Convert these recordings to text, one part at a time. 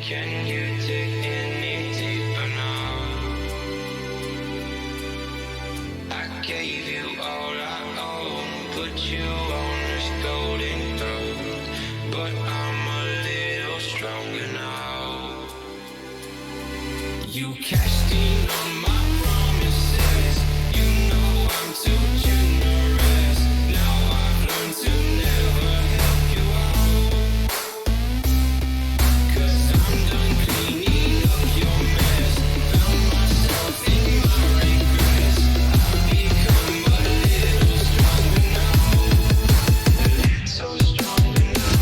Can you dig any deeper now? I gave you all I own, put you on this golden throne, but I'm a little stronger now. You cashed in on my promises, you know I'm too generous. Now I've learned to never help you out, 'cause I'm done cleaning up your mess. Found myself in my regrets. I've become a little stronger now, a little stronger now.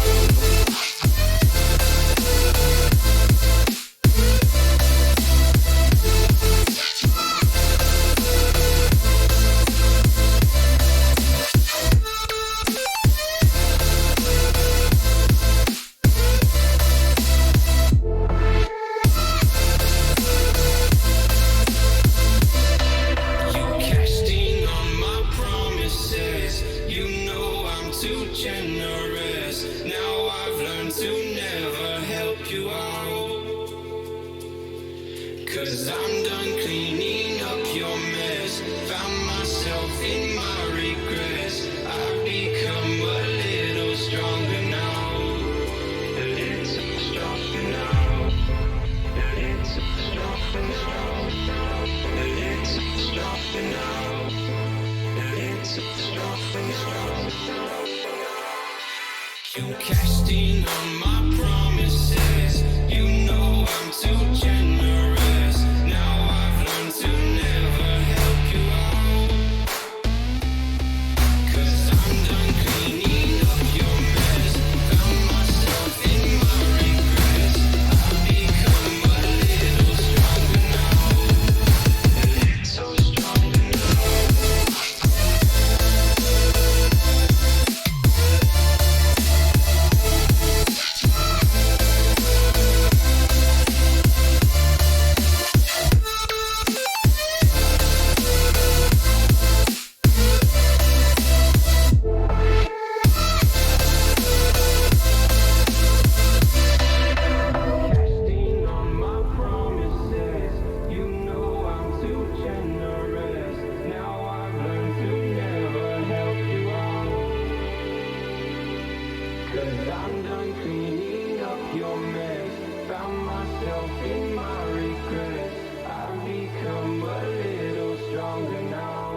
You cashed in on my promises, you know I'm too generous. Now I've learned to never help you out, 'cause I'm done cleaning up your mess. Found myself in my regrets. I've become a little stronger now, a little stronger now, a little stronger now, a little stronger now, a little stronger now. You cashed in on my promises, you know I'm too generous. Now I've learned to never help you out, 'cause I'm done cleaning up your mess. Found myself in my regrets. I've become a little stronger now, a little stronger now. Casting on my promises, you know I'm too generous. Now I've learned to never help you out, 'cause I'm done cleaning up your mess. Found myself in my regrets. I've become a little stronger now,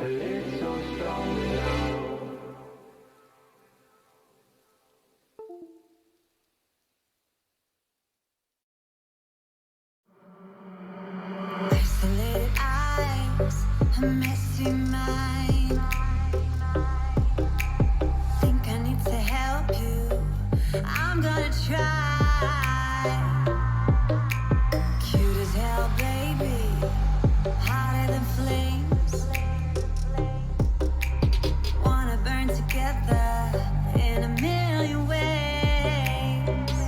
a little stronger now. Isolated eyes, a messy mind. Think I need to help you. I'm gonna try. Cute as hell, baby. Hotter than flames. Wanna burn together in a million ways.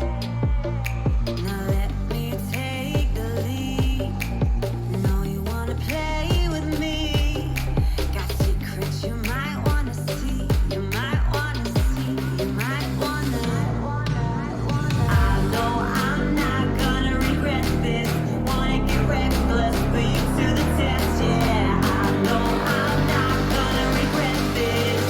Now let me take the lead. Know you wanna play with me. Got secrets you might wanna see. You might wanna see. You might wanna. I know I'm not gonna regret this. Wanna get reckless, put you to the test. Yeah, I know I'm not gonna regret this.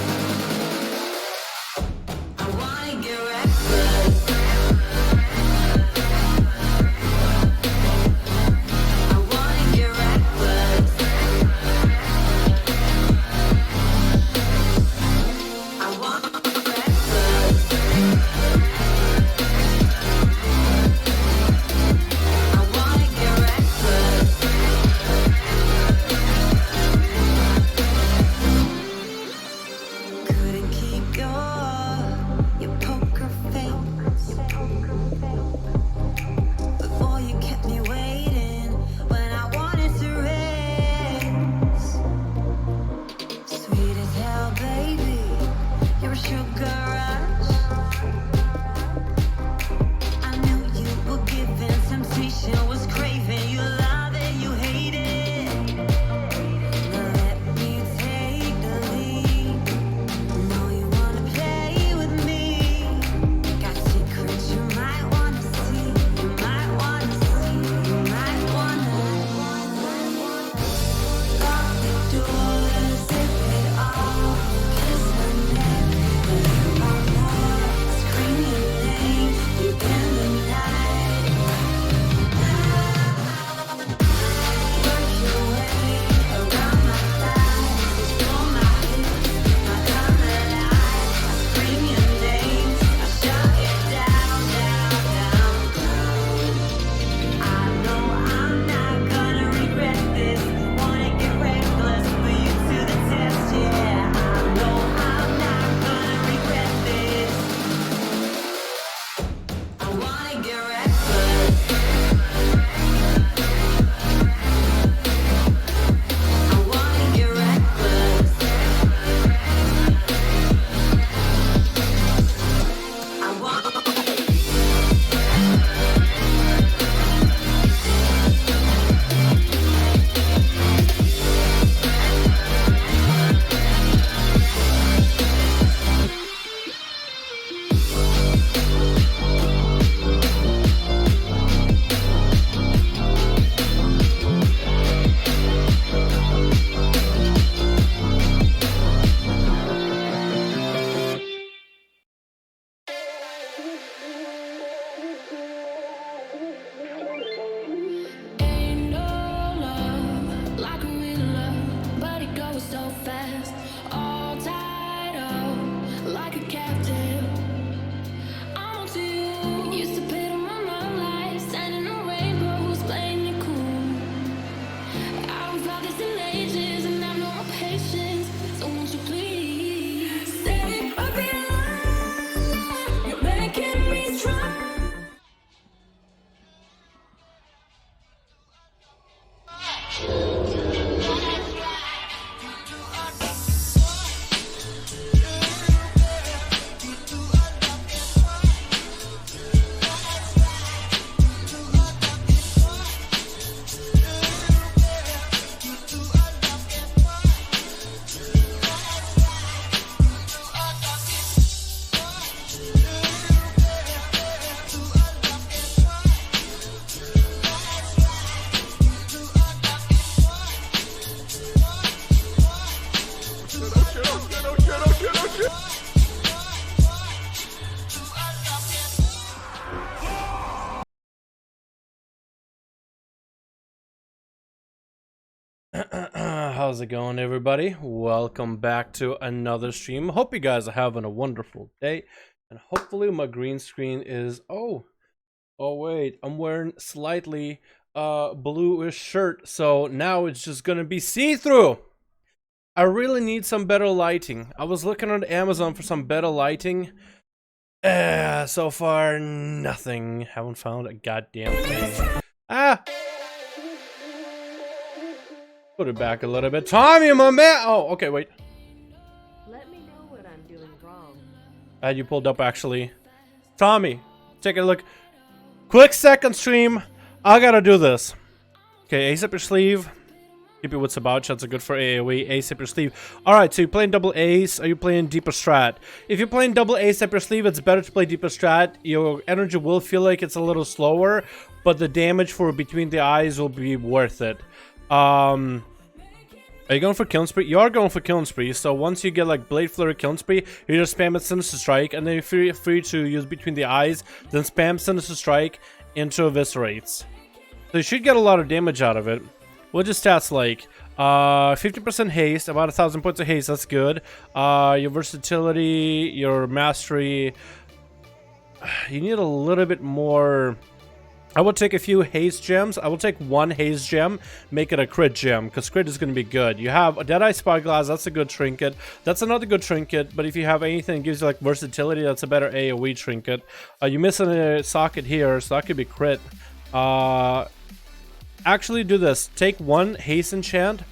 How's it going, everybody? Welcome back to another stream. Hope you guys are having a wonderful day, and hopefully my green screen is oh wait, I'm wearing slightly bluish shirt, so now it's just gonna be see-through. I really need some better lighting. I was looking on Amazon for some better lighting. So far nothing. Haven't found a goddamn thing. Put it back a little bit. Tommy, my man! Oh, okay, wait. Let me know what I'm doing wrong. I had you pulled up, actually. Tommy, take a look. Quick second stream. I gotta do this. Okay, ace up your sleeve. Keep it with about shots are good for AoE. Ace up your sleeve. Alright, so you're playing double ace. Are you playing deeper strat? If you're playing double ace up your sleeve, it's better to play deeper strat. Your energy will feel like it's a little slower, but the damage for between the eyes will be worth it. Are you going for killing spree? You are going for killing spree. So once you get like blade flurry killing spree, you just spam it sinister strike, and then you're free to use between the eyes, then spam sinister strike into eviscerates. So you should get a lot of damage out of it. What's your stats like? 50% haste, about 1,000 points of haste. That's good. Your versatility, your mastery. You need a little bit more. I will take a few haste gems. I will take one haste gem, make it a crit gem, because crit is going to be good. You have a Deadeye Spyglass, that's a good trinket. That's another good trinket, but if you have anything that gives you like versatility, that's a better AoE trinket. You're missing a socket here, so that could be crit. Actually do this. Take one haste enchant,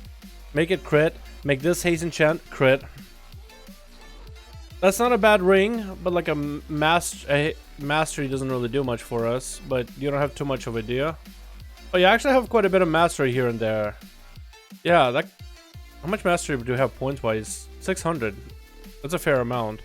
make it crit, make this haste enchant crit. That's not a bad ring, but like a mastery doesn't really do much for us, but you don't have too much of it, do you? Oh, you actually have quite a bit of mastery here and there. Yeah, that. How much mastery do you have points-wise? 600. That's a fair amount.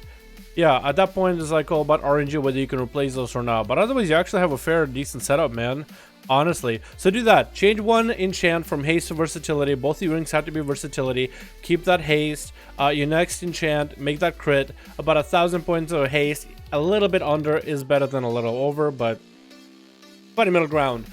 Yeah, at that point, it's like all about RNG, whether you can replace those or not. But otherwise, you actually have a fair, decent setup, man. Honestly. So do that. Change one enchant from haste to versatility. Both the rings have to be versatility. Keep that haste. Your next enchant, make that crit. About 1,000 points of haste. A little bit under is better than a little over, but funny middle ground.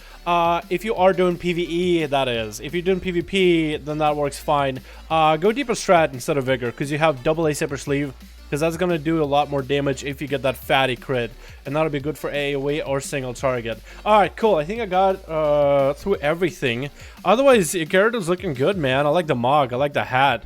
If you are doing PvE, that is. If you're doing PvP, then that works fine. Go deeper strat instead of vigor, because you have double ace up your sleeve. Because that's going to do a lot more damage if you get that fatty crit. And that'll be good for AoE or single target. Alright, cool. I think I got through everything. Otherwise, your character's looking good, man. I like the mog. I like the hat.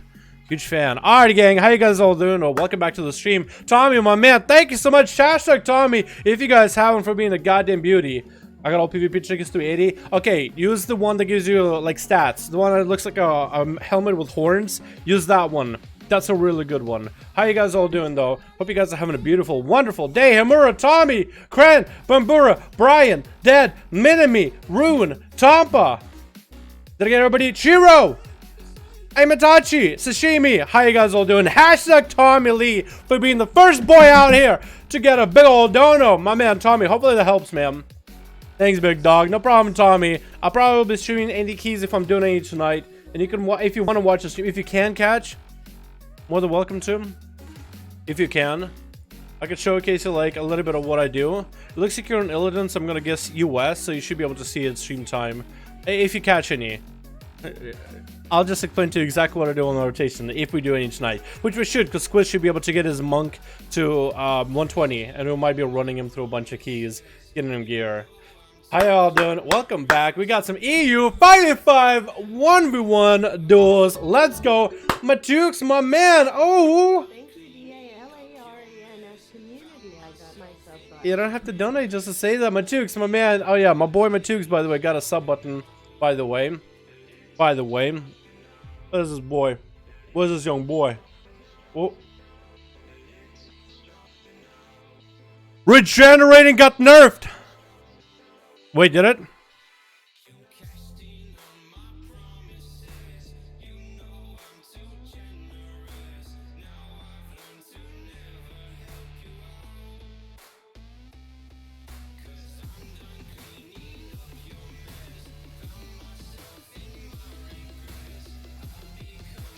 Huge fan. Alright, gang. How you guys all doing? Well, welcome back to the stream. Tommy, my man, thank you so much. Hashtag Tommy, if you guys haven't, for being a goddamn beauty. I got all PvP trinkets to 80. Okay, use the one that gives you, like, stats. The one that looks like a helmet with horns. Use that one. That's a really good one. How you guys all doing, though? Hope you guys are having a beautiful, wonderful day. Hamura, Tommy, Kran, Bambura, Brian, Dad, Minami, Rune, Tampa. Did I get everybody? Chiro! Amatachi, Sashimi. How you guys all doing? Hashtag Tommy Lee for being the first boy out here to get a big old dono. My man, Tommy. Hopefully that helps, man. Thanks, big dog. No problem, Tommy. I'll probably be streaming Indie Keys if I'm doing any tonight. And you can, if you want to watch the stream, if you can catch, more than welcome to. If you can, I could showcase you like a little bit of what I do. It looks like you're in Illidan, so I'm gonna guess US, so you should be able to see it stream time. If you catch any. I'll just explain to you exactly what I do on the rotation if we do any tonight. Which we should, because Squiz should be able to get his monk to 120, and we might be running him through a bunch of keys, getting him gear. How y'all doing? Welcome back. We got some EU 5v5 1v1 duels. Let's go. Matukes, my man. Oh! Thank you, DALARENS community. I got my sub button. You don't have to donate just to say that. Matukes, my man. Oh, yeah. My boy Matukes, by the way, got a sub button. By the way. What is this boy? What is this young boy? Oh. Regenerating got nerfed. Wait, did it?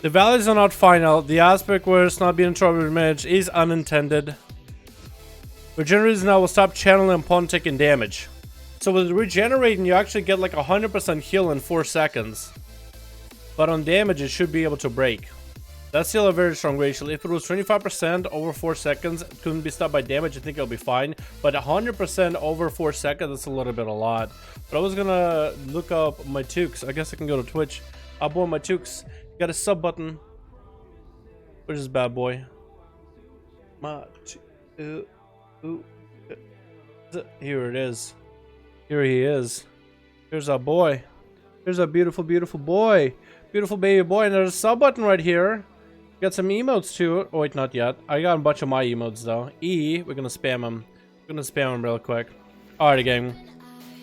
The values are not final. The aspect where it's not being trouble damage is unintended. Regenerating now will stop channeling upon taking damage. So with regenerating, you actually get like 100% heal in 4 seconds. but on damage, it should be able to break. That's still a very strong ratio. If it was 25% over 4 seconds, it couldn't be stopped by damage, I think it'll be fine. But 100% over 4 seconds, that's a little bit a lot. But I was gonna look up my Tukes. I guess I can go to Twitch. I'll boy my Tukes. Got a sub button. Where's this bad boy? Here it is. Here he is. Here's our boy. Here's our beautiful, beautiful boy. Beautiful baby boy. And there's a sub button right here. Got some emotes too. Oh wait, not yet. I got a bunch of my emotes though. We're gonna spam him. We're gonna spam him real quick. Alrighty, gang.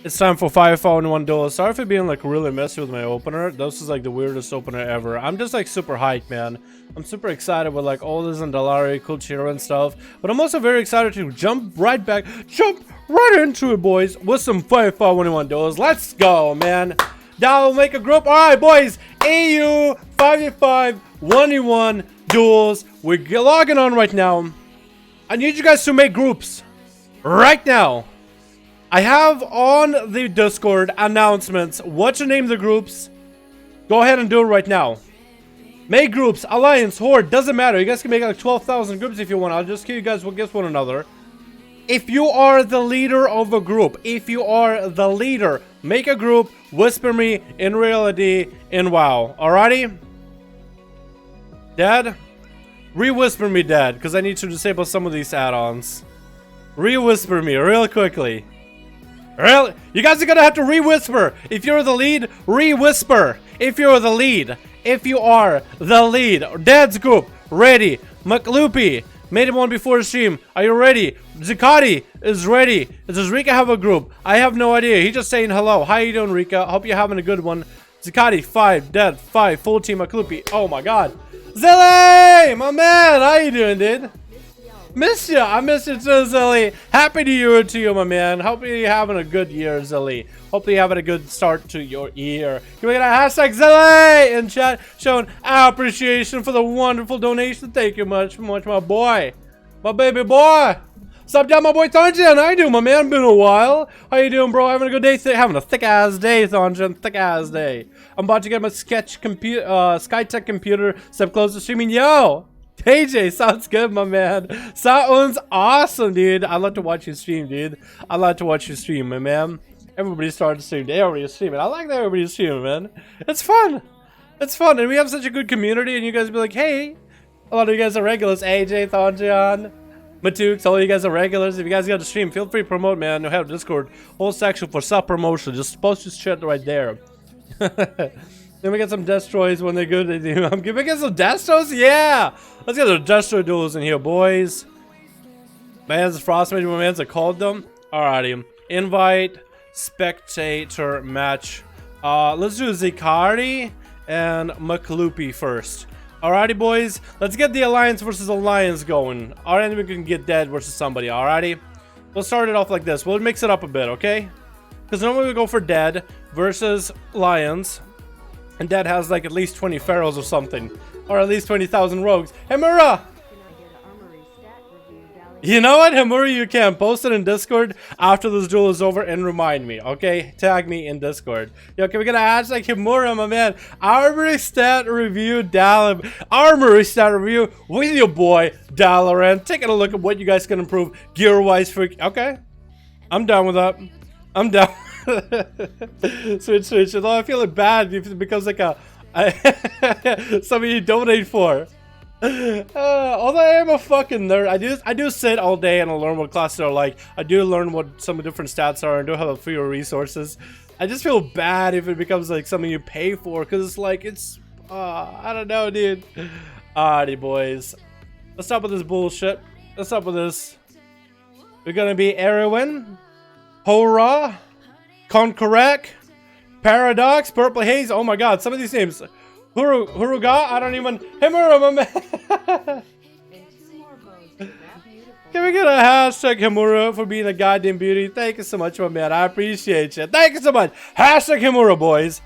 It's time for 5-1 duels. Sorry for being like really messy with my opener. This is like the weirdest opener ever. I'm just like super hyped, man. I'm super excited with like all this and Dalaran, cool cheer and stuff. But I'm also very excited to jump right into it, boys, with some 5-1 duels. Let's go, man. Now we'll make a group. Alright, boys. EU 5v5 1v1 duels. We're logging on right now. I need you guys to make groups right now. I have on the Discord announcements what to name the groups. Go ahead and do it right now. Make groups, alliance, horde, doesn't matter. You guys can make like 12,000 groups if you want. I'll just kill you guys against one another. If you are the leader of a group, make a group, whisper me in reality in WoW. Alrighty? Dad? Re-whisper me, Dad, because I need to disable some of these add-ons. Re-whisper me real quickly. Really? You guys are gonna have to re-whisper. If you're the lead, re-whisper. If you're the lead. If you are the lead. Dad's group, ready. McLoopy, made him one before the stream. Are you ready? Zikati is ready. Does Rika have a group? I have no idea. He's just saying hello. How you doing, Rika? Hope you're having a good one. Zikati, 5, Dead, 5, full team McLoopy. Oh my god. Zilly! My man! How you doing, dude? Miss you. I miss you too, Zilly. Happy New Year to you, my man. Hope you're having a good year, Zilly. Hope you're having a good start to your year. Can we get a hashtag Zilly in chat showing our appreciation for the wonderful donation? Thank you much, my boy. My baby boy. Sup down, my boy Thonjan. How you doing, my man? Been a while. How you doing, bro? Having a good day? Having a thick-ass day, Thonjan. Thick-ass day. I'm about to get my Skytech computer. Step close to streaming. Yo! KJ, sounds good, my man. Sounds awesome, dude. I love to watch you stream, dude. I love to watch you stream, my man. Everybody started to stream. Everybody's streaming. I like that everybody's streaming, man. It's fun. It's fun. And we have such a good community. And you guys be like, hey, a lot of you guys are regulars. AJ, Thonjan, Matukes, all you guys are regulars. If you guys got to stream, feel free to promote, man. We have Discord. Whole section for sub-promotion. Just post this shit right there. Then we get some Destroys when they're good. I'm gonna get some Destros? Yeah! Let's get the Destro duels in here, boys. Man's Frostmage, my man's called them. Alrighty. Invite, spectator, match. Let's do Zikari and McLoopy first. Alrighty, boys. Let's get the Alliance versus Alliance going. Our enemy can get dead versus somebody, alrighty? We'll start it off like this. We'll mix it up a bit, okay? Because normally we go for dead versus Lions. And Dad has like at least 20 pharaohs or something. Or at least 20,000 rogues. Hey, Mura! You know what, Himura, you can post it in Discord after this duel is over and remind me, okay? Tag me in Discord. Yo, can we get a hashtag Himura, my man? Armory stat review, Dalaran. Armory stat review with your boy, Dalaran. Taking a look at what you guys can improve gear-wise for... Okay. I'm down with that. I'm down. switch. Although I feel like bad if it becomes like a something you donate for. Although I am a fucking nerd, I do sit all day and I learn what classes are like. I do learn what some different stats are and do have a few resources. I just feel bad if it becomes like something you pay for, because it's like I don't know, dude. Alrighty, boys. Let's stop with this bullshit. Let's stop with this. We're gonna be Erwin, Hora, Concorrect, Paradox, Purple Haze. Oh my god, some of these names. Huruga, I don't even... Himura, my man. Can we get a hashtag Himura for being a goddamn beauty? Thank you so much, my man. I appreciate you. Thank you so much. Hashtag Himura, boys.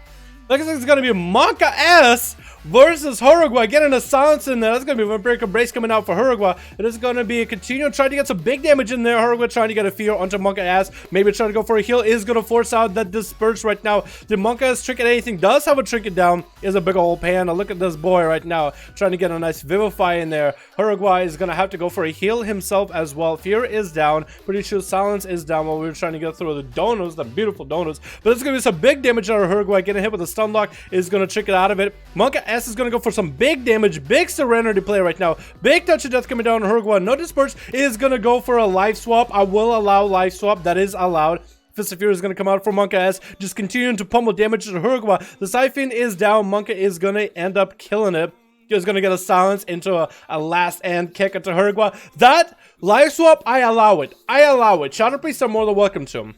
Looks like it's gonna be Monka S versus Hurugwa, getting a silence in there. That's going to be a Windbreaker Brace coming out for Hurugwa. It is going to be a continual trying to get some big damage in there. Hurugwa trying to get a fear onto Monka S. Maybe trying to go for a heal. Is going to force out that disperse right now. The Monka S trinket anything does have a trinket down. Is a big old pan. Now look at this boy right now trying to get a nice Vivify in there. Hurugwa is going to have to go for a heal himself as well. Fear is down. Pretty sure silence is down while we were trying to get through the donuts, the beautiful donuts. But it's going to be some big damage out of Hurugwa. Getting hit with a stun lock is going to trinket out of it. Monka S is going to go for some big damage, big Serenity play right now. Big touch of death coming down on Hurugwa. No disperse is going to go for a life swap. I will allow life swap. That is allowed. Fist of Fury is going to come out for Monka S. Just continuing to pummel damage to Hurugwa. The Siphon is down. Monka is going to end up killing it. He's going to get a silence into a last end kick into Hurugwa. That life swap, I allow it. I allow it. Shadow Priests are more than welcome to him.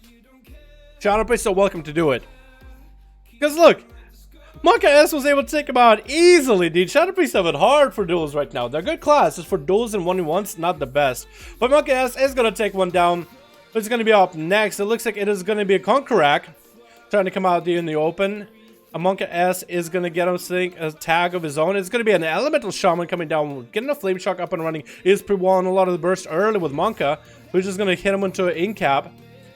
Shadow Priests are welcome to do it. Because look, Monka S was able to take him out easily, dude. Shadow Priests have it hard for duels right now. They're good class. Just for duels and 1v1s, not the best. But Monka S is going to take one down. It's going to be up next. It looks like it is going to be a Conquerac trying to come out in the open. A Monka S is going to get him a tag of his own. It's going to be an Elemental Shaman coming down. Getting a Flame Shock up and running is pre-walling a lot of the burst early with Monka, who's just going to hit him into an in-cap.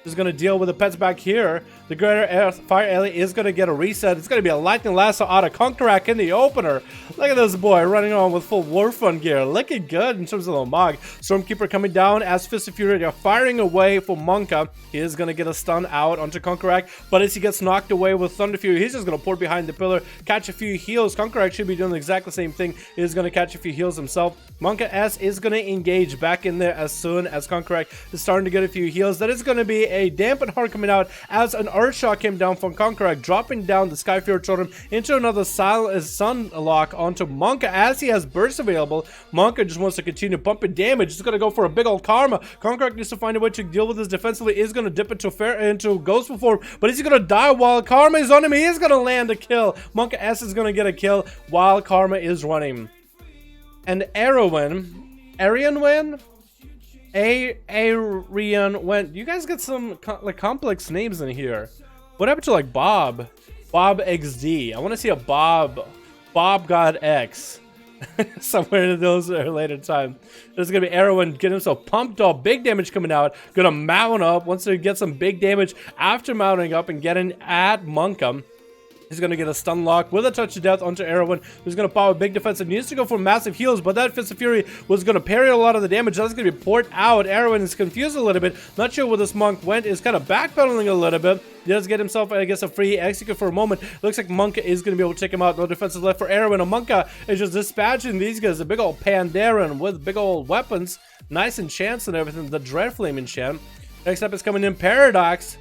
Is going to deal with the pets back here. The Greater Fire Alley is going to get a reset. It's going to be a Lightning Lasso out of Conquerac in the opener. Look at this boy running on with full War Run gear. Looking good in terms of the Mog. Stormkeeper coming down as Fist of Fury are firing away for Monka. He is going to get a stun out onto Conquerac, but as he gets knocked away with Thunder Fury, he's just going to port behind the pillar, catch a few heals. Conquerac should be doing the exact same thing. He is going to catch a few heals himself. Monka S is going to engage back in there as soon as Conquerac is starting to get a few heals. That is going to be a Dampened Heart coming out as an Earth Shock came down from Conquerac, dropping down the Skyfear Totem into another Sun Lock onto Monka as he has burst available. Monka just wants to continue pumping damage. He's going to go for a big old Karma. Conquerac needs to find a way to deal with this defensively. Is going to dip into Ghostful Form, but he's going to die while Karma is on him. He is going to land a kill. Monka S is going to get a kill while Karma is running. And Arian went. You guys get some like complex names in here. What happened to like Bob XD? I want to see a Bob God X somewhere in those later time. There's gonna be Erwin getting himself pumped up, big damage coming out, gonna mount up. Once they get some big damage after mounting up and getting at Monka, he's going to get a stun lock with a touch of death onto Erwin, who's going to pop a big defense and needs to go for massive heals, but that Fist of Fury was going to parry a lot of the damage. That's going to be poured out. Erwin is confused a little bit, not sure where this monk went, is kind of backpedaling a little bit. He does get himself, I guess, a free execute for a moment. Looks like Monka is going to be able to take him out. No defenses left for Erwin. And Monka is just dispatching these guys. A big old Pandaren with big old weapons. Nice enchants and everything. The Dreadflame enchant. Next up is coming in Paradox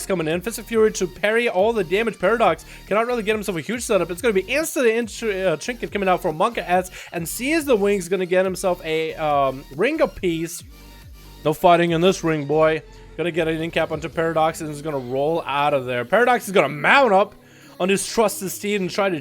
coming in. Fist of Fury to parry all the damage. Paradox cannot really get himself a huge setup. It's going to be instant trinket coming out from Monka S, and sees the wings going to get himself a ring of peace. No fighting in this ring, boy. Going to get an in-cap onto Paradox and is going to roll out of there. Paradox is going to mount up on his trusted steed and try to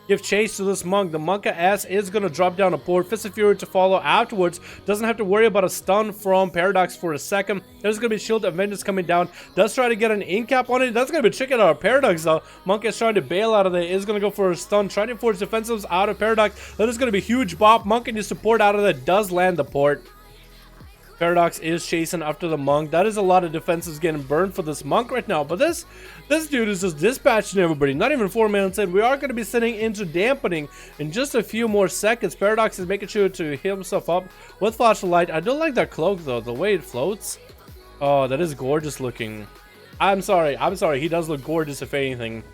give chase to this monk. The Monka S is going to drop down a port. Fist of Fury to follow afterwards. Doesn't have to worry about a stun from Paradox for a second. There's going to be Shield of Vengeance coming down. Does try to get an in-cap on it. That's going to be tricking out of Paradox though. Monka is trying to bail out of there. Is going to go for a stun. Trying to force defensives out of Paradox. That is going to be huge bop. Monka needs to port out of there. Does land the port. Paradox is chasing after the monk. That is a lot of defenses getting burned for this monk right now. But this dude is just dispatching everybody. Not even 4 minutes in. We are going to be sitting into dampening in just a few more seconds. Paradox is making sure to heal himself up with Flash of Light. I don't like that cloak though. The way it floats. Oh, that is gorgeous looking. I'm sorry. He does look gorgeous if anything.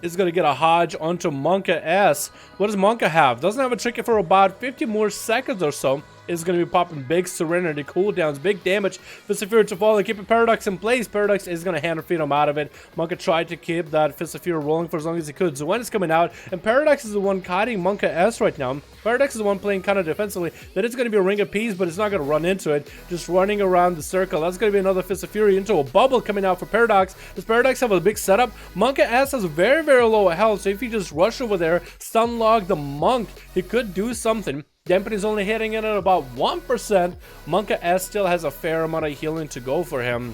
Is going to get a Hodge onto Monka S. What does Monka have? Doesn't have a trinket for about 50 more seconds or so. Is going to be popping big Serenity cooldowns, big damage. Fist of Fury to fall and keeping Paradox in place. Paradox is going to hand feed him out of it. Monka tried to keep that Fist of Fury rolling for as long as he could. Zuen is coming out, and Paradox is the one kiting Monka S right now. Paradox is the one playing kind of defensively. That is going to be a Ring of Peace, but it's not going to run into it. Just running around the circle. That's going to be another Fist of Fury into a bubble coming out for Paradox. Does Paradox have a big setup? Monka S has very, very low health, so if you just rush over there, stun log the monk, he could do something. Dampen is only hitting it at about 1%. Monka S still has a fair amount of healing to go for him.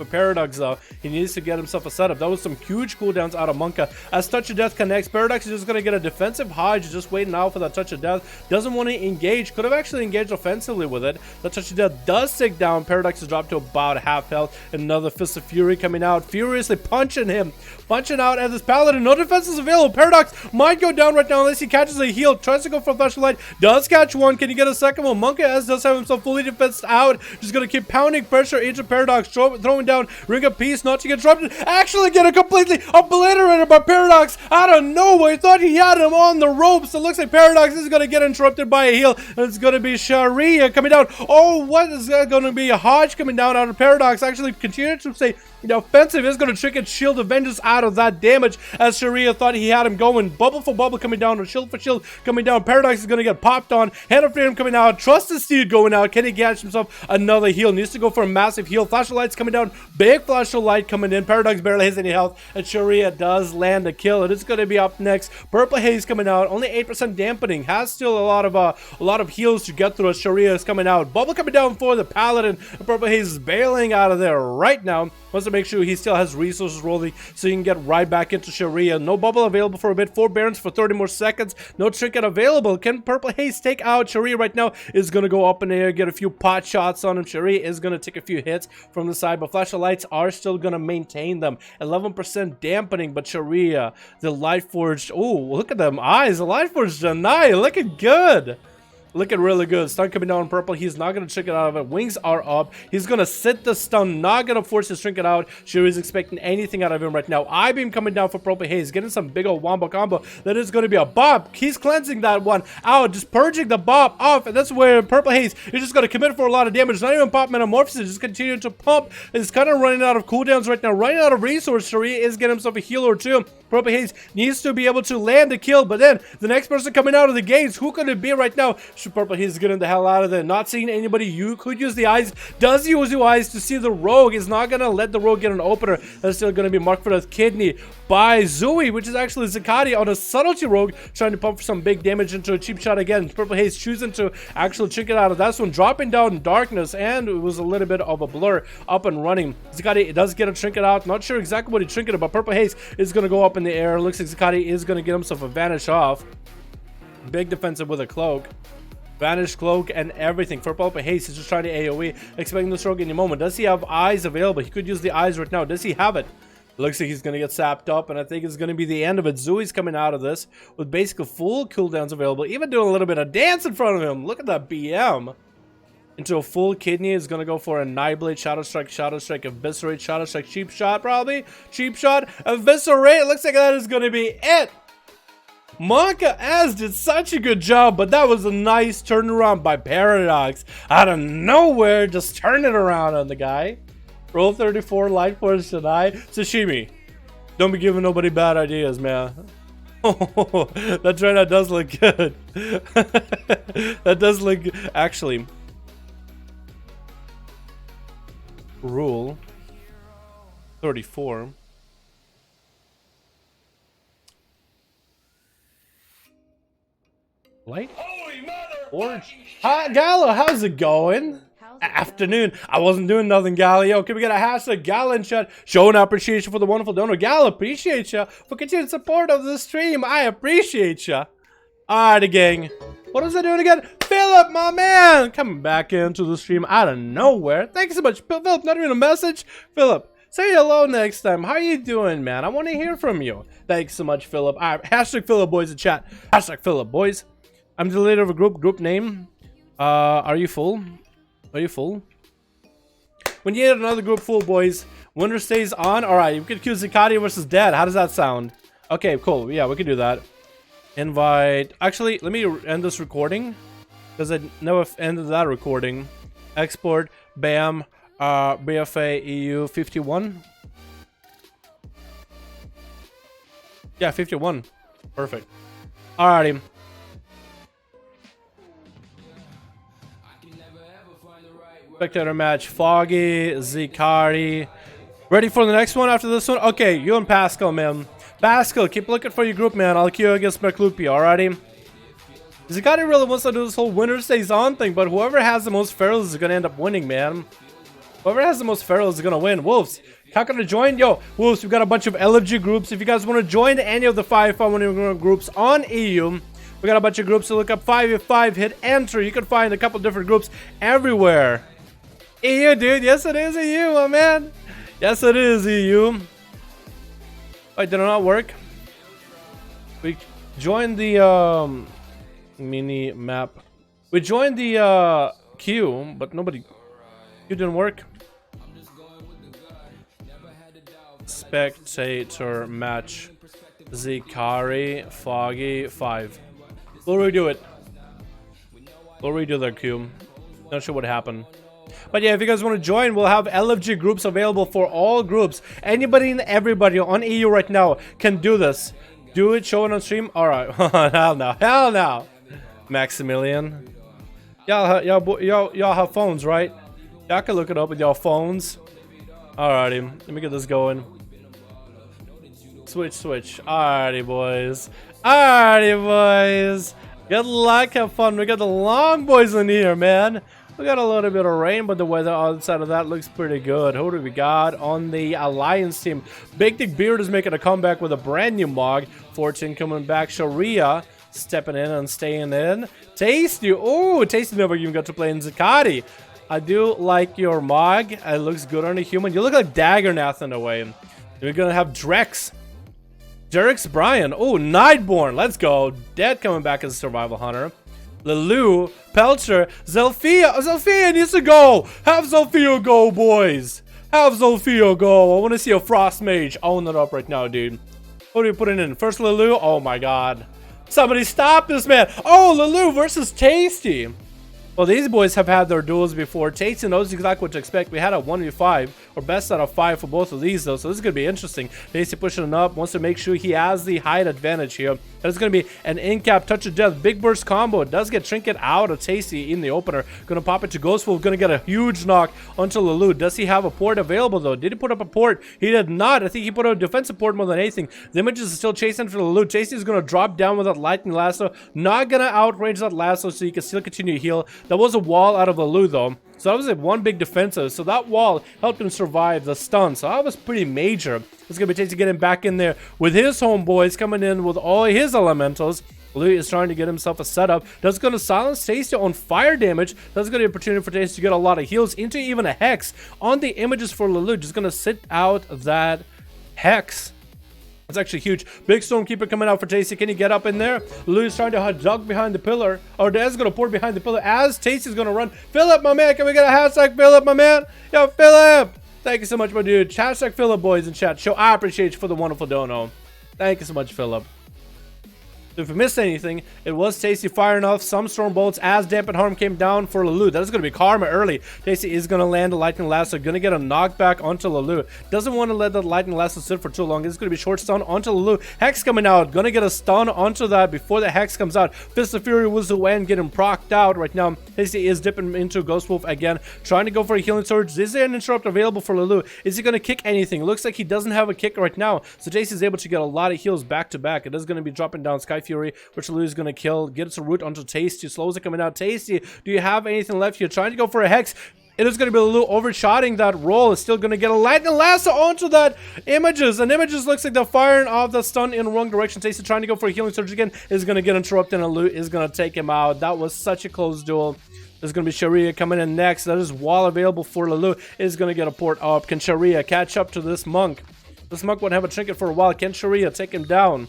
For Paradox, though, he needs to get himself a setup. That was some huge cooldowns out of Monka. As Touch of Death connects, Paradox is just going to get a defensive Hodge, just waiting out for that Touch of Death. Doesn't want to engage. Could have actually engaged offensively with it. The Touch of Death does take down. Paradox is dropped to about half health. Another Fist of Fury coming out, furiously punching him. Punching out at this Paladin. No defense is available. Paradox might go down right now unless he catches a heal. Tries to go for a flashlight. Does catch one. Can he get a second one? Monka S does have himself fully defensed out. Just going to keep pounding pressure into Paradox. Throwing down Ring of Peace, not to get interrupted. Actually get a completely obliterated by Paradox out of nowhere. Thought he had him on the ropes. It looks like Paradox is going to get interrupted by a heal. And it's going to be Sharia coming down. Oh, what is that going to be? A Hodge coming down out of Paradox. Actually continue to say the offensive is going to trick it. Shield of Vengeance out of that damage as Sharia thought he had him going. Bubble for bubble coming down, or shield for shield coming down. Paradox is going to get popped on. Hand of Freedom coming out. Trusted Steed going out. Can he catch himself another heal? Needs to go for a massive heal. Flash of Light's coming down. Big flash of light coming in. Paradox barely has any health, and Sharia does land a kill. It is going to be up next. Purple Haze coming out. Only 8% dampening. Has still a lot of heals to get through as Sharia is coming out. Bubble coming down for the Paladin. Purple Haze is bailing out of there right now. Wants to make sure he still has resources rolling so he can get right back into Sharia. No bubble available for a bit. 4 Barons for 30 more seconds. No trinket available. Can Purple Haze take out Sharia right now? Is going to go up in the air, get a few pot shots on him. Sharia is going to take a few hits from the side, but Flash of Lights are still going to maintain them. 11% dampening, but Sharia, the Light Forged, oh, look at them eyes. The Light Forged Janai looking good. Looking really good. Stun coming down on Purple. He's not going to trick it out of it. Wings are up. He's going to sit the stun. Not going to force his trinket out. Shuri's expecting anything out of him right now. I-beam coming down for Purple Haze. Getting some big old wombo combo. That is going to be a bop. He's cleansing that one out. Just purging the bop off. And that's where Purple Haze is just going to commit for a lot of damage. Not even pop Metamorphosis. Just continue to pump. He's kind of running out of cooldowns right now. Running out of resource. Shuri is getting himself a heal or two. Purple Haze needs to be able to land a kill. But then the next person coming out of the gates. Who could it be right now? Purple Haze is getting the hell out of there. Not seeing anybody. You could use the eyes. Does use the eyes to see the rogue. Is not going to let the rogue get an opener. That's still going to be marked for the kidney by Zui, which is actually Zakati on a subtlety rogue, trying to pump for some big damage into a cheap shot again. Purple Haze choosing to actually check it out of that one, dropping down in darkness, and it was a little bit of a blur up and running. Zakati does get a trinket out. Not sure exactly what he trinketed, but Purple Haze is going to go up in the air. Looks like Zakati is going to get himself a vanish off. Big defensive with a cloak. Vanish cloak and everything. For Purple Haze, he's just trying to AoE, expecting the stroke any moment. Does he have eyes available? He could use the eyes right now. Does he have it? Looks like he's going to get sapped up, and I think it's going to be the end of it. Zui's coming out of this with basically full cooldowns available, even doing a little bit of dance in front of him. Look at that BM. Into a full kidney is going to go for a Nightblade, Shadow Strike, Eviscerate, Shadow Strike, Cheap Shot probably. Cheap Shot, Eviscerate. Looks like that is going to be it. Monka S did such a good job, but that was a nice turnaround by Paradox. Out of nowhere, just turn it around on the guy. Roll 34, Light Force tonight. Sashimi, don't be giving nobody bad ideas, man. Oh, that Dreadnought does look good. That does look good. Actually, rule 34. Light? Orange. Hi, Gallo, how's it going? Afternoon. I wasn't doing nothing, Gallo. Yo, can we get a hashtag Gallo in chat? Showing appreciation for the wonderful donor. Gallo, appreciate ya for continued support of the stream. I appreciate ya. Alright, gang. What was I doing again? Philip, my man, coming back into the stream out of nowhere. Thank you so much, Philip. Not even a message. Philip, say hello next time. How you doing, man? I want to hear from you. Thanks so much, Philip. Alright, hashtag Philip boys in chat. Hashtag Philip boys. I'm the leader of a group name. Are you full? Are you full? When you get another group full, boys, winner stays on. Alright, you could choose Zakati versus Dead. How does that sound? Okay, cool. Yeah, we can do that. Invite. Actually, let me end this recording, because I never ended that recording. Export. Bam. BFA EU 51. Yeah, 51. Perfect. Alrighty. Spectator match. Foggy, Zikari. Ready for the next one after this one? Okay, you and Pascal, man. Pascal, keep looking for your group, man. I'll queue you against McLupi, alrighty? Zikari really wants to do this whole winner stays on thing, but whoever has the most ferals is gonna end up winning, man. Whoever has the most ferals is gonna win. Wolves, how can I join? Yo, Wolves, we've got a bunch of LFG groups. If you guys want to join any of the 5 groups on EU, we got a bunch of groups. So look up 5v5, hit enter. You can find a couple different groups everywhere. EU, dude. Yes, it is EU, my man. Yes, it is EU. Wait, did it not work? We joined the mini map. We joined the queue, but nobody. Queue didn't work. Spectator match. Zikari Foggy 5. We'll redo it. We'll redo their queue. Not sure what happened. But yeah, if you guys want to join, we'll have LFG groups available for all groups. Anybody and everybody on EU right now can do this. Do it, show it on stream. Alright. Hell no. Hell no. Maximilian. Y'all have phones, right? Y'all can look it up with y'all phones. Alrighty. Let me get this going. Switch. Alrighty, boys. Good luck, have fun. We got the long boys in here, man. We got a little bit of rain, but the weather outside of that looks pretty good. Who do we got on the Alliance team? Big Dick Beard is making a comeback with a brand new mog. 14 coming back. Sharia stepping in and staying in. Tasty. Oh, Tasty never even got to play in Zakati. I do like your mog. It looks good on a human. You look like Daggernath in a way. We're gonna have Drex. Derek's Brian. Oh, Nightborn. Let's go. Dead coming back as a survival hunter. Lulu, Pelcher, Zelfia. Zelfia needs to go. Have Zelfia go, boys. Have Zelfia go. I want to see a Frost Mage own it up right now, dude. What are you putting in? First Lulu. Oh my god. Somebody stop this man. Oh, Lulu versus Tasty. Well, these boys have had their duels before. Tasty knows exactly what to expect. We had a 1v5, or best out of 5 for both of these, though, so this is going to be interesting. Tasty pushing it up, wants to make sure he has the height advantage here. It's going to be an in-cap touch of death. Big burst combo. It does get Trinket out of Tasty in the opener. Going to pop it to Ghostful. Going to get a huge knock onto Lulu. Does he have a port available, though? Did he put up a port? He did not. I think he put up a defensive port more than anything. The images are still chasing for Lulu. Tasty is going to drop down with that lightning lasso. Not going to outrange that lasso, so he can still continue to heal. That was a wall out of Lulu, though. So that was like one big defensive. So that wall helped him survive the stun. So that was pretty major. It's going to be Tasty getting back in there with his homeboys coming in with all his elementals. Lulu is trying to get himself a setup. That's going to silence Tasty on fire damage. That's going to be an opportunity for Tasty to get a lot of heals into even a hex on the images for Lulu. Just going to sit out that hex. It's actually huge. Big Stormkeeper coming out for Tasty. Can he get up in there? Louis trying to duck behind the pillar. Or Dez going to port behind the pillar as Tasty's going to run. Philip, my man. Can we get a hashtag Philip, my man? Yo, Philip. Thank you so much, my dude. Hashtag Philip, boys in chat. Show I appreciate you for the wonderful dono. Thank you so much, Philip. So if you missed anything, it was Tasty firing off some storm bolts as Dampen Harm came down for Lulu. That is going to be Karma early. Tasty is going to land a lightning lasso, going to get a knockback onto Lulu. Doesn't want to let that lightning lasso sit for too long. It's going to be short stun onto Lulu. Hex coming out, going to get a stun onto that before the Hex comes out. Fist of Fury was the win, getting procced out right now. Tasty is dipping into Ghost Wolf again, trying to go for a healing surge. Is there an interrupt available for Lulu? Is he going to kick anything? It looks like he doesn't have a kick right now, so Tasty is able to get a lot of heals back to back. It is going to be dropping down Sky Fury, which Lulu is going to kill. Gets a root onto Tasty. Slows it coming out. Tasty, do you have anything left here? Trying to go for a Hex. It is going to be Lulu overshotting that roll. It's still going to get a lightning lasso onto that images. And images looks like they're firing off the stun in the wrong direction. Tasty trying to go for a healing surge again. Is going to get interrupted and Lulu is going to take him out. That was such a close duel. There's going to be Sharia coming in next. That is wall available for Lulu. Is going to get a port up. Can Sharia catch up to this monk? This monk won't have a trinket for a while. Can Sharia take him down?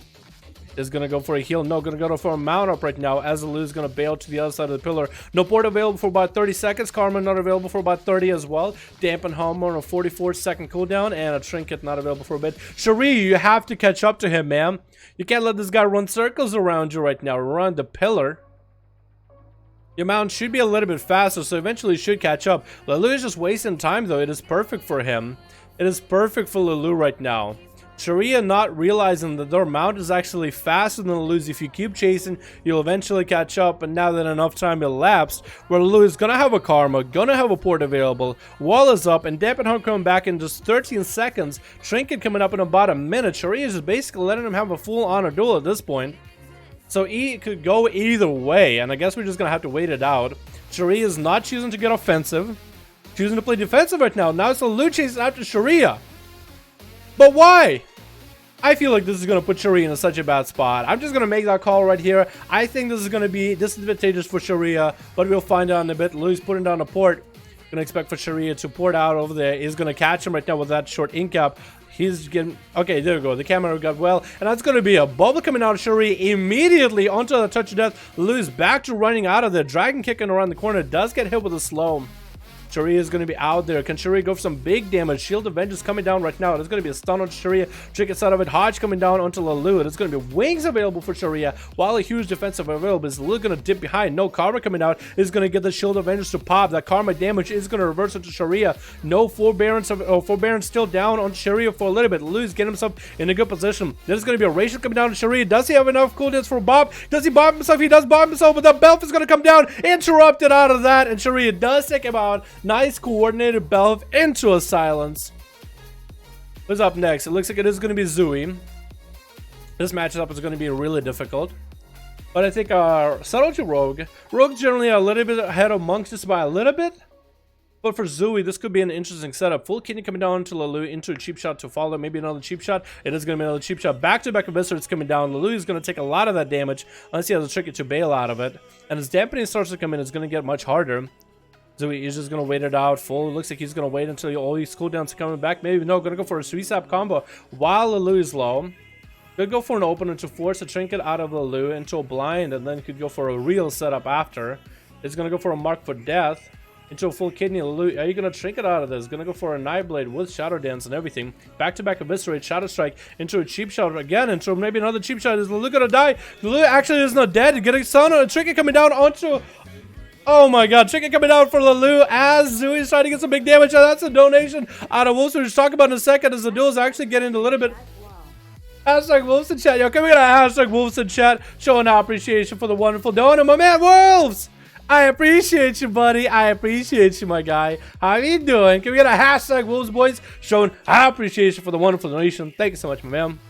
Is going to go for a heal. No, going to go for a mount up right now as Lulu is going to bail to the other side of the pillar. No port available for about 30 seconds. Karma not available for about 30 as well. Dampen Home on a 44-second cooldown. And a trinket not available for a bit. Sharia, you have to catch up to him, man. You can't let this guy run circles around you right now. Run the pillar. Your mount should be a little bit faster, so eventually should catch up. Lulu is just wasting time, though. It is perfect for him. It is perfect for Lulu right now. Sharia not realizing that their mount is actually faster than Lulu's. If you keep chasing, you'll eventually catch up. And now that enough time elapsed, where Lulu is gonna have a Karma, gonna have a port available, wall is up, and Dampen Home coming back in just 13 seconds. Trinket coming up in about a minute. Sharia is just basically letting him have a full honor duel at this point. So it could go either way, and I guess we're just gonna have to wait it out. Sharia is not choosing to get offensive. choosing to play defensive right now. Now it's Lulu chasing after Sharia. But why? I feel like this is going to put Sharia in such a bad spot. I'm just going to make that call right here. I think this is going to be disadvantageous for Sharia, but we'll find out in a bit. Lulu's putting down a port. Going to expect for Sharia to port out over there. He's going to catch him right now with that short ink cap. He's getting... Okay, there we go. The camera got well. And that's going to be a bubble coming out of Sharia immediately onto the touch of death. Lulu's back to running out of there. Dragon kicking around the corner. Does get hit with a slow. Sharia is going to be out there. Can Sharia go for some big damage? Shield of Vengeance coming down right now. There's going to be a stun on Sharia. Trinkets out of it. Hodge coming down onto Lulu. There's going to be wings available for Sharia, while a huge defensive available. Is Lulu going to dip behind? No, Karma coming out is going to get the Shield of Vengeance to pop. That Karma damage is going to reverse into Sharia. No forbearance still down on Sharia for a little bit. Lulu's getting himself in a good position. There's going to be a Racial coming down to Sharia. Does he have enough cooldowns for Bob? Does he bomb himself? He does bomb himself, but the Belf is going to come down. Interrupted out of that, and Sharia does take him out. Nice coordinated Belf into a silence. Who's up next? It looks like it is going to be Zui. This matchup is going to be really difficult, but I think Subtlety Rogue. Rogue's generally a little bit ahead of Monks just by a little bit, but for Zui, this could be an interesting setup. Full kidney coming down to Lulu into a cheap shot to follow. Maybe another cheap shot. It is going to be another cheap shot. Back to back of Viscer's coming down. Lulu is going to take a lot of that damage unless he has a trick to bail out of it. And as dampening starts to come in, it's going to get much harder. Zui is just going to wait it out full. It looks like he's going to wait until all these cooldowns are coming back. Maybe no, going to go for a 3-sap combo while Lulu is low. Could go for an opener to force a trinket out of Lulu into a blind, and then could go for a real setup after. It's going to go for a mark for death into a full kidney. Lulu, are you going to trinket out of this? Going to go for a Nightblade with Shadow Dance and everything. Back to back Eviscerate, Shadow Strike into a cheap shot again, into maybe another cheap shot. Is Lulu going to die? Lulu actually is not dead. Getting Sun on a trinket coming down onto... Oh my god, Chicken coming down for Lulu as Zui's trying to get some big damage. That's a donation out of Wolves, which we'll talk about in a second as the duels actually get into a little bit. Hashtag Wolves in chat. Yo, can we get a hashtag Wolves in chat showing our appreciation for the wonderful donor, my man Wolves? I appreciate you, buddy. I appreciate you, my guy. How you doing? Can we get a hashtag Wolves, boys, showing our appreciation for the wonderful donation? Thank you so much, my man.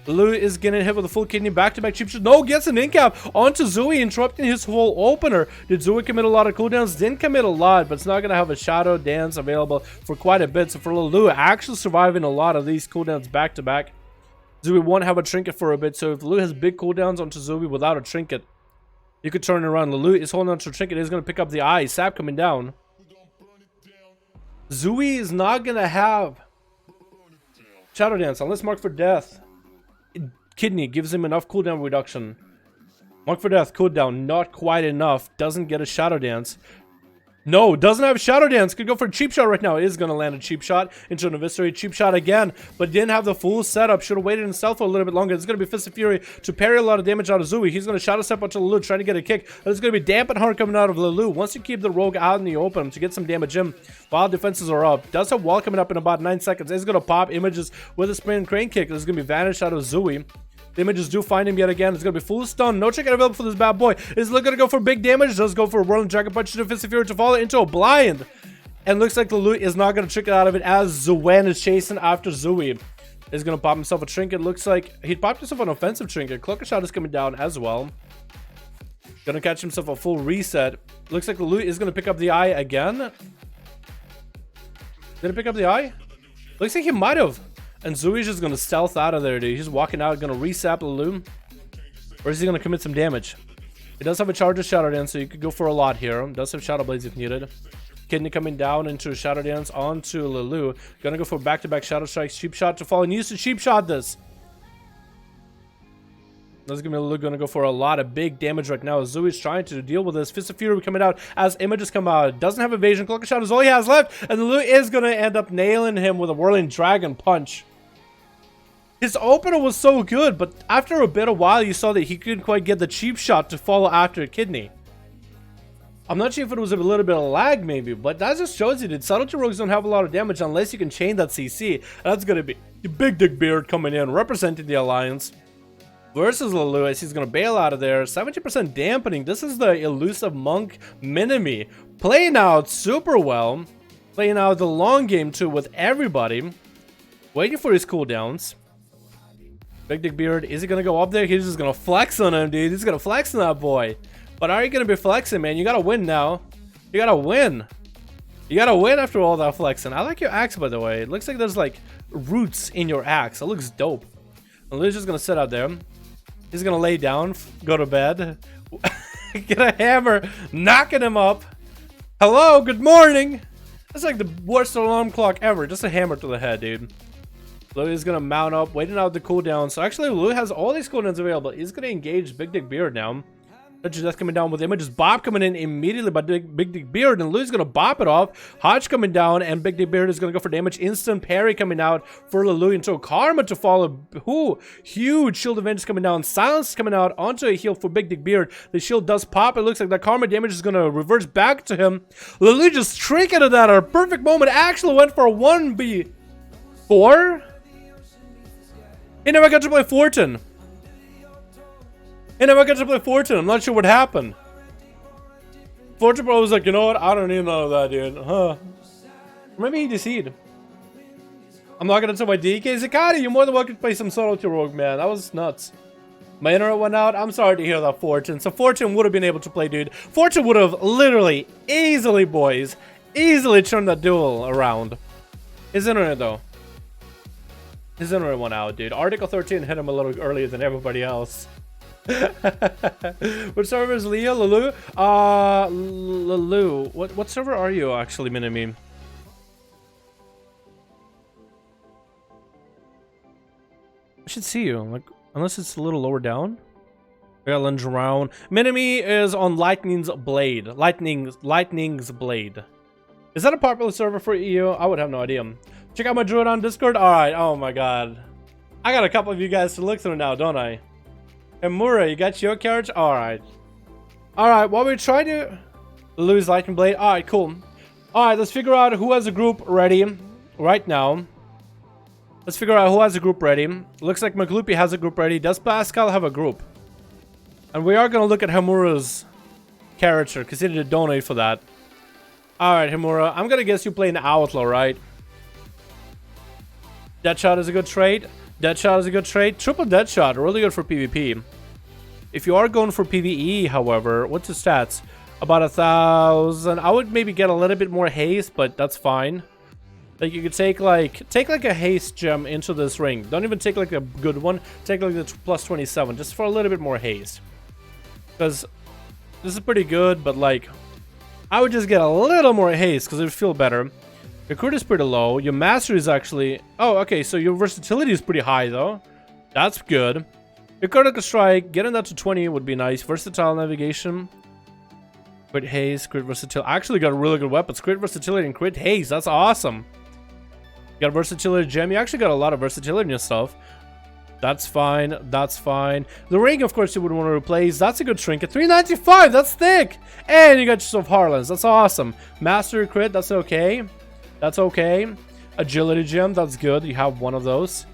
Lulu is getting hit with a full kidney, back-to-back cheap shot. No, gets an in-cap onto Zui, interrupting his whole opener. Did Zui commit a lot of cooldowns? Didn't commit a lot, but it's not going to have a Shadow Dance available for quite a bit. So for Lulu, actually surviving a lot of these cooldowns back-to-back. Zui won't have a trinket for a bit, so if Lulu has big cooldowns onto Zui without a trinket, you could turn it around. Lulu is holding on to a trinket. He's going to pick up the eye. Sap coming down. Zui is not going to have Shadow Dance unless Mark for Death. Kidney gives him enough cooldown reduction. Mark for Death, cooldown, not quite enough. Doesn't get a Shadow Dance. No, doesn't have Shadow Dance. Could go for a cheap shot right now. Is going to land a cheap shot into an Eviscerate. Cheap shot again, but didn't have the full setup. Should have waited in stealth for a little bit longer. It's going to be Fist of Fury to parry a lot of damage out of Zui. He's going to Shadow Step onto Lulu, trying to get a kick. There's going to be Damp and Hard coming out of Lulu. Wants to keep the Rogue out in the open to get some damage in while defenses are up. Does have Wall coming up in about 9 seconds. Is going to pop images with a Spin Crane Kick. There's going to be Vanish out of Zui. The images do find him yet again. It's going to be full stun. No trinket available for this bad boy. Is going to go for big damage. Does go for a Whirling Dragon Punch to Fist of Fury to fall into a blind. And looks like Lulu is not going to trick it out of it as Zuen is chasing after Zui. Is going to pop himself a trinket. Looks like he popped himself an offensive trinket. Cloaker Shot is coming down as well. Going to catch himself a full reset. Looks like Lulu is going to pick up the eye again. Did he pick up the eye? Looks like he might have. And Zui's just going to stealth out of there, dude. He's walking out, going to resap Lulu. Or is he going to commit some damage? He does have a Charge of Shadow Dance, so you could go for a lot here. Does have Shadow Blades if needed. Kidney coming down into a Shadow Dance onto Lulu. Going to go for back-to-back Shadow Strikes. Cheap Shot to fall. And use to cheap shot this. That's going to be Lulu going to go for a lot of big damage right now. Zui's trying to deal with this. Fist of Fury coming out as images come out. Doesn't have evasion. Cloaker Shot is all he has left. And Lulu is going to end up nailing him with a Whirling Dragon Punch. His opener was so good, but after a bit of while, you saw that he couldn't quite get the cheap shot to follow after Kidney. I'm not sure if it was a little bit of lag, maybe, but that just shows you that Subtlety Rogues don't have a lot of damage unless you can chain that CC. And that's going to be Big Dick Beard coming in, representing the Alliance. Versus Lulu, as he's going to bail out of there. 70% dampening. This is the elusive Monk Minimi. Playing out super well. Playing out the long game, too, with everybody. Waiting for his cooldowns. Big Dick Beard, is he going to go up there? He's just going to flex on him, dude. He's going to flex on that boy. But are you going to be flexing, man? You got to win now. You got to win. You gotta win after all that flexing. I like your axe, by the way. It looks like there's like roots in your axe. It looks dope. And Lou's just gonna sit out there. He's gonna lay down, go to bed, get a hammer, knocking him up. Hello, good morning. That's like the worst alarm clock ever. Just a hammer to the head, dude. Lou is gonna mount up, waiting out the cooldown. So actually, Lou has all these cooldowns available. He's gonna engage Big Dick Beard now. That's coming down with images. Bob coming in immediately by Big Dick Beard, and Lou's gonna bop it off. Hodge coming down, and Big Dick Beard is gonna go for damage. Instant parry coming out for Lulu into a Karma to follow. Who? Huge shield advantage coming down. Silence coming out onto a heal for Big Dick Beard. The shield does pop. It looks like that Karma damage is gonna reverse back to him. Lulu just trinketed that at a perfect moment. Actually went for a 1v4. He never got to play Fortin. He never got to play Fortin. I'm not sure what happened. Fortin Pro was like, you know what? I don't need none of that, dude. Huh. Maybe he DC'd. I'm not gonna tell my DK. Zakati, you're more than welcome to play some solo to Rogue, man. That was nuts. My internet went out. I'm sorry to hear that, Fortin. So Fortin would have been able to play, dude. Fortin would have literally, easily, boys, easily turned that duel around. His internet, though. His internet went out, dude. Article 13 hit him a little earlier than everybody else. What server is Leo? Lulu? Lulu. What server are you actually, Minami? I should see you, like, unless it's a little lower down. We got lunge around. Minami is on Lightning's Blade. Lightning's Blade. Is that a popular server for EU? I would have no idea. Check out my druid on Discord. Alright, oh my god. I got a couple of you guys to look through now, don't I? And Mura, you got your carriage? Alright. Alright, while we try to lose Lightning Blade. Alright, cool. Alright, let's figure out who has a group ready right now. Let's figure out who has a group ready. Looks like McLoopy has a group ready. Does Pascal have a group? And we are going to look at Hamura's character, because he did donate for that. Alright, Hamura. I'm going to guess you play an Outlaw, right? Deadshot is a good trade. Deadshot is a good trade. Triple Deadshot, really good for PvP. If you are going for PvE, however, what's the stats? About 1,000. I would maybe get a little bit more haste, but that's fine. Like, you could take like a haste gem into this ring. Don't even take like a good one. Take like the plus 27, just for a little bit more haste. Because this is pretty good, but like, I would just get a little more haste because it would feel better. Your crit is pretty low. Your mastery is actually... Oh, okay, so your versatility is pretty high, though. That's good. Your critical strike, getting that to 20 would be nice. Versatile navigation. Crit haste, crit versatility. I actually got really good weapons. Crit versatility and crit haste. That's awesome. You got a versatility gem. You actually got a lot of versatility in your stuff. That's fine. That's fine. The ring, of course, you would want to replace. That's a good trinket. 395. That's thick. And you got yourself Harlan's. That's awesome. Mastery crit. That's okay. That's okay. Agility gem, that's good. You have one of those.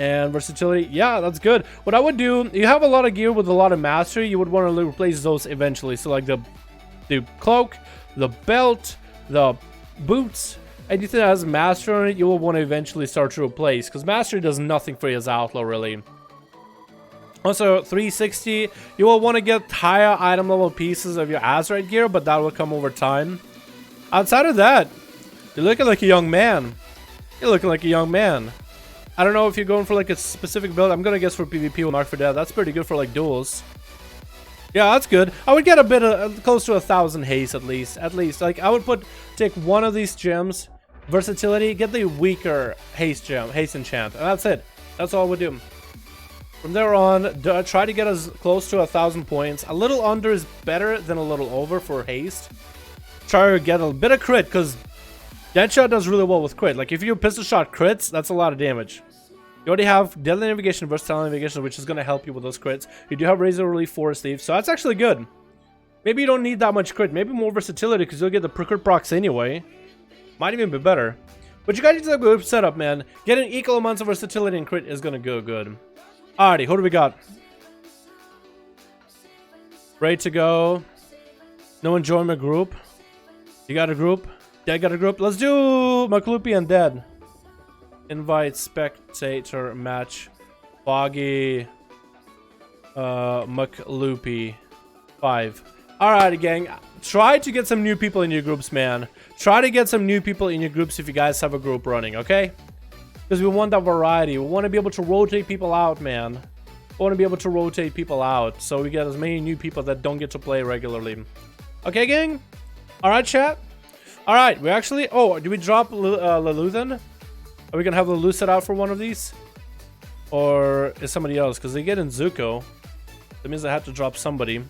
And versatility, yeah, that's good. What I would do, you have a lot of gear with a lot of mastery. You would want to replace those eventually. So like the cloak, the belt, the boots, anything that has mastery on it, you will want to eventually start to replace. Because mastery does nothing for you as Outlaw, really. Also, 360, you will want to get higher item level pieces of your Azeroth gear, but that will come over time. Outside of that, you're looking like a young man. You're looking like a young man. I don't know if you're going for like a specific build. I'm gonna guess for PvP with Mark for Death. That's pretty good for like duels. Yeah, that's good. I would get a bit of close to 1,000 haste at least. Like I would take one of these gems, versatility, get the weaker haste gem, haste enchant, and that's it. That's all we do. From there on, try to get as close to 1,000 points. A little under is better than a little over for haste. Try to get a bit of crit because Deadshot does really well with crit. Like, if you pistol shot crits, that's a lot of damage. You already have Deadly Navigation, Versatile Navigation, which is going to help you with those crits. You do have Razor Relief, Forest Thief, so that's actually good. Maybe you don't need that much crit. Maybe more versatility, because you'll get the crit procs anyway. Might even be better. But you guys need a good setup, man. Getting equal amounts of versatility and crit is going to go good. Alrighty, who do we got? Ready to go. No one join my group. You got a group? Dead got a group. Let's do McLoopy and Dead. Invite spectator match. Foggy. McLoopy. 5. Alright, gang. try to get some new people in your groups, man. Try to get some new people in your groups if you guys have a group running, okay? Because we want that variety. We want to be able to rotate people out, man. We want to be able to rotate people out so we get as many new people that don't get to play regularly. Okay, gang? Alright, chat? Alright, we actually... Oh, do we drop Lulu then? Are we going to have Lulu set out for one of these? Or is somebody else? Because they get in Zuko. That means I had to drop somebody.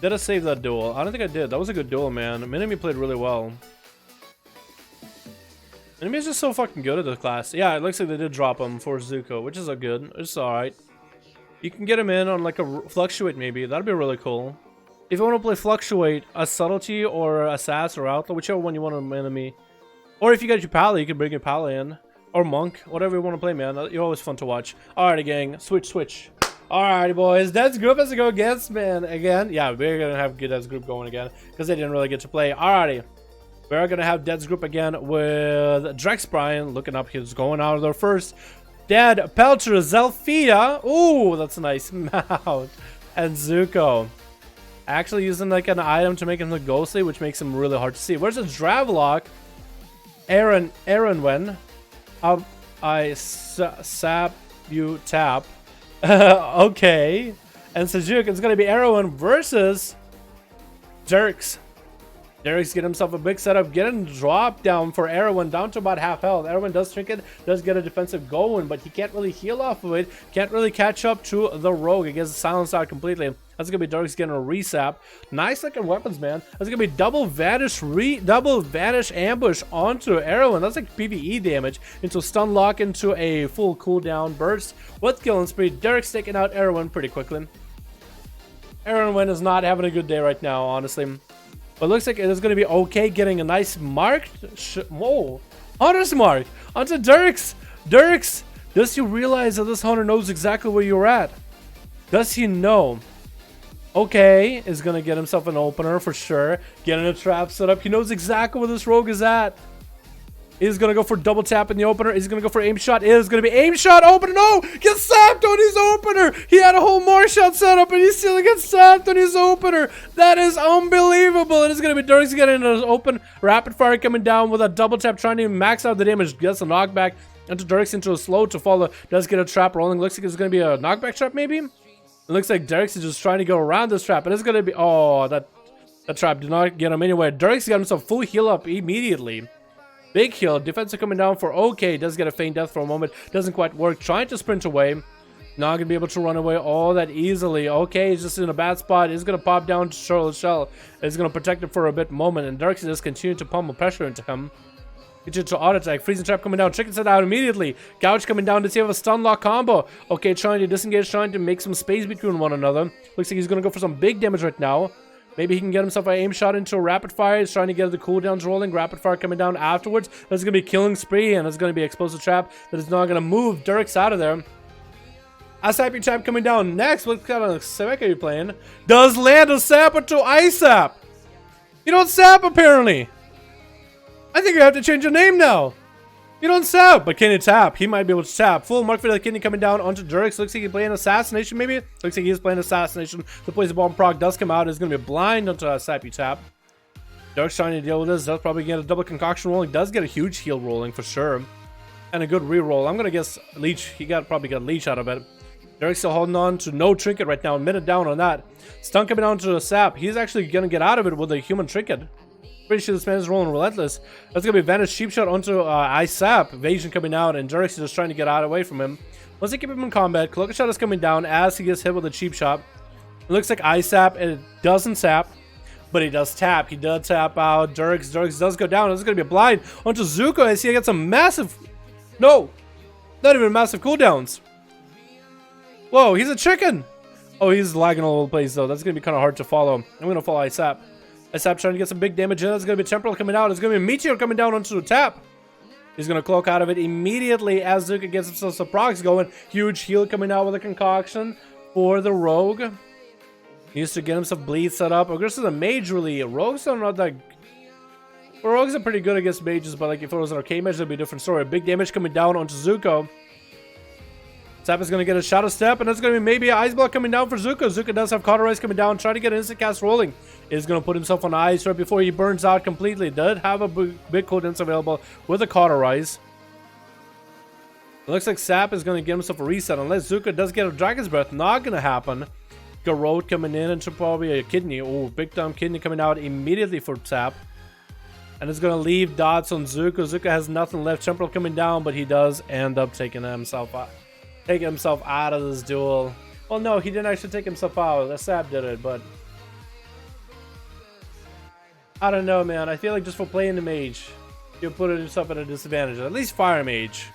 Did I save that duel? I don't think I did. That was a good duel, man. Minami played really well. Minami is just so fucking good at the class. Yeah, it looks like they did drop him for Zuko, which is a good. It's alright. You can get him in on like a Fluctuate maybe. That'd be really cool. If you want to play Fluctuate, a Subtlety or a Sass or Outlaw, whichever one you want on Minami. Or if you got your Pally, you can bring your Pally in. Or Monk, whatever you want to play, man. You're always fun to watch. Alrighty, gang. Switch. Alrighty, boys. Dead's group has to go against, man. Again. Yeah, we're going to have Dead's group going again. Because they didn't really get to play. Alrighty. We're going to have Dead's group again with Drex Brian. Looking up. He's going out of there first. Dead, Pelcher, Zelfia. Ooh, that's a nice mount. And Zuko. Actually using like an item to make him look ghostly, which makes him really hard to see. Where's the Dravlock? Aaron Wen. I sap you tap. Okay. And Sejuk, it's gonna be Erwin versus Jerks. Derek's getting himself a big setup, getting drop down for Erwin down to about half health. Erwin does trinket, does get a defensive going, but he can't really heal off of it. Can't really catch up to the rogue. It gets silenced out completely. That's gonna be Derek's getting a resap. Nice looking weapons, man. That's gonna be double vanish ambush onto Erwin. That's like PvE damage into stun lock into a full cooldown burst with killing spree. Derek's taking out Erwin pretty quickly. Erwin is not having a good day right now, honestly. But it looks like it is going to be okay getting a nice marked... Whoa! Hunter's mark! Onto Dirks! Dirks! Does he realize that this hunter knows exactly where you're at? Does he know? Okay, is going to get himself an opener for sure. Getting a trap set up. He knows exactly where this rogue is at. He's going to go for double tap in the opener. He's going to go for aim shot. It is going to be aim shot opener. No! Gets sapped on his opener. He had a whole more shot set up and he still gets sapped on his opener. That is unbelievable. It is going to be Dirks getting an open rapid fire coming down with a double tap trying to max out the damage. Gets a knockback into Dirks into a slow to follow. Does get a trap rolling. Looks like it's going to be a knockback trap maybe. It looks like Dirks is just trying to go around this trap. It is going to be... Oh, that trap did not get him anywhere. Dirks got himself full heal up immediately. Big heal, defensive coming down for OK, does get a feint death for a moment, doesn't quite work, trying to sprint away, not gonna be able to run away all that easily. OK, he's just in a bad spot, he's gonna pop down to Charlotte Shell, he's gonna protect it for a bit moment, and Darkseid just continue to pummel pressure into him. Continue to auto attack, freezing trap coming down, chicken set out immediately, Gouge coming down to see if a stun lock combo. OK, trying to disengage, trying to make some space between one another. Looks like he's gonna go for some big damage right now. Maybe he can get himself an aim shot into a rapid fire. He's trying to get the cooldowns rolling. Rapid fire coming down afterwards. That's going to be killing spree, and it's going to be explosive trap that is not going to move Dirks out of there. Asapi trap coming down next. What kind of spec are you playing? Does land a sap to ISAP. You don't sap apparently. I think you have to change your name now. You don't sap, but can you tap? He might be able to tap. Full mark for the kidney coming down onto Dirks. Looks like he's playing Assassination, maybe? Looks like he's playing Assassination. The Poison Bomb proc does come out. It's going to be blind onto a Sappy tap. Dirks trying to deal with this. Does probably get a double concoction rolling. Does get a huge heal rolling for sure. And a good reroll. I'm going to guess Leech. He probably got Leech out of it. Dirks still holding on to no trinket right now. A minute down on that. Stun coming down to the Sap. He's actually going to get out of it with a human trinket. Pretty sure this man is rolling relentless. That's gonna be Vanish Cheap Shot onto ISAP. Evasion coming out, and Dirks is just trying to get out away from him. Once they keep him in combat, Cloaker Shot is coming down as he gets hit with a cheap shot. It looks like ISAP. It doesn't sap, but he does tap. He does tap out. Dirks does go down. It's gonna be a blind onto Zuko as he gets some massive. No, not even massive cooldowns. Whoa, he's a chicken. Oh, he's lagging all over the place though. That's gonna be kind of hard to follow. I'm gonna follow ISAP. ISAP trying to get some big damage in. It's going to be Temporal coming out. It's going to be Meteor coming down onto the tap. He's going to cloak out of it immediately as Zuka gets himself some procs going. Huge heal coming out with a concoction for the Rogue. He used to get himself bleed set up. This is a mage really. Rogues are not that... Well, Rogues are pretty good against mages, but like if it was an arcade mage, that'd be a different story. Big damage coming down onto Zuko. Sap is going to get a Shadow Step, and it's going to be maybe an Ice Block coming down for Zuko. Zuko does have Cauterize coming down, trying to get an instant cast rolling. is going to put himself on ice right before he burns out completely. Does have a big cooldowns available with a cauterize. It looks like Sap is going to get himself a reset unless Zuka does get a Dragon's Breath. Not going to happen. Garrote coming in into probably a kidney. Oh, big time kidney coming out immediately for Sap. And it's going to leave dots on Zuka. Zuka has nothing left. Temporal coming down, but he does end up taking himself out of this duel. Well, no, he didn't actually take himself out. The Sap did it, but I don't know, man. I feel like just for playing the mage, you're putting yourself at a disadvantage. At least fire mage.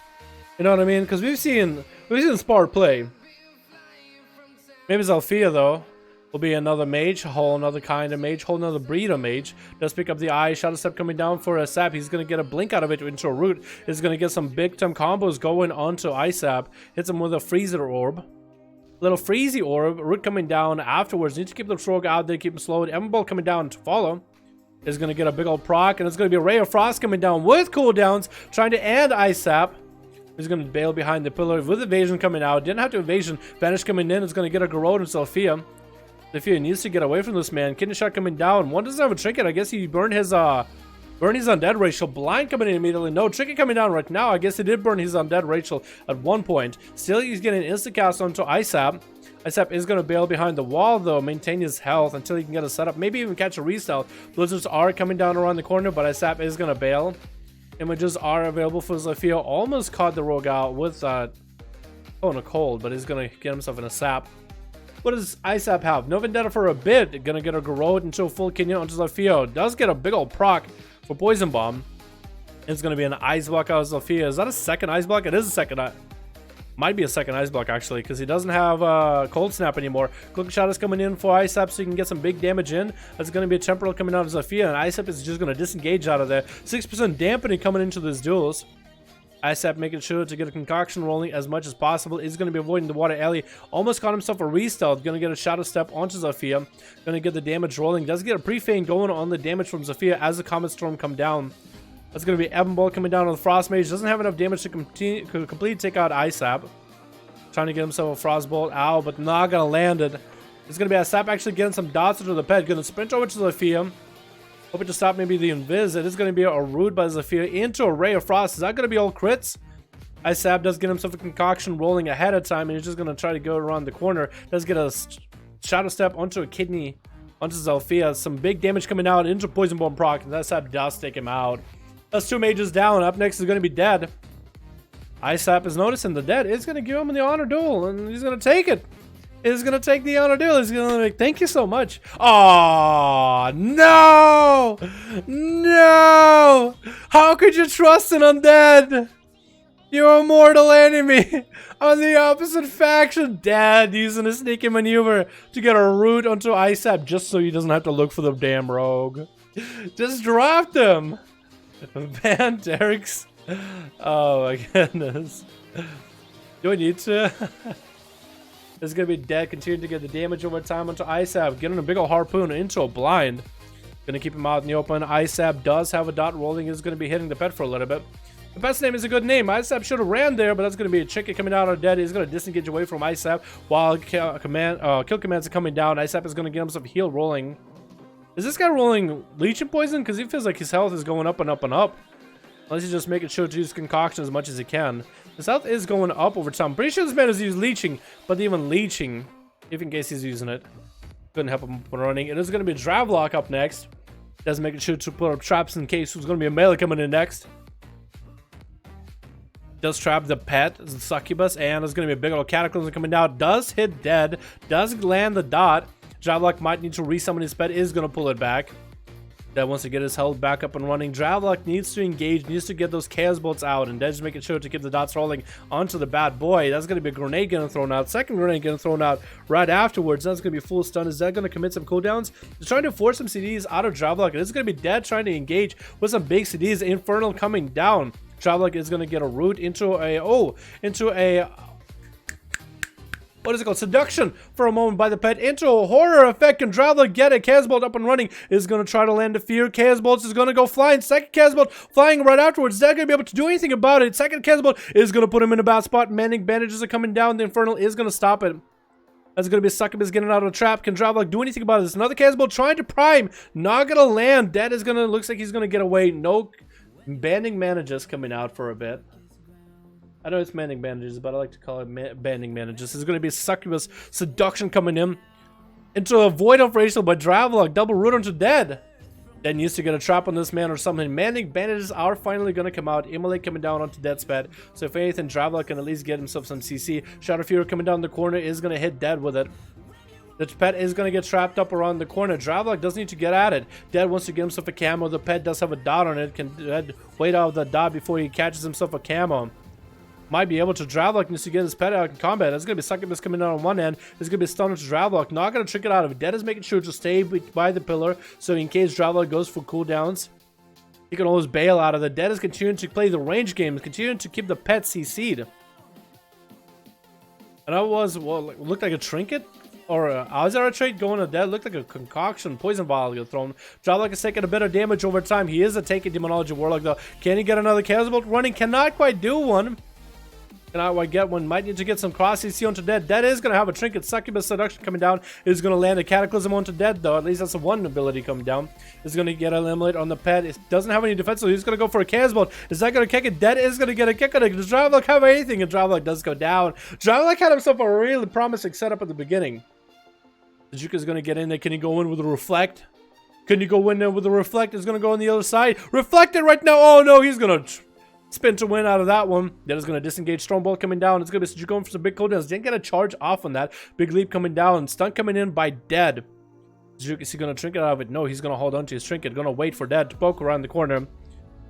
You know what I mean? Because we've seen Spar play. Maybe Zalfia though will be another mage, whole another kind of mage, whole another breed of mage. Does pick up the eye, shadow step coming down for a Sap. He's gonna get a blink out of it into a root. He's gonna get some big time combos going onto ISAP. Hits him with a freezer orb. Little freezy orb, root coming down afterwards. Need to keep the Trog out there, keep him slowed. Ember Ball coming down to follow. Is gonna get a big old proc, and it's gonna be a Ray of Frost coming down with cooldowns, trying to end ISAP. He's going to bail behind the pillar with evasion coming out. Didn't have to evasion. Vanish coming in. It's going to get a Garrote and Sophia. Sophia needs to get away from this man. Kidney shot coming down. One doesn't have a trinket. I guess he burned his undead Rachel. Blind coming in immediately. No trinket coming down right now. I guess he did burn his undead Rachel at one point. Still, he's getting insta cast onto ISAP. ISAP is going to bail behind the wall though. Maintain his health until he can get a setup. Maybe even catch a restyle. Blizzards are coming down around the corner, but ISAP is going to bail. Images are available for Zafia. Almost caught the rogue out with that. Oh, in a cold, but he's gonna get himself in a sap. What does ISAP have? No Vendetta for a bit. Gonna get a Garrote into a full Kenyan onto Zafia. Does get a big old proc for Poison Bomb. It's gonna be an Ice Block out of Zafia. Is that a second Ice Block? It is a second. Might be a second Ice Block actually, because he doesn't have Cold Snap anymore. Quick Shot is coming in for ISAP so you can get some big damage in. That's going to be a Temporal coming out of Zafia, and ISAP is just going to disengage out of there. 6% dampening coming into these duels. ISAP making sure to get a concoction rolling as much as possible. He's going to be avoiding the water alley. Almost got himself a restealth. Going to get a Shadow Step onto Zafia. Going to get the damage rolling. Does get a pre-feign going on the damage from Zafia as the Comet Storm come down. That's going to be Ebon Ball coming down on the Frost Mage. Doesn't have enough damage to completely take out ISAP. Trying to get himself a Frostbolt out, but not going to land it. It's going to be ISAP actually getting some dots into the pet. Going to sprint over to Zafia. Hoping to stop maybe the Invis. It is going to be a root by Zafia into a Ray of Frost. Is that going to be all crits? ISAP does get himself a concoction rolling ahead of time, and he's just going to try to go around the corner. Does get a Shadow Step onto a Kidney, onto Zalfia. Some big damage coming out into Poison Bomb proc, and ISAP does take him out. That's 2 mages down. Up next is going to be Dead. ISAP is noticing the Dead is going to give him the honor duel, and he's going to take it. He's going to take the honor duel. He's going to like, thank you so much. Oh no! No! How could you trust an undead? Your mortal enemy on the opposite faction. Dead using a sneaky maneuver to get a root onto ISAP just so he doesn't have to look for the damn rogue. Just drop them. Van Derek's. Oh my goodness. Do I need to? This is going to be Dead. Continuing to get the damage over time onto ISAP. Getting a big old harpoon into a blind. Going to keep him out in the open. ISAP does have a dot rolling. He's going to be hitting the pet for a little bit. The pet's name is a good name. ISAP should have ran there, but that's going to be a chicken coming out of Dead. He's going to disengage away from ISAP while kill commands are coming down. ISAP is going to get himself heal rolling. Is this guy rolling Leeching Poison? Because he feels like his health is going up and up and up. Unless he's just making sure to use concoction as much as he can. His health is going up over time. Pretty sure this man is using leeching, but even leeching, if in case he's using it, couldn't help him when running. It is going to be Dravlock up next. Does making sure to put up traps in case there's going to be a melee coming in next. Does trap the pet, the succubus, and there's going to be a big old cataclysm coming down. Does hit Dead. Does land the dot. Dravlock might need to resummon his pet. Is going to pull it back. That wants to get his health back up and running. Dravlock needs to engage, needs to get those chaos bolts out, and Dead's making sure to keep the dots rolling onto the bad boy. That's going to be a grenade getting thrown out. Second grenade getting thrown out right afterwards. That's going to be full stun. Is Dead going to commit some cooldowns? He's trying to force some CDs out of Dravlock, and it's going to be Dead trying to engage with some big CDs. Infernal coming down. Dravlock is going to get a root into a what is it called? Seduction for a moment by the pet into a horror effect. Can Dravlock get a Chaos Bolt up and running? Is going to try to land a fear. Chaos Bolt is going to go flying. Second Chaos Bolt flying right afterwards. Is that going to be able to do anything about it? Second Chaos Bolt is going to put him in a bad spot. Mending bandages are coming down. The Infernal is going to stop it. That's going to be Succubus getting out of the trap. Can Dravlock do anything about this? Another cannonball trying to prime. Not going to land. Dead is going to, looks like he's going to get away. No banding manages coming out for a bit. I know it's banding manages, but I like to call it banding manages. There's going to be Succubus seduction coming in into a void of racial by Dravlock. Double root onto Dead. Dead needs to get a trap on this man or something. Banding bandages are finally going to come out. Immolate coming down onto Dead's pet. So if anything, Dravlock can at least get himself some CC. Shadow Fury coming down the corner is going to hit Dead with it. The pet is going to get trapped up around the corner. Dravlock does need to get at it. Dead wants to get himself a camo. The pet does have a dot on it. Can Dead wait out the dot before he catches himself a camo? Might be able to. Dravlock needs to get his pet out in combat. That's going to be Succubus coming out on one end. There's going to be a stun to Dravlock. Not going to trick it out of it. Dead is making sure to stay by the pillar. So in case Dravlock goes for cooldowns, he can always bail out of it. Dead is continuing to play the range games. Continuing to keep the pet CC'd. And that was, what, looked like a trinket? Or a Azeroth trait going to Dead. Looked like a concoction. Poison vial got thrown. Dravlock is taking a bit of damage over time. He is a taking Demonology Warlock though. Can he get another Chaos Bolt running? Cannot quite do one. Cannot get one. Might need to get some cross CC onto Dead. Dead is going to have a trinket. Succubus seduction coming down. Is going to land a Cataclysm onto Dead though. At least that's the one ability coming down. Is going to get an Eliminate on the pet. It doesn't have any defense, so he's going to go for a Chaos Bolt. Is that going to kick it? Dead is going to get a kick on it. Does Dravlock have anything? And Dravlock does go down. Dravlock had himself a really promising setup at the beginning. Juke is going to get in there. Can he go in with a Reflect? Can you go in there with a Reflect? Is going to go on the other side. Reflect it right now. Oh no, he's going to spin to win out of that one. That is going to disengage. Stormbolt coming down. It's going to be Sejuke going for some big cooldowns. Didn't get a charge off on that. Big leap coming down. Stun coming in by Dead. Sejuke, is he going to trinket out of it? No, he's going to hold on to his trinket. Going to wait for Dead to poke around the corner.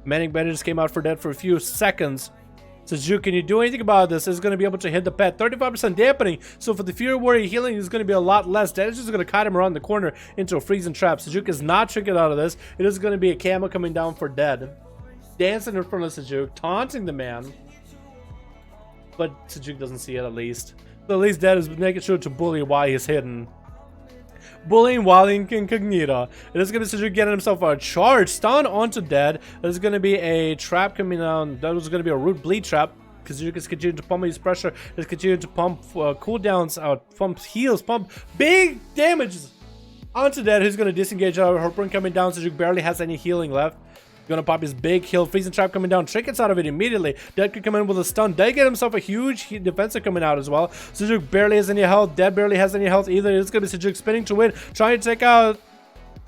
Manning bandages came out for Dead for a few seconds. Sejuke, can you do anything about this? Is going to be able to hit the pet. 35% dampening. So for the Fury Warrior healing is going to be a lot less. Dead is just going to kite him around the corner into a freezing trap. Sejuke is not trinket out of this. It is going to be a camo coming down for Dead. Dancing in front of Sejuke, taunting the man. But Sejuke doesn't see it at least. So at least Dead is making sure to bully while he's hidden. Bullying while in incognito. It is going to be Sejuke getting himself a charge stun onto Dead. There's going to be a trap coming down. That was going to be a root bleed trap. Because Sejuke is continuing to pump his pressure. Is continuing to pump cooldowns out. Pump heals. Pump big damages onto Dead. Who's going to disengage out of her burn coming down. Sejuke barely has any healing left. Gonna pop his big heal. Freezing trap coming down. Trinkets out of it immediately. Dead could come in with a stun. Dead get himself a huge defensive coming out as well. Sejuke barely has any health. Dead barely has any health either. It's gonna be Sejuke spinning to win. Trying to take out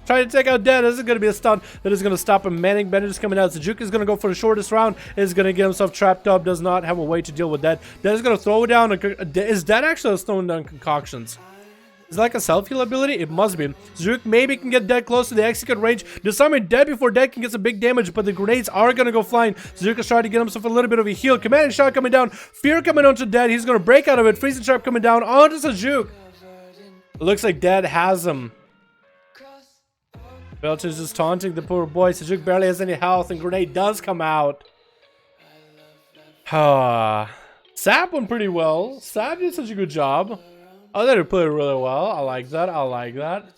Dead. This is gonna be a stun that is gonna stop him. Manning bandages coming out. Sejuke is gonna go for the shortest round. Is gonna get himself trapped up. Does not have a way to deal with Dead. Dead is gonna throw down. Is Dead actually throwing down concoctions? Is it like a self-heal ability? It must be. Sejuke maybe can get Dead close to the execute range. Disarming Dead before Dead can get some big damage, but the grenades are going to go flying. Sejuke is trying to get himself a little bit of a heal. Commanding shot coming down. Fear coming onto Dead. He's going to break out of it. Freezing trap coming down onto Sejuke. It looks like Dead has him. Belch is just taunting the poor boy. Sejuke barely has any health, and grenade does come out. Sap went pretty well. Sap did such a good job. Oh, they played really well. I like that. I like that.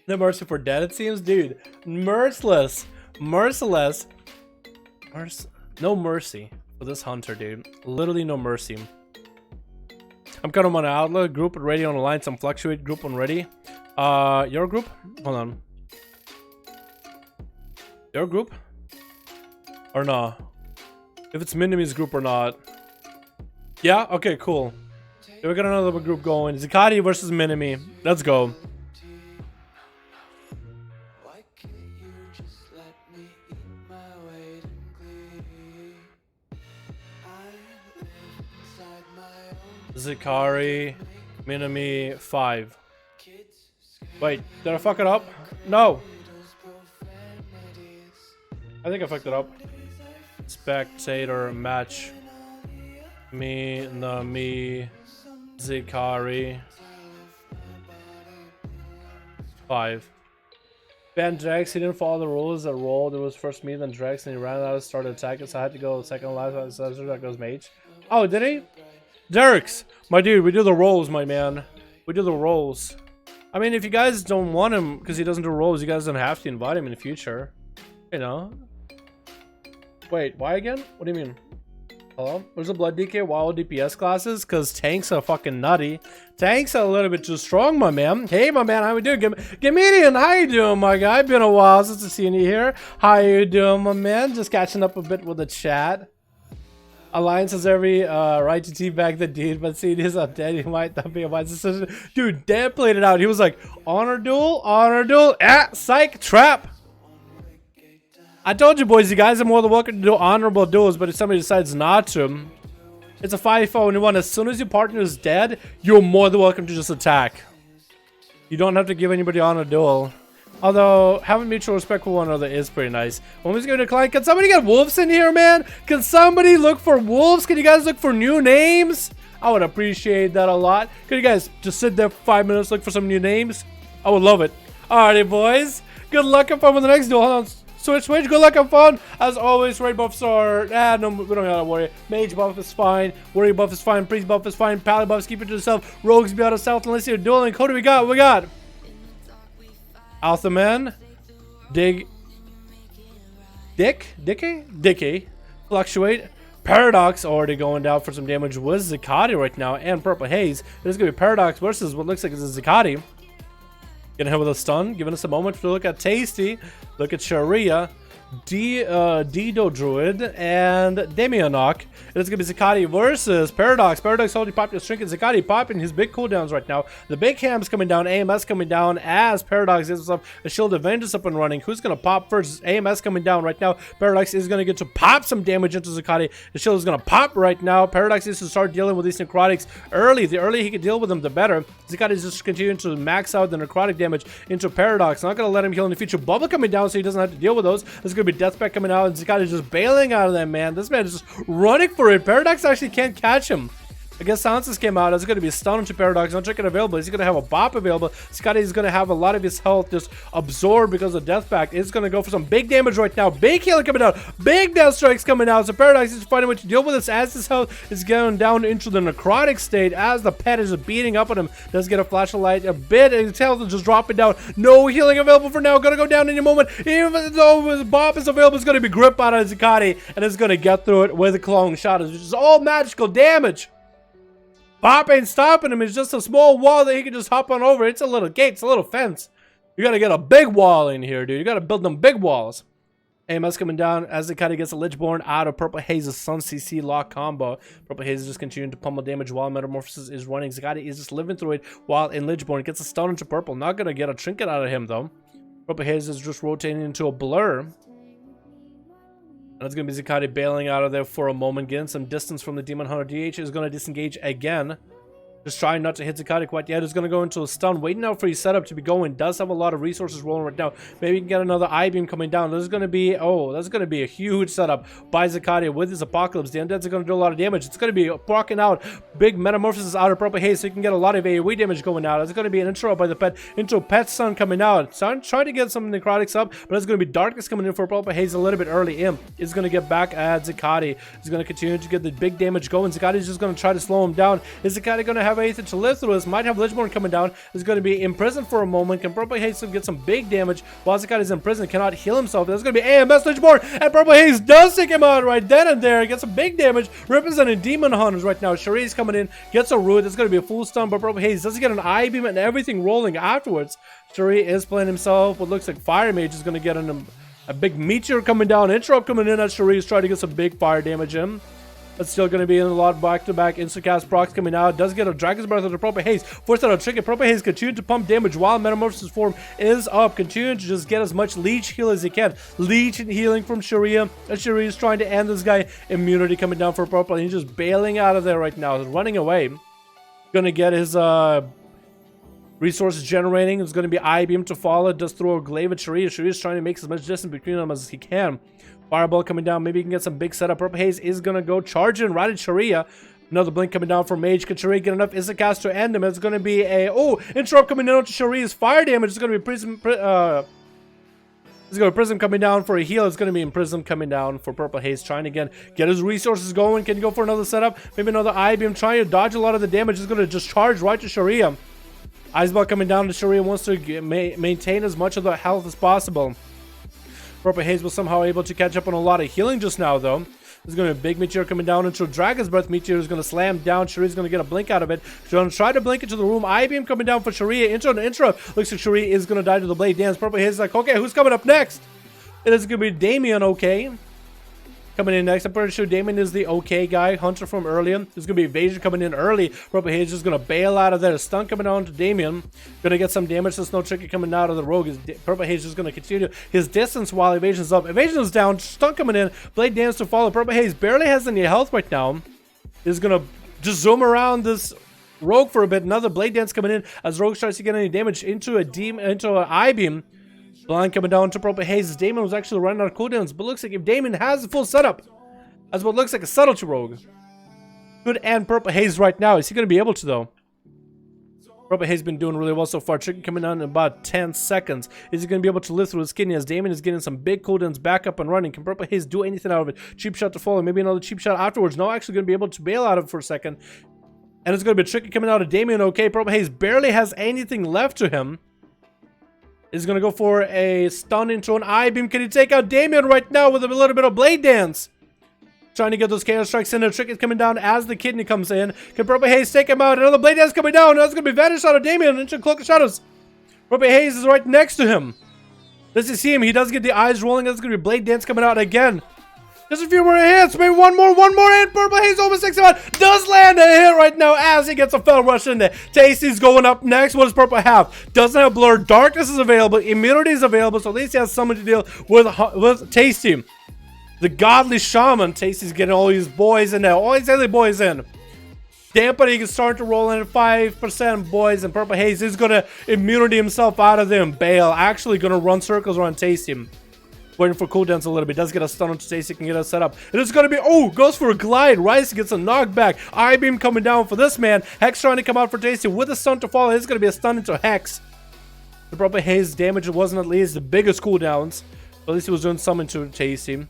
No mercy for Dead, it seems. Dude, merciless. Merciless. No mercy for this hunter, dude. Literally no mercy. I'm kind of on an outlet. Group ready on alliance. I'm fluctuate. Group on ready. Your group? Hold on. Your group? Or not? If it's Minimi's group or not. Yeah? Okay, cool. Yeah, we got another group going. Zakati versus Minimi. Let's go. Zakari, Minimi, 5. Wait, did I fuck it up? No. I think I fucked it up. Spectator match. Me, Zakari. 5. Ban Drax, he didn't follow the rules that rolled. It was first me, then Drax, and he ran out and started attacking, so I had to go second last. So that goes Mage. Oh, did he? Dereks! My dude, we do the rolls, my man. We do the rolls. I mean, if you guys don't want him because he doesn't do rolls, you guys don't have to invite him in the future. You know? Wait, why again? What do you mean? Hello? Where's the blood DK WoW DPS classes? Because tanks are fucking nutty. Tanks are a little bit too strong, my man. Hey, my man, how we doing? Comedian, how you doing, my guy? Been a while since I've seen you here. How you doing, my man? Just catching up a bit with the chat. Alliance has every right to teabag the dude, but seeing his update, he might not be a wise decision. Dude, Dan played it out. He was like, honor duel, psych, trap. I told you, boys, you guys are more than welcome to do honorable duels, but if somebody decides not to, it's a 5-4-1. As soon as your partner is dead, you're more than welcome to just attack. You don't have to give anybody on a duel. Although, having mutual respect for one another is pretty nice. Woman's going to decline. Can somebody get wolves in here, man? Can somebody look for wolves? Can you guys look for new names? I would appreciate that a lot. Could you guys just sit there for 5 minutes, look for some new names? I would love it. Alrighty, boys. Good luck and fun with the next duel. Hold on. Switch, good luck and fun. As always, raid buffs are, no, we don't gotta worry. Mage buff is fine, warrior buff is fine, priest buff is fine, pally buffs, keep it to yourself, rogues be out of stealth unless you're dueling. Who do we got? We got Alpha Man, Dicky, Fluctuate, Paradox already going down for some damage with Zakati right now, and Purple Haze. There's gonna be Paradox versus what looks like is a Zakati. Getting hit with a stun, giving us a moment to look at Tasty, look at Sharia, Dido Druid, and Demianok. It's going to be Zakati versus Paradox. Paradox already popped his trinket. Zakati popping his big cooldowns right now. The big ham's coming down, AMS coming down as Paradox gets himself a Shield of Vengeance up and running. Who's going to pop first? AMS coming down right now. Paradox is going to get to pop some damage into Zakati. The shield is going to pop right now. Paradox needs to start dealing with these necrotics early. The earlier he can deal with them, the better. Zakati is just continuing to max out the necrotic damage into Paradox. Not going to let him heal in the future. Bubble coming down so he doesn't have to deal with those. There's going to be Deathback coming out, and Zakati is just bailing out of that, man. This man is just running for it. Paradox actually can't catch him. I guess Sandisk came out. It's going to be a stun to Paradox. No trinket available. He's going to have a bop available. Zakati is going to have a lot of his health just absorbed because of Deathback. It's going to go for some big damage right now. Big healing coming out. Big death strikes coming out. So Paradox is finding a way to deal with this as his health is going down into the necrotic state as the pet is beating up on him. Does get a flash of light a bit. His health is just dropping down. No healing available for now. Going to go down in a moment. Even though his bop is available, it's going to be grip out of Zakati, and it's going to get through it with a clone shot, which is all magical damage. Bop ain't stopping him. It's just a small wall that he can just hop on over. It's a little gate. It's a little fence. You gotta get a big wall in here, dude. You gotta build them big walls. AMS coming down as Zakati gets a Lichborn out of Purple Haze's Sun CC lock combo. Purple Haze is just continuing to pummel damage while Metamorphosis is running. Zakati is just living through it while in Lichborn. Gets a stun into Purple. Not gonna get a trinket out of him, though. Purple Haze is just rotating into a blur. And it's going to be Zakati bailing out of there for a moment, getting some distance from the Demon Hunter. DH is going to disengage again. Just trying not to hit Zakati quite yet. Is going to go into a stun. Waiting out for his setup to be going. Does have a lot of resources rolling right now. Maybe he can get another I-beam coming down. This is going to be, that's going to be a huge setup by Zakati with his Apocalypse. The Undeads are going to do a lot of damage. It's going to be blocking out big Metamorphosis out of Purple Haze so you can get a lot of AoE damage going out. It's going to be an intro by the pet into a pet stun coming out. So I'm trying to get some necrotics up, but it's going to be Darkness coming in for Purple Haze a little bit early. Imp is going to get back at Zakati. He's going to continue to get the big damage going. Zakati is just going to try to slow him down. Is Zakati going to have anything to live through this? Might have Lichborn coming down. Is going to be imprisoned for a moment. Can Purple Haze get some big damage while Zakati is in prison? Cannot heal himself. There's going to be AMS Lichborn, and Purple Haze does take him out right then and there. Gets some big damage. Representing Demon Hunters right now. Shari's coming in. Gets a root. There's going to be a full stun, but Purple Haze doesn't get an I-beam and everything rolling afterwards. Shari is playing himself. What looks like Fire Mage is going to get a big meteor coming down. Interrupt coming in as Shari is trying to get some big fire damage in. That's still going to be in a lot back-to-back instacast procs coming out. Does get a Dragon's Breath of the Purple Haze. Forced out a trinket. Purple Haze continuing to pump damage while Metamorphosis form is up. Continuing to just get as much leech heal as he can. Leech and healing from Sharia. And Sharia is trying to end this guy. Immunity coming down for Purple. And he's just bailing out of there right now. He's running away. Going to get his resources generating. It's going to be I-beam to follow. Does throw a glaive at Sharia. Sharia is trying to make as much distance between them as he can. Fireball coming down. Maybe he can get some big setup. Purple Haze is going to go charging right at Sharia. Another blink coming down from Mage. Can Sharia get enough Instacast to end him? It's going to be a... interrupt coming down to Sharia's fire damage. It's going to be Prism... It's going to be Prism coming down for a heal. It's going to be Prism coming down for Purple Haze. Trying again. Get his resources going. Can you go for another setup? Maybe another I-beam. Trying to dodge a lot of the damage. It's going to just charge right to Sharia. Iceball coming down to Sharia. Wants to maintain as much of the health as possible. Purple Haze was somehow able to catch up on a lot of healing just now, though. There's going to be a big meteor coming down into Dragon's Breath. Meteor is going to slam down. Shari's going to get a blink out of it. She's going to try to blink into the room. I-beam coming down for Shari. Into an interrupt. Looks like Shari is going to die to the blade dance. Purple Haze is like, okay, who's coming up next? It is going to be Damien, okay. Coming in next. I'm pretty sure Damien is the okay guy. Hunter from earlier. There's going to be Evasion coming in early. Purple Haze is just going to bail out of there. Stun coming down to Damien. Going to get some damage. There's no tricky coming out of the rogue. Purple Haze is just going to continue his distance while Evasion's up. Evasion is down. Stun coming in. Blade Dance to follow. Purple Haze barely has any health right now. Is going to just zoom around this rogue for a bit. Another Blade Dance coming in as rogue starts to get any damage into an I-beam. Blind coming down to Purple Haze. Damon was actually running out of cooldowns, but looks like if Damon has the full setup, as what looks like a subtlety rogue, could end Purple Haze right now. Is he going to be able to, though? Purple Haze been doing really well so far. Tricky coming down in about 10 seconds. Is he going to be able to live through his kidney as Damon is getting some big cooldowns back up and running? Can Purple Haze do anything out of it? Cheap shot to follow. Maybe another cheap shot afterwards. No, actually going to be able to bail out of it for a second. And it's going to be tricky coming out of Damien. Okay, Purple Haze barely has anything left to him. Is going to go for a stun into an I-beam. Can he take out Damien right now with a little bit of Blade Dance? Trying to get those Chaos Strikes in. A trick is coming down as the kidney comes in. Can Purple Haze take him out? Another Blade Dance coming down. That's going to be Vanish out of Damien into Cloak of Shadows. Purple Haze is right next to him. Does he see him? He does get the eyes rolling. That's going to be Blade Dance coming out again. Just a few more hits. Maybe one more hit. Purple Haze almost takes him out. Does land a hit right now as he gets a fell rush in there. Tasty's going up next. What does Purple have? Doesn't have Blur. Darkness is available. Immunity is available. So at least he has someone to deal with Tasty. The godly shaman. Tasty's getting all these boys in there. All these other boys in. Dampening is starting to roll in at 5% boys. And Purple Haze is going to immunity himself out of them. Bale actually going to run circles around Tasty. Waiting for cooldowns a little bit. Does get a stun on Tasty, can get us set up. And it's going to be, oh, goes for a glide. Rice gets a knockback. I-beam coming down for this man. Hex trying to come out for Tasty with a stun to follow. It's going to be a stun into Hex. The Purple Haze damage wasn't at least the biggest cooldowns. But at least he was doing some into Tasty.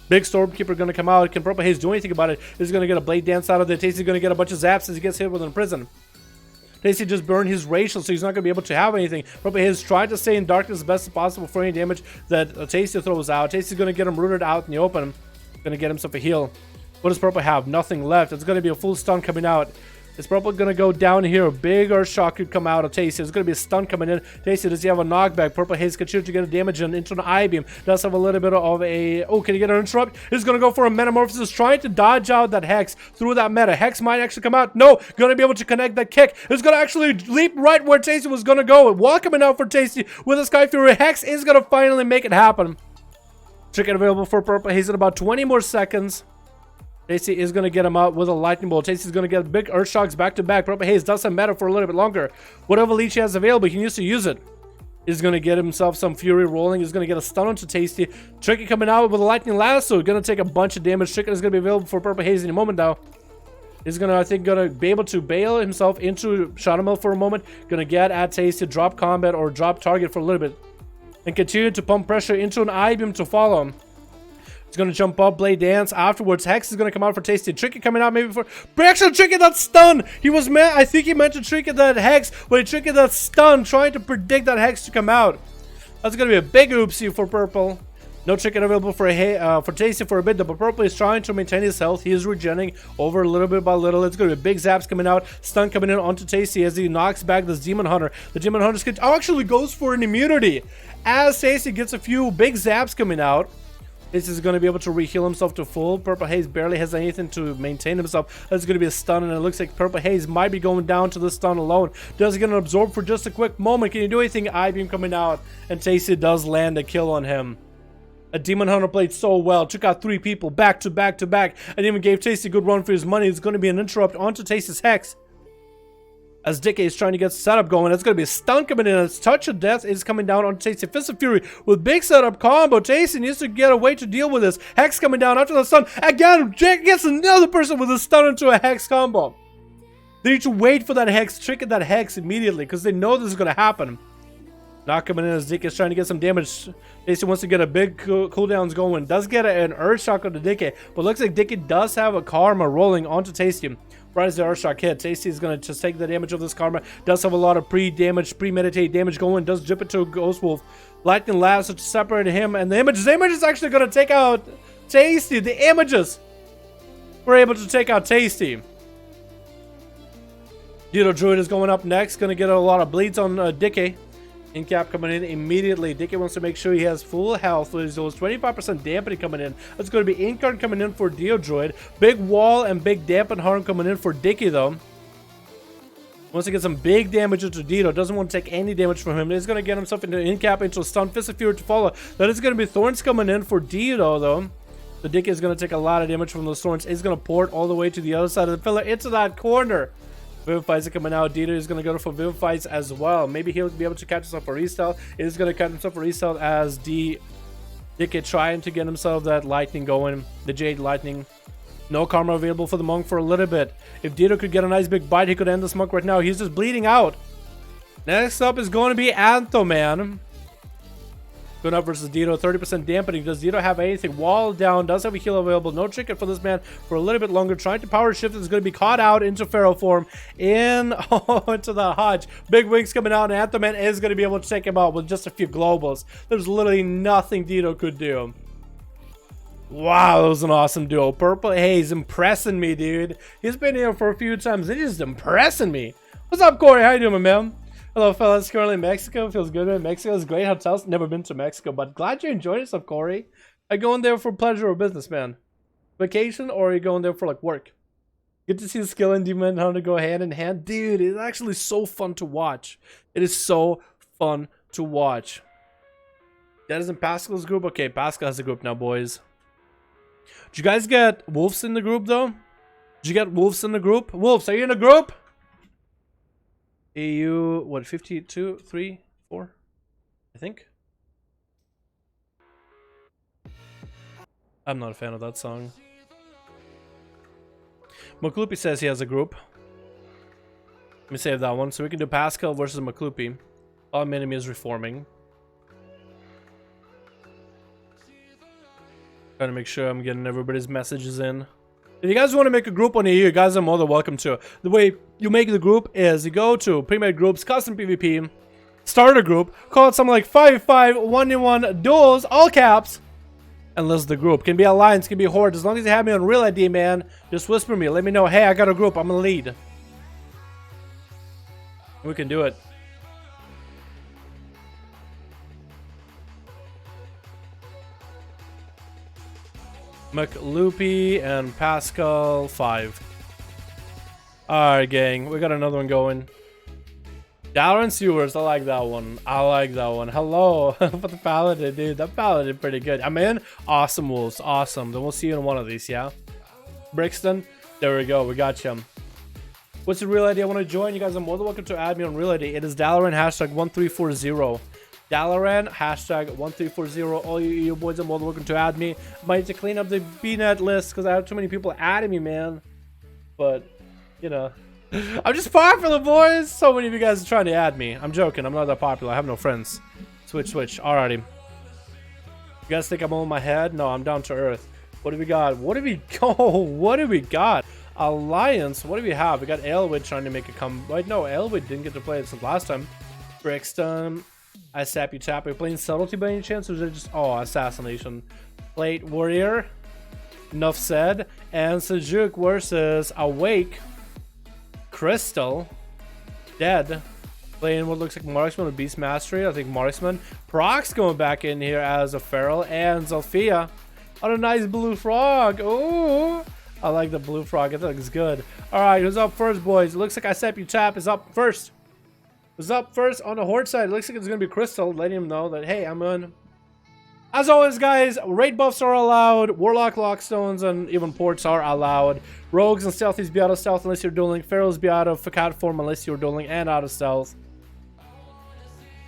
Big Stormkeeper going to come out. Can Purple Haze do anything about it? He's going to get a Blade Dance out of there. Tasty's going to get a bunch of zaps as he gets hit with in prison. Tasty just burned his racial, so he's not going to be able to have anything. Purple Haze tried to stay in darkness as best as possible for any damage that Tasty throws out. Tasty's going to get him rooted out in the open. Going to get himself a heal. What does Purple have? Nothing left. It's going to be a full stun coming out. Is Purple going to go down here? A big Earth Shock could come out of Tasty. There's going to be a stun coming in. Tasty, does he have a knockback? Purple Haze continues to get a damage into an I-beam. Does have a little bit of a... Oh, can he get an interrupt? He's going to go for a Metamorphosis, trying to dodge out that Hex through that meta. Hex might actually come out. No, going to be able to connect that kick. It's going to actually leap right where Tasty was going to go. Wall coming out for Tasty with a Sky Fury. Hex is going to finally make it happen. Trick available for Purple Haze in about 20 more seconds. Tasty is going to get him out with a Lightning Bolt. Tasty's going to get big Earth Shocks back to back. Purple Haze does some meta for a little bit longer. Whatever leech he has available, he needs to use it. He's going to get himself some Fury rolling. He's going to get a stun onto Tasty. Tricky coming out with a Lightning Lasso. Going to take a bunch of damage. Tricky is going to be available for Purple Haze in a moment now. He's going to, I think, going to be able to bail himself into Shadow Mill for a moment. Going to get at Tasty, drop combat or drop target for a little bit. And continue to pump pressure into an I-beam to follow him. He's going to jump up, Blade Dance. Afterwards, Hex is going to come out for Tasty. Tricky coming out maybe for... But actually, Tricky that stun! He was meant... I think he meant to Tricky that Hex, but he Tricky that stun, trying to predict that Hex to come out. That's going to be a big oopsie for Purple. No Tricky available for Tasty for a bit, but Purple is trying to maintain his health. He is regenerating over a little bit by little. It's going to be big zaps coming out. Stun coming in onto Tasty as he knocks back this Demon Hunter. The Demon Hunter actually goes for an immunity. As Tasty gets a few big zaps coming out. This is going to be able to re-heal himself to full. Purple Haze barely has anything to maintain himself. That's going to be a stun, and it looks like Purple Haze might be going down to the stun alone. Does get an absorb for just a quick moment. Can you do anything? I-beam coming out, and Tasty does land a kill on him. A Demon Hunter played so well. Took out 3 people back to back to back, and even gave Tasty a good run for his money. It's going to be an interrupt onto Tasty's Hex. As Dick is trying to get setup going, it's going to be a stun coming in. As Touch of Death is coming down on Tasty. Fist of Fury with big setup combo. Tasty needs to get a way to deal with this. Hex coming down after the stun. Again, Jake gets another person with a stun into a Hex combo. They need to wait for that Hex, trigger that Hex immediately because they know this is going to happen. Not coming in as Dick is trying to get some damage. Tasty wants to get a big cooldowns going. Does get an Earth Shock onto Dicky, but looks like Dicky does have a Karma rolling onto Tasty. Right as the Earth Shock hit, Tasty is going to just take the damage of this Karma. Does have a lot of pre-damage, premeditate damage going. Does jump into a Ghost Wolf. Lightning Lasso to separate him. And the image is actually going to take out Tasty. The images. We're able to take out Tasty. Dito Druid is going up next. Gonna get a lot of bleeds on Dicky. Incap coming in immediately. Dicky wants to make sure he has full health with those 25% dampening coming in. That's going to be Incarn coming in for Dito Druid. Big wall and big dampen harm coming in for Dicky though. Wants to get some big damage into Dito. Doesn't want to take any damage from him. He's going to get himself into Incap, into a stun. Fist of Fury to follow. That is going to be Thorns coming in for Dito though. So Dicky is going to take a lot of damage from those Thorns. He's going to port all the way to the other side of the pillar into that corner. Vivifies are coming out. Dito is going to go for Vivifies as well. Maybe he'll be able to catch himself a restyle. He's going to catch himself a restyle as Dicky trying to get himself that lightning going. The Jade Lightning. No karma available for the monk for a little bit. If Dito could get a nice big bite, he could end this monk right now. He's just bleeding out. Next up is going to be Anthoman. Going up versus Dito, 30% dampening. Does Dito have anything? Wall down, does have a heal available. No trinket for this man for a little bit longer. Trying to power shift is going to be caught out into Pharaoh form. Into the Hodge. Big wings coming out, and Anthoman is going to be able to take him out with just a few globals. There's literally nothing Dito could do. Wow, that was an awesome duo. Purple Haze impressing me, dude. He's been here for a few times and he's just impressing me. What's up, Corey? How you doing, my man? Hello, fellas. Currently in Mexico. Feels good, man. Mexico is great hotels. Never been to Mexico, but glad you enjoyed yourself, Corey. Are you going there for pleasure or business, man? Vacation, or are you going there for like work? Good to see the skill and demon how to go hand in hand. Dude, it's actually so fun to watch. It is so fun to watch. That isn't Pascal's group? Okay, Pascal has a group now, boys. Did you guys get Wolves in the group, though? Did you get Wolves in the group? Wolves, are you in a group? EU, what, 52, 3, 4? I think. I'm not a fan of that song. Maklupi says he has a group. Let me save that one. So we can do Pascal versus Maklupi. All my enemy is reforming. Trying to make sure I'm getting everybody's messages in. If you guys want to make a group on EU, you guys are more than welcome to. The way you make the group is you go to Pre-Made Groups, Custom PvP, start a group, call it something like 551 Duels, all caps, and list the group. Can be Alliance, can be Horde. As long as you have me on Real ID, man, just whisper me. Let me know, hey, I got a group. I'm going to lead. We can do it. McLoopy and Pascal 5. Alright, gang. We got another one going. Dalaran Sewers. I like that one. I like that one. Hello. For the Paladin, dude. That Paladin pretty good. I'm in. Awesome, Wolves. Awesome. Then we'll see you in one of these, yeah? Brixton. There we go. We got you. What's the Real ID I want to join? You guys are more than welcome to add me on Real ID. It is Dalaran hashtag 1340. Dalaran, hashtag 1340. All you boys are more than welcome to add me. Might need to clean up the BNet list because I have too many people adding me, man. But, you know, I'm just popular, boys. So many of you guys are trying to add me. I'm joking. I'm not that popular. I have no friends. Switch. Alrighty. You guys think I'm on my head? No, I'm down to earth. What do we got? What do we go? What do we got? Alliance. What do we have? We got Elwood trying to make a come. Wait, no, Elwood didn't get to play it since last time. Brixton. I sap you tap. Are you playing Subtlety by any chance? Or is it just, oh, Assassination? Plate Warrior. Enough said. And Sejuk versus Awake. Crystal. Dead. Playing what looks like Marksman with Beast Mastery. I think Marksman. Prox going back in here as a Feral. And Zolfia. On a nice blue frog. Ooh. I like the blue frog. It looks good. Alright, who's up first, boys? It looks like I sap you tap is up first. Who's up first on the Horde side? It looks like it's going to be Crystal, letting him know that, hey, I'm in. As always, guys, raid buffs are allowed. Warlock lockstones and even ports are allowed. Rogues and stealthies be out of stealth unless you're dueling. Pharaohs be out of Fakat form unless you're dueling and out of stealth.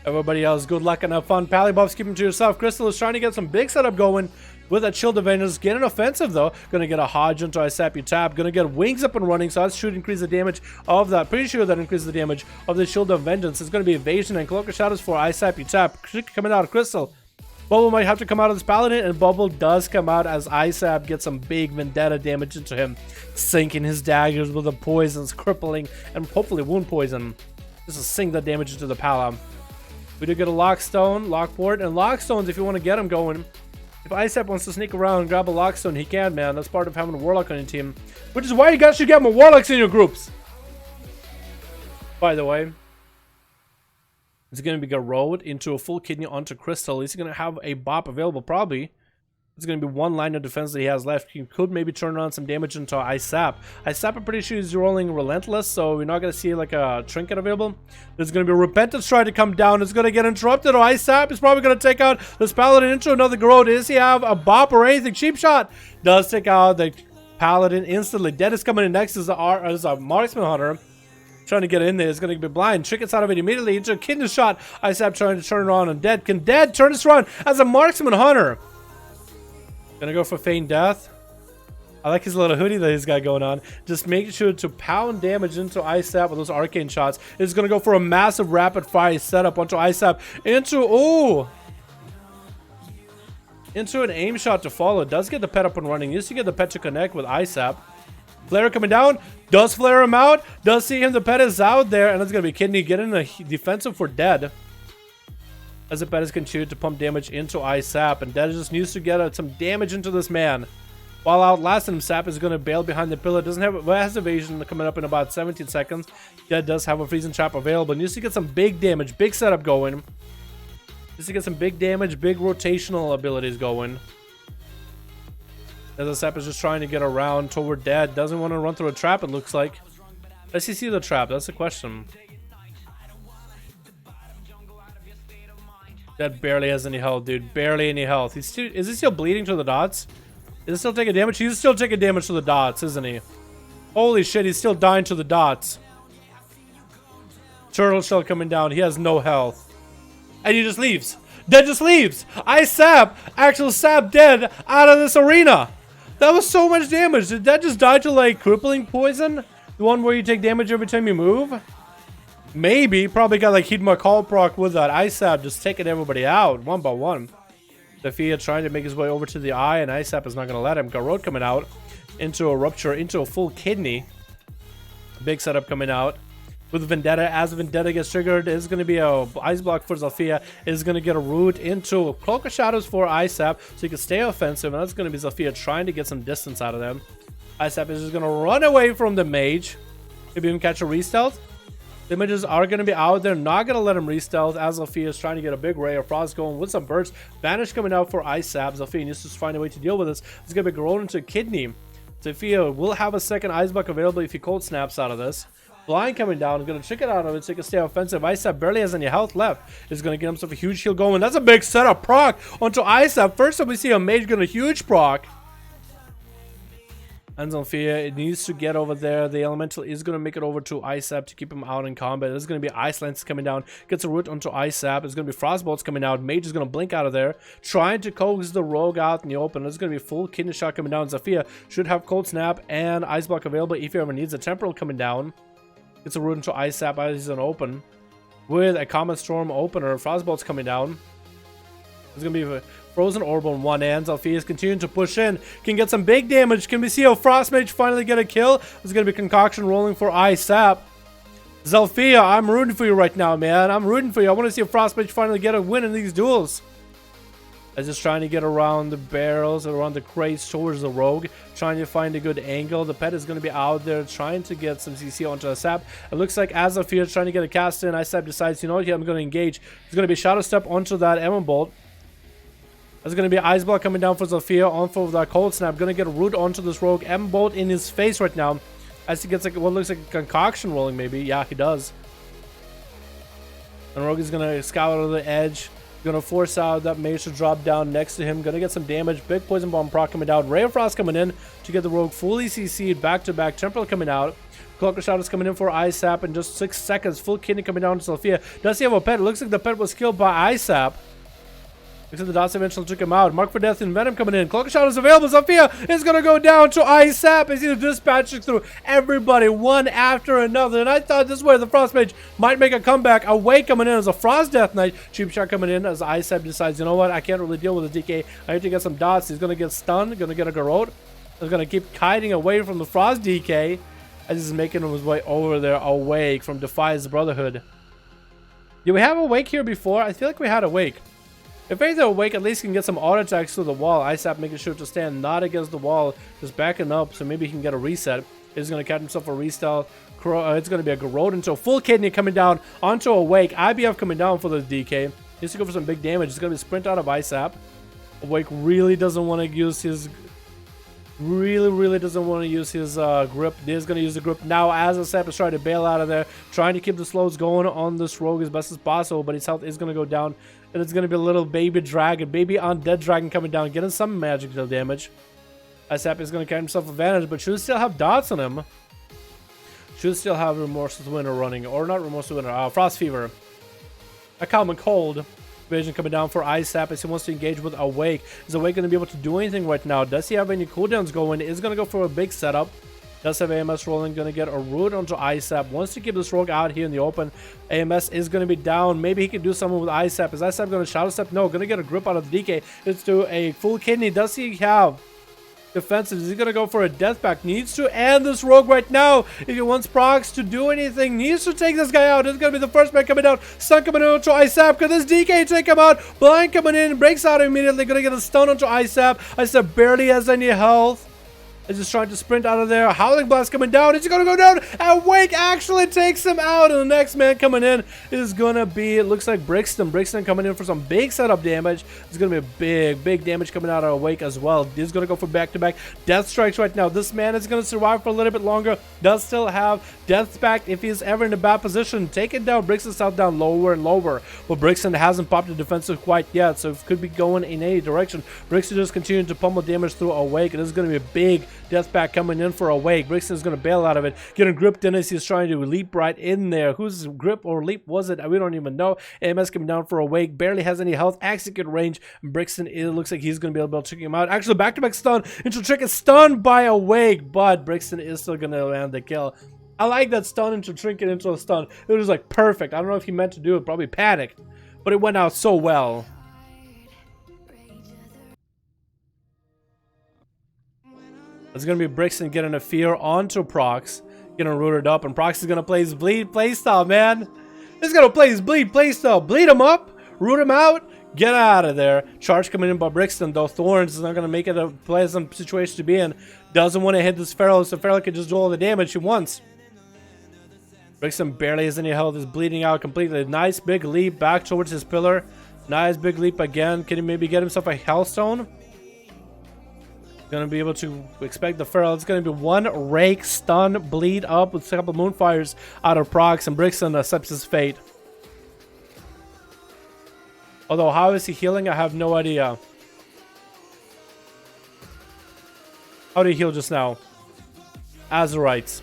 Everybody else, good luck and have fun. Pally buffs, keep them to yourself. Crystal is trying to get some big setup going with that Shield of Vengeance. Get an offensive, though. Gonna get a Hodge into I sap you tap. Gonna get wings up and running, so that should increase the damage of that. Pretty sure that increases the damage of the Shield of Vengeance. It's gonna be evasion and Cloak of Shadows for I sap you tap. Coming out of Crystal. Bubble might have to come out of this Paladin, and Bubble does come out as ISAP gets some big Vendetta damage into him, sinking his daggers with the poisons, crippling, and hopefully wound poison. Just to sink that damage into the Pala. We do get a Lockstone, Lockport, and Lockstones if you want to get them going. If ISAP wants to sneak around and grab a Lockstone, he can, man. That's part of having a Warlock on your team. Which is why you guys should get more Warlocks in your groups. By the way. It's going to be Garrod into a full kidney onto Crystal. He's going to have a bop available, probably. It's going to be one line of defense that he has left. He could maybe turn on some damage into ISAP. ISAP, I'm pretty sure he's rolling Relentless, so we're not going to see like a Trinket available. There's going to be a Repentance try to come down. It's going to get interrupted. Oh, ISAP is probably going to take out this Paladin into another Garrod. Does he have a bop or anything? Cheap shot does take out the Paladin instantly. Dead is coming in next as a Marksman Hunter. Trying to get in there. It's going to be blind. Trinkets out of it immediately into a kidney shot. ISAP trying to turn it on and Dead. Can Dead turn this around as a Marksman Hunter? Gonna go for feign death. I like his little hoodie that he's got going on. Just making sure to pound damage into ISAP with those arcane shots. It's gonna go for a massive rapid fire setup onto ISAP. Into an aim shot to follow. Does get the pet up and running. Used to get the pet to connect with ISAP. Flare coming down. Does flare him out. Does see him. The pet is out there. And it's gonna be Kidney getting the defensive for Dead. As the pet is continued to pump damage into ISAP, and Dead just needs to get some damage into this man. While outlasting him, Sap is going to bail behind the pillar. Doesn't have has evasion coming up in about 17 seconds. Dead does have a freezing trap available. Needs to get some big damage, big setup going. Needs to get some big damage, big rotational abilities going. As the Sap is just trying to get around toward Dead. Doesn't want to run through a trap, it looks like. Does he see the trap? That's the question. Dead barely has any health, dude. Barely any health. Is he still bleeding to the dots? Is he still taking damage? He's still taking damage to the dots, isn't he? Holy shit, he's still dying to the dots. Turtle shell coming down. He has no health. And he just leaves. Dead just leaves. ISAP actually sapped Dead out of this arena. That was so much damage. Did Dead just die to like crippling poison? The one where you take damage every time you move? Maybe. Probably got like Heat My Call proc with that. ISAP just taking everybody out one by one. Sophia trying to make his way over to the eye, and ISAP is not going to let him. Garrod coming out into a rupture, into a full kidney. Big setup coming out with Vendetta. As Vendetta gets triggered, it's going to be a ice block for Zalfia. It's going to get a root into a Cloak of Shadows for ISAP, so he can stay offensive, and that's going to be Zalfia trying to get some distance out of them. ISAP is just going to run away from the mage. Maybe even catch a re-stealth. The images are going to be out there, not going to let him re-stealth, as Zalfia is trying to get a big ray of frost going with some bursts. Vanish coming out for ISAP. Zalfia needs to find a way to deal with this. It's going to be grown into Kidney. Zalfia will have a second ice buck available if he cold snaps out of this. Blind coming down, is going to trick it out of it so he can stay offensive. ISAP barely has any health left. Is going to get himself a huge heal going. That's a big setup proc onto ISAP. First up, we see a mage get a huge proc. And Zalfia, it needs to get over there. The elemental is going to make it over to ISAP to keep him out in combat. There's going to be Ice Lance coming down. Gets a root onto ISAP. There's going to be Frostbolts coming out. Mage is going to blink out of there. Trying to coax the rogue out in the open. There's going to be full kidney shot coming down. Zalfia should have Cold Snap and Ice Block available if he ever needs a Temporal coming down. Gets a root into ISAP as he's an open. With a Comet Storm opener. Frostbolts coming down. There's going to be a Frozen Orb on one end. Zalfia is continuing to push in. Can get some big damage. Can we see a Frost Mage finally get a kill? There's going to be Concoction rolling for ISAP. Zalfia, I'm rooting for you right now, man. I'm rooting for you. I want to see a Frost Mage finally get a win in these duels. I'm just trying to get around the barrels, around the crates towards the rogue. Trying to find a good angle. The pet is going to be out there trying to get some CC onto ISAP. It looks like as Zalfia is trying to get a cast in, ISAP decides, you know what, I'm going to engage. There's going to be Shadow Step onto that Emon Bolt. There's going to be Ice Block coming down for Zalfia on for that Cold Snap. Going to get a root onto this rogue. Emon Bolt in his face right now. As he gets like what looks like a concoction rolling maybe. Yeah, he does. And rogue is going to scout out of the edge. Going to force out that mage to drop down next to him. Going to get some damage. Big Poison Bomb proc coming down. Ray of Frost coming in to get the rogue fully CC'd back to back. Temporal coming out. Cloak of Shadows coming in for ISAP in just 6 seconds. Full kidney coming down to Zalfia. Does he have a pet? It looks like the pet was killed by ISAP. Looks like the dots eventually took him out. Mark for Death and Venom coming in. Cloak of Shadows available. Zalfia is going to go down to ISAP as he's dispatching through everybody one after another. And I thought this way the Frost Mage might make a comeback. Away coming in as a Frost Death Knight. Cheap shot coming in as ISAP decides, you know what, I can't really deal with the DK. I need to get some dots. He's going to get stunned. Going to get a Garrod. He's going to keep kiting away from the Frost DK as he's making his way over there. Awake from Defies Brotherhood. Did we have Awake here before? I feel like we had Awake. If either awake, at least he can get some auto attacks to the wall. ISAP making sure to stand not against the wall, just backing up, so maybe he can get a reset. He's going to catch himself a restyle. It's going to be a Garrote into a full kidney coming down onto Awake. IBF coming down for the DK. Needs to go for some big damage. It's going to be sprint out of ISAP. Awake really doesn't want to use his... Really doesn't want to use his grip. He's going to use the grip now as ISAP is trying to bail out of there. Trying to keep the slows going on this rogue as best as possible, but his health is going to go down. And it's going to be a little baby dragon. Baby undead dragon coming down, getting some magical damage. ISAP is going to carry himself advantage, but should still have dots on him. Should still have Remorseless Winter running. Or not Remorseless Winter, Frost Fever. A common cold. Vision coming down for ISAP as he wants to engage with Awake. Is Awake going to be able to do anything right now? Does he have any cooldowns going? Is going to go for a big setup. Does have AMS rolling. Going to get a root onto ISAP. Wants to keep this rogue out here in the open. AMS is going to be down. Maybe he can do something with ISAP. Is ISAP going to Shadow Step? No. Going to get a grip out of the DK. It's to a full kidney. Does he have defensive? Is he going to go for a death pack? Needs to end this rogue right now. If he wants procs to do anything, needs to take this guy out. This is going to be the first man coming down. Stun coming in onto ISAP. Could this DK take him out? Blind coming in. Breaks out immediately. Going to get a stun onto ISAP. ISAP barely has any health. Is just trying to sprint out of there. Howling Blast coming down. Is he going to go down? Awake actually takes him out. And the next man coming in is going to be, it looks like Brixton. Brixton coming in for some big setup damage. It's going to be a big damage coming out of Awake as well. He's going to go for back-to-back death strikes right now. This man is going to survive for a little bit longer. Does still have death pact if he's ever in a bad position. Take it down. Brixton's out down lower and lower. But Brixton hasn't popped the defensive quite yet. So it could be going in any direction. Brixton just continuing to pummel damage through Awake. And this is going to be a big death pack coming in for Awake. Brixton is going to bail out of it. Getting gripped in as he's trying to leap right in there. Whose grip or leap was it? We don't even know. AMS coming down for Awake. Barely has any health. Execute range. Brixton, it looks like he's going to be able to take him out. Actually, back-to-back stun. Into Trick is stunned by Awake, but Brixton is still going to land the kill. I like that stun into Trinket into a stun. It was like perfect. I don't know if he meant to do it. Probably panicked. But it went out so well. It's going to be Brixton getting a fear onto Prox. Getting rooted up. And Prox is going to play his bleed playstyle, man. He's going to play his bleed playstyle. Bleed him up. Root him out. Get out of there. Charge coming in by Brixton, though. Thorns is not going to make it a pleasant situation to be in. Doesn't want to hit this Feral, so Feral can just do all the damage he wants. Brixton barely has any health. Is bleeding out completely. Nice big leap back towards his pillar. Nice big leap again. Can he maybe get himself a Hellstone? Gonna be able to expect the Feral. It's gonna be one rake, stun, bleed up with a couple Moonfires out of Prox, and Brixton accepts his fate. Although, how is he healing? I have no idea. How did he heal just now? Azerites.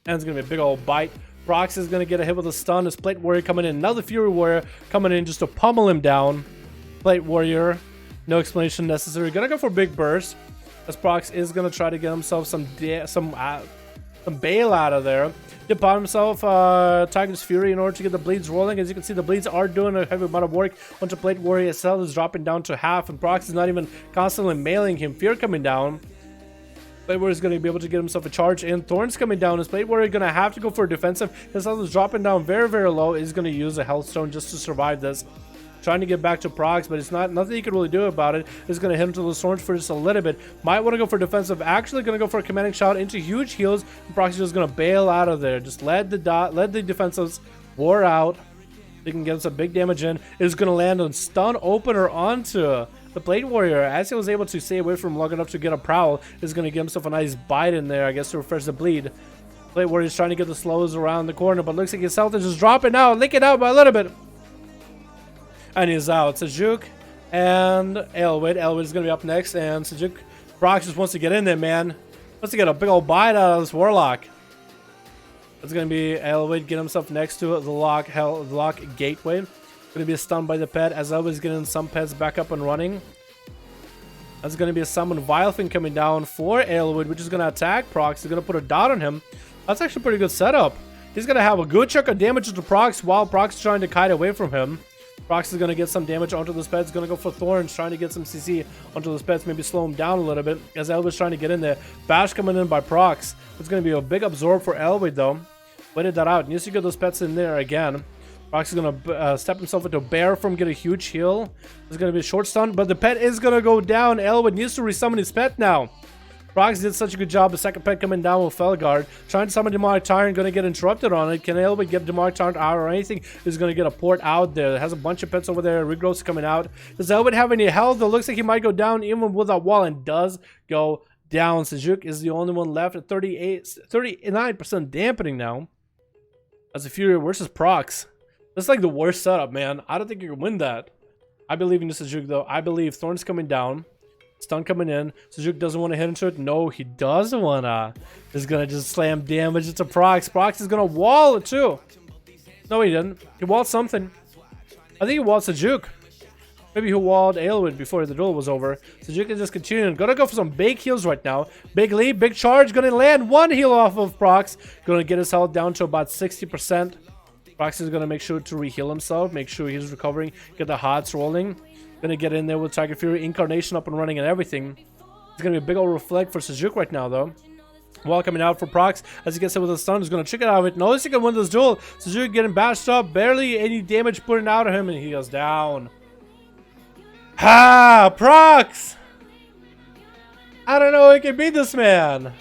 And it's gonna be a big old bite. Prox is gonna get a hit with a stun. His Plate Warrior coming in. Another Fury Warrior coming in just to pummel him down. Plate Warrior. No explanation necessary. Gonna go for a big burst. As Prox is gonna try to get himself some bail out of there. Did pop himself Tiger's Fury in order to get the bleeds rolling. As you can see, the bleeds are doing a heavy amount of work. Onto Plate Warrior itself is dropping down to half, and Prox is not even constantly mailing him. Fear coming down. Plate Warrior is going to be able to get himself a charge in. Thorns coming down. His Plate Warrior going to have to go for a defensive. His health is dropping down very, very low. He's going to use a Hellstone just to survive this. Trying to get back to Prox, but it's nothing you can really do about it. It's going to hit him to the Thorns for just a little bit. Might want to go for defensive. Actually going to go for a commanding shot into huge heals. And Prox is just going to bail out of there. Just let the defensives war out. They can get some big damage in. It's going to land on stun opener onto the Plate Warrior. As he was able to stay away from him long enough to get a prowl, is going to give himself a nice bite in there, I guess, to refresh the bleed. Plate Warrior is trying to get the slows around the corner, but looks like his health is just dropping out, licking out by a little bit. And he's out. Sejuk and Elwood. Elwood is going to be up next, and Sejuk. Prox just wants to get in there, man. Wants to get a big old bite out of this Warlock. It's going to be Elwood get himself next to the lock gateway. Going to be a stun by the pet, as Elwood's getting some pets back up and running. That's going to be a summon Vilefin coming down for Elwood, which is going to attack Prox. He's going to put a dot on him. That's actually a pretty good setup. He's going to have a good chunk of damage to Prox while Prox is trying to kite away from him. Prox is going to get some damage onto this pet. He's going to go for Thorns, trying to get some CC onto this pet, maybe slow him down a little bit, as Elwood's trying to get in there. Bash coming in by Prox. It's going to be a big absorb for Elwood, though. Waited that out. Needs to get those pets in there again. Prox is gonna step himself into a bear from, get a huge heal. There's gonna be a short stun, but the pet is gonna go down. Elwood needs to resummon his pet now. Prox did such a good job. The second pet coming down with Felguard. Trying to summon Demonic Tyrant, gonna get interrupted on it. Can Elwood get Demonic Tyrant out or anything? Is gonna get a port out there. It has a bunch of pets over there. Regrowth's coming out. Does Elwood have any health? It looks like he might go down even with that wall, and does go down. Sejuk is the only one left at 39% dampening now. As a Fury versus Prox. That's like the worst setup, man. I don't think you can win that. I believe in this Sejuk though. I believe Thorn's coming down. Stun coming in. Sejuk doesn't want to hit into it. No, he doesn't wanna. He's gonna just slam damage into Prox. Prox is gonna wall it too. No, he didn't. He walled something. I think he walled Sejuk. Maybe he walled Aelwood before the duel was over. Sejuk is just continuing. Gonna go for some big heals right now. Big lead, big charge. Gonna land one heal off of Prox. Gonna get his health down to about 60%. Prox is gonna make sure to re-heal himself. Make sure he's recovering. Get the hearts rolling. Gonna get in there with Tiger Fury, Incarnation up and running and everything. It's gonna be a big old reflect for Sejuk right now though. Wall coming out for Prox as he gets hit with a stun. He's gonna trick it out of it. Notice he can win this duel. Sejuk getting bashed up. Barely any damage putting out of him, and he goes down. Ha! Prox! I don't know who can beat this man.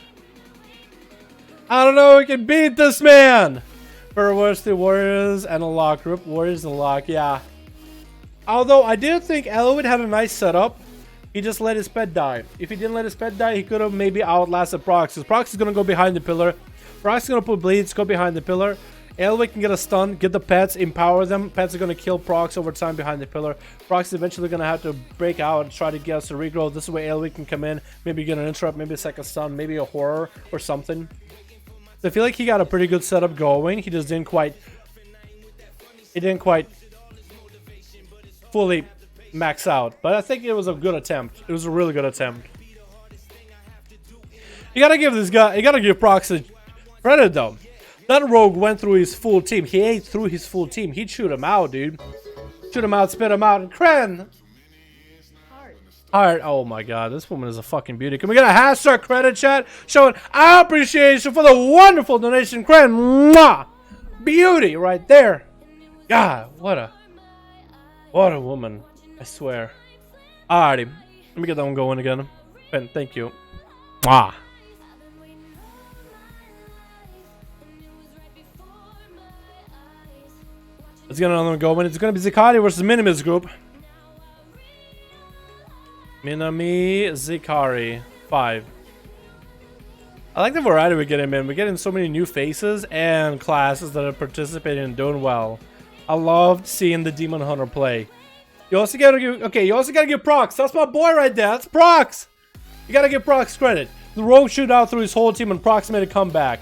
I don't know who can beat this man. First the Warriors and a lock group. Warriors and a lock, yeah. Although I did think Elwood had a nice setup. He just let his pet die. If he didn't let his pet die, he could have maybe outlasted Prox. Because Prox is going to go behind the pillar. Prox is going to put bleeds, go behind the pillar. Elwood can get a stun, get the pets, empower them. Pets are going to kill Prox over time behind the pillar. Prox is eventually going to have to break out and try to get us to regrow. This is where Elwood can come in. Maybe get an interrupt, maybe a second stun, maybe a horror or something. So I feel like he got a pretty good setup going. He just didn't quite... He didn't quite fully max out. But I think it was a good attempt. It was a really good attempt. You gotta give this guy... You gotta give Prox a credit though. That rogue went through his full team. He ate through his full team. He'd shoot him out, dude. Shoot him out, spit him out. And Kren! Heart. Oh my god, this woman is a fucking beauty. Can we get a hashtag credit chat showing our appreciation for the wonderful donation, Kren? Mwah! Beauty right there. God, what a woman. I swear. Alrighty, let me get that one going again. Ben, thank you. Mwah. Let's get another one going. It's gonna be Zikari versus Minimus group. Minami Zikari 5. I like the variety we're getting, man. We're getting so many new faces and classes that are participating and doing well. I loved seeing the Demon Hunter play. You also gotta give, you also gotta give Prox. That's my boy right there. That's Prox. You gotta give Prox credit. The rogue shoot out through his whole team and Prox made a comeback.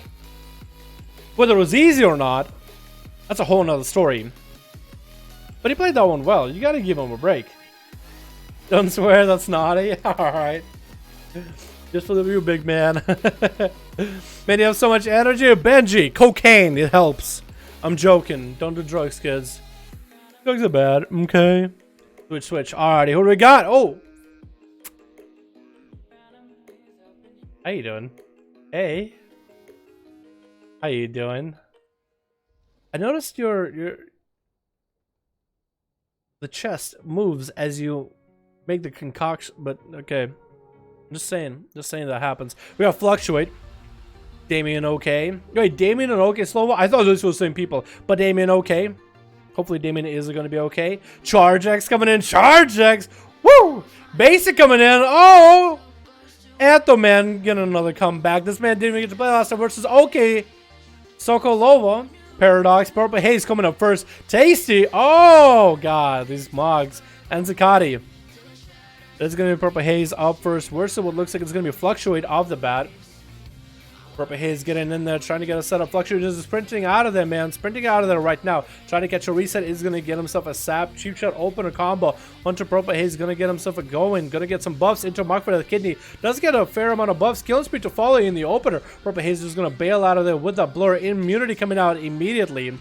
Whether it was easy or not, that's a whole nother story. But he played that one well. You gotta give him a break. Don't swear, that's naughty. Alright. Just for the view, big man. Man, you have so much energy. Benji, cocaine, it helps. I'm joking. Don't do drugs, kids. Drugs are bad. Okay. Switch. Alrighty, who do we got? Oh! How you doing? Hey. How you doing? I noticed your the chest moves as you make the concoction, but okay. I'm just saying that happens. We got Fluctuate. Damien okay. Wait, Damien and okay slow. I thought those were the same people, but Damien okay. Hopefully Damien is going to be okay. Charge X coming in. Charge X. Woo! Basic coming in. Oh! Anthoman getting another comeback. This man didn't even get to play last time versus okay. Sokolova. Paradox. Purple Haze coming up first. Tasty. Oh, God. These Mogs. And Zakati. It's going to be Purple Haze up first. Versus what looks like it's going to be Fluctuate off the bat. Purple Haze getting in there, trying to get a setup. Fluctuate is sprinting out of there, man. Sprinting out of there right now. Trying to catch a reset. Is going to get himself a sap. Cheap shot opener combo. Hunter Purple Haze going to get himself a going. Going to get some buffs into Mark for the kidney. Does get a fair amount of buffs. Kill speed to follow in the opener. Purple Haze is going to bail out of there with that blur. Immunity coming out immediately.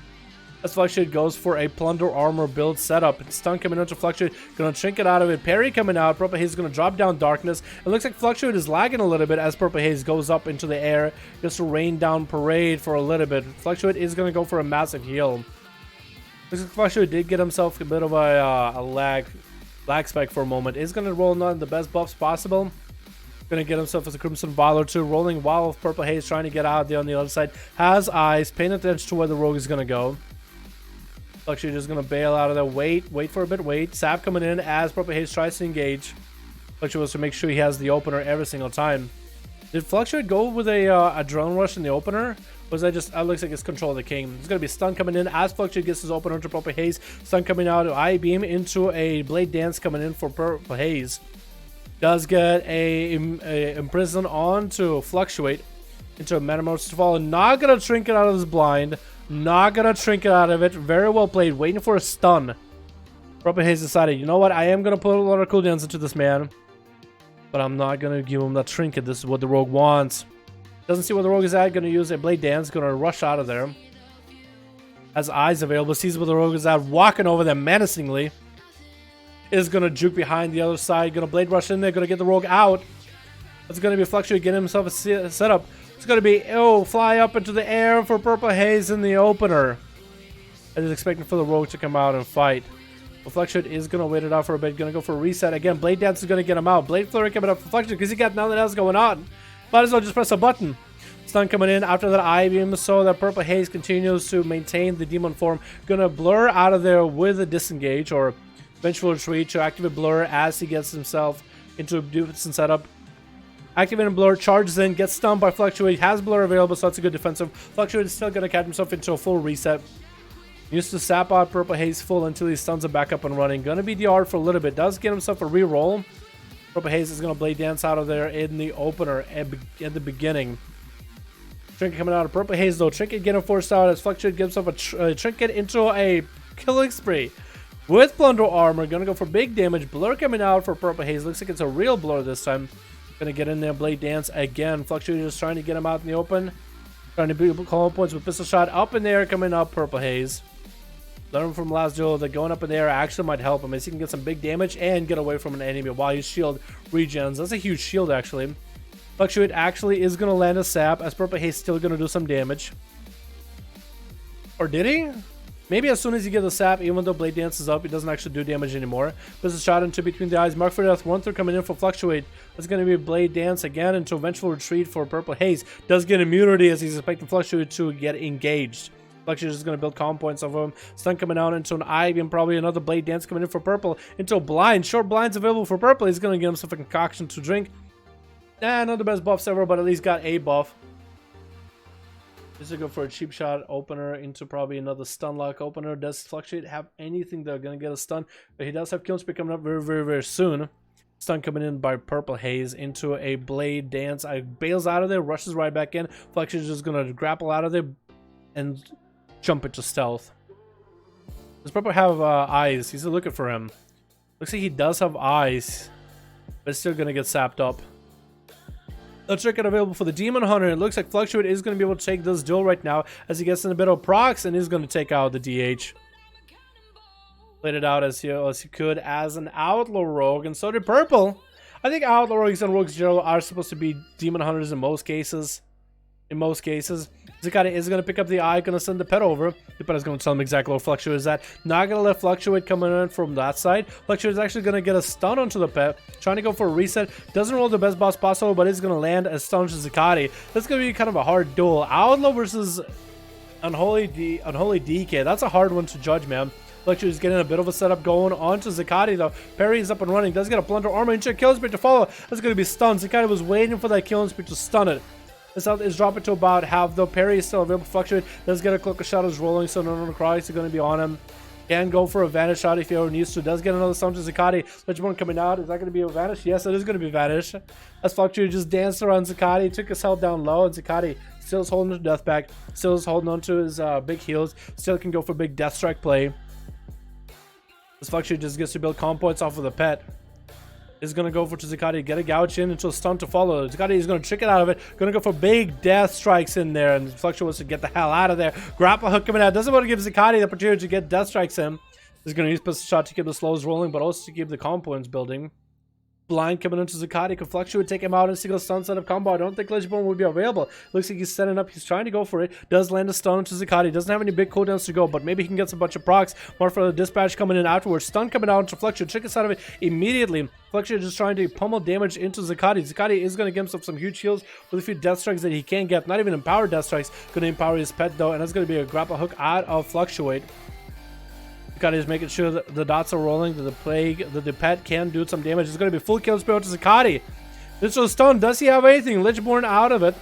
As Fluctuate goes for a Plunder Armor build setup. Stun coming out to Fluctuate. Gonna trinket out of it. Parry coming out. Purple Haze is gonna drop down Darkness. It looks like Fluctuate is lagging a little bit as Purple Haze goes up into the air. Just to rain down Parade for a little bit. Fluctuate is gonna go for a massive heal. Looks like Fluctuate did get himself a bit of a lag spike for a moment. Is going to roll on the best buffs possible. Going to get himself as a Crimson Vial or two. Rolling while with Purple Haze, trying to get out there on the other side. Has eyes, paying attention to where the rogue is going to go. Fluctuate is going to bail out of there. Wait for a bit, wait. Sap coming in as Purple Haze tries to engage. Fluctuate wants to make sure he has the opener every single time. Did Fluctuate go with a drone rush in the opener? Or was that just, looks like it's Control of the King. There's going to be stun coming in as Fluctuate gets his opener into Purple Haze. Stun coming out, I-Beam into a Blade Dance coming in for Purple Haze. Does get a Imprison onto Fluctuate into a Metamorphosis to follow. Not going to Trinket out of his blind. Not going to Trinket out of it. Very well played. Waiting for a stun. Purple Haze decided, you know what? I am going to put a lot of cooldowns into this man. But I'm not going to give him that Trinket. This is what the Rogue wants. Doesn't see where the Rogue is at. Going to use a Blade Dance. Going to rush out of there. Has eyes available. Sees where the Rogue is at. Walking over there menacingly. Is going to juke behind the other side. Going to Blade Rush in there. Going to get the Rogue out. It's going to be a Fluctuate getting himself a setup. It's going to be, fly up into the air for Purple Haze in the opener. And is expecting for the Rogue to come out and fight. But Fluctuate is going to wait it out for a bit. Going to go for a reset. Again, Blade Dance is going to get him out. Blade Flurry coming up for Fluctuate because he got nothing else going on. Might as well just press a button. Stun coming in after that I-Beam so that Purple Haze continues to maintain the demon form. Going to blur out of there with a disengage or Vengeful Retreat to activate Blur as he gets himself into a decent setup. Activating Blur, charges in, gets stunned by Fluctuate, has Blur available, so that's a good defensive. Fluctuate is still going to catch himself into a full reset. Used to sap out Purple Haze full until he stuns him back up and running. Going to be DR'd for a little bit. Does get himself a re-roll. Purple Haze is going to Blade Dance out of there in the opener at the beginning. Trinket coming out of Purple Haze though. Trinket getting forced out as Fluctuate gives himself a Trinket into a killing spree. With Plunder Armor, gonna go for big damage. Blur coming out for Purple Haze. Looks like it's a real Blur this time. Gonna get in there, Blade Dance again. Fluctuate just trying to get him out in the open. Trying to beat call points with Pistol Shot up in there, coming up Purple Haze. Learn from last duel that going up in there actually might help him as he can get some big damage and get away from an enemy while his shield regens. That's a huge shield actually. Fluctuate actually is gonna land a sap as Purple Haze still gonna do some damage. Or did he? Maybe as soon as you get the sap, even though Blade Dance is up, it doesn't actually do damage anymore. Puts a shot into between the eyes. Mark for Death, 1-3 coming in for Fluctuate. That's going to be Blade Dance again into Vengeful Retreat for Purple Haze. Does get immunity as he's expecting Fluctuate to get engaged. Fluctuate is going to build calm points over him. Stun coming out into an I-Beam, probably another Blade Dance coming in for Purple. Into a Blind. Short Blinds available for Purple. He's going to get himself a concoction to drink. Not the best buffs ever, but at least got a buff. Just to go for a cheap shot opener into probably another stun lock opener. Does Fluctuate have anything that are going to get a stun? But he does have kill spree coming up very soon. Stun coming in by Purple Haze into a Blade Dance. I bails out of there, rushes right back in. Fluctuate is just going to grapple out of there and jump into stealth. Does Purple have eyes? He's looking for him. Looks like he does have eyes, but it's still going to get sapped up. The Trinket available for the Demon Hunter. It looks like Fluctuate is going to be able to take this duel right now as he gets in a bit of procs and is going to take out the DH. Played it out as he could as an Outlaw Rogue, and so did Purple. I think Outlaw Rogues and Rogues in general are supposed to be Demon Hunters in most cases. Zacati is going to pick up the eye, going to send the pet over. The pet is going to tell him exactly where Fluctuate is at. Not going to let Fluctuate come in from that side. Fluctuate is actually going to get a stun onto the pet. Trying to go for a reset. Doesn't roll the best boss possible, but is going to land a stun to Zacati. That's going to be kind of a hard duel. Outlaw versus Unholy DK. That's a hard one to judge, man. Fluctuate is getting a bit of a setup going onto Zacati though. Parry is up and running. Does get a Plunder Armor into a Killing Spree to follow. That's going to be stunned. Zacati was waiting for that Killing Spree to stun it. This health is dropping to about half, though. Parry is still available. Fluctuate does get a Cloak of Shadows rolling, so none of the cries are going to be on him. Can go for a Vanish shot if he ever needs to. Does get another stun to Zacati. Ledgeborn coming out. Is that going to be a Vanish? Yes, it is going to be Vanish. As Fluctuate just danced around Zacati, took his health down low, and Zacati still is holding his death back. Still is holding on to his big heals. Still can go for big Death Strike play. This Fluctuate just gets to build calm points off of the pet. Is going to go for Zacati, get a gouge in into a stun to follow. Zacati is going to trick it out of it. Going to go for big death strikes in there. And Fluctuate wants to get the hell out of there. Grapple hook coming out. Doesn't want to give Zacati the opportunity to get death strikes in. He's going to use Pistol Shot to keep the slows rolling, but also to keep the calm points building. Blind coming into Zakati, could fluctuate, take him out in single stun setup combo. I don't think Legendborn will be available. Looks like he's setting up, he's trying to go for it. Does land a stun into Zakati, doesn't have any big cooldowns to go, but maybe he can get a bunch of procs. More for the dispatch coming in afterwards. Stun coming out into Fluctuate, trick us out of it immediately. Fluctuate just trying to pummel damage into Zakati. Zakati is going to give himself some huge heals with a few death strikes that he can get. Not even empowered death strikes. Going to empower his pet though, and that's going to be a grapple hook out of Fluctuate. Zakati is making sure that the dots are rolling, that the plague, that the pet can do some damage. It's going to be full kill spill to Zakati. This was stun. Does he have anything? Lichborn out of it.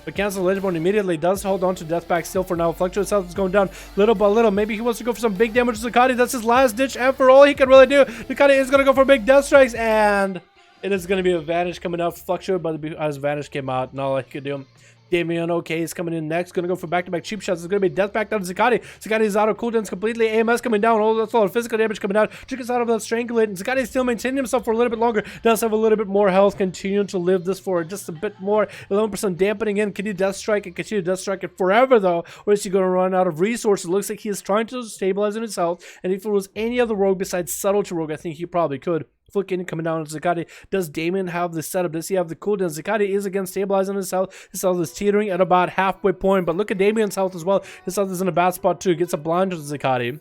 But cancel Lichborn immediately. Does hold on to Deathback still for now. Fluctuate's health is going down little by little. Maybe he wants to go for some big damage to Zakati. That's his last ditch effort. All he can really do. Zakati is going to go for big death strikes. And it is going to be a Vanish coming out. Fluctuate, but as Vanish came out, not all he could do. Damien, okay, is coming in next. Gonna go for back-to-back cheap shots. It's gonna be death back down to Zakati. Zakati is out of cooldowns completely. AMS coming down. Oh, that's all physical damage coming out. Trick is out of that strangulate. And Zakati is still maintaining himself for a little bit longer. Does have a little bit more health. Continuing to live this for just a bit more. 11% dampening in. Can you death strike and continue to death strike it forever though? Or is he gonna run out of resources? It looks like he is trying to stabilize in his health. And if it was any other rogue besides Subtlety Rogue, I think he probably could. Flicking coming down to Zakati. Does Damien have the setup? Does he have the cooldown? Zakati is again stabilizing his health. His health is teetering at about halfway point. But look at Damien's health as well. His health is in a bad spot too. Gets a blind to Zakati.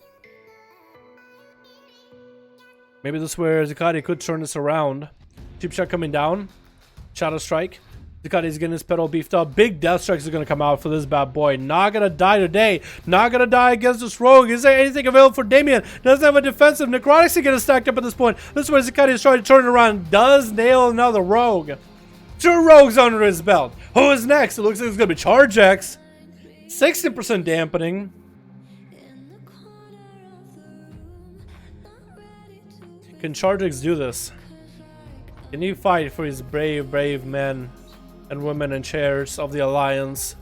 Maybe this is where Zakati could turn this around. Cheap shot coming down. Shadow strike. Zakati is getting his pedal beefed up. Big death strikes are going to come out for this bad boy. Not going to die today. Not going to die against this rogue. Is there anything available for Damien? Doesn't have a defensive. Necrotics to get stacked up at this point. This is where Zakati is trying to turn it around. Does nail another rogue. 2 rogues under his belt. Who is next? It looks like it's going to be Charge X. 60% dampening. Can Charge X do this? Can he fight for his brave, brave men and women and chairs of the Alliance?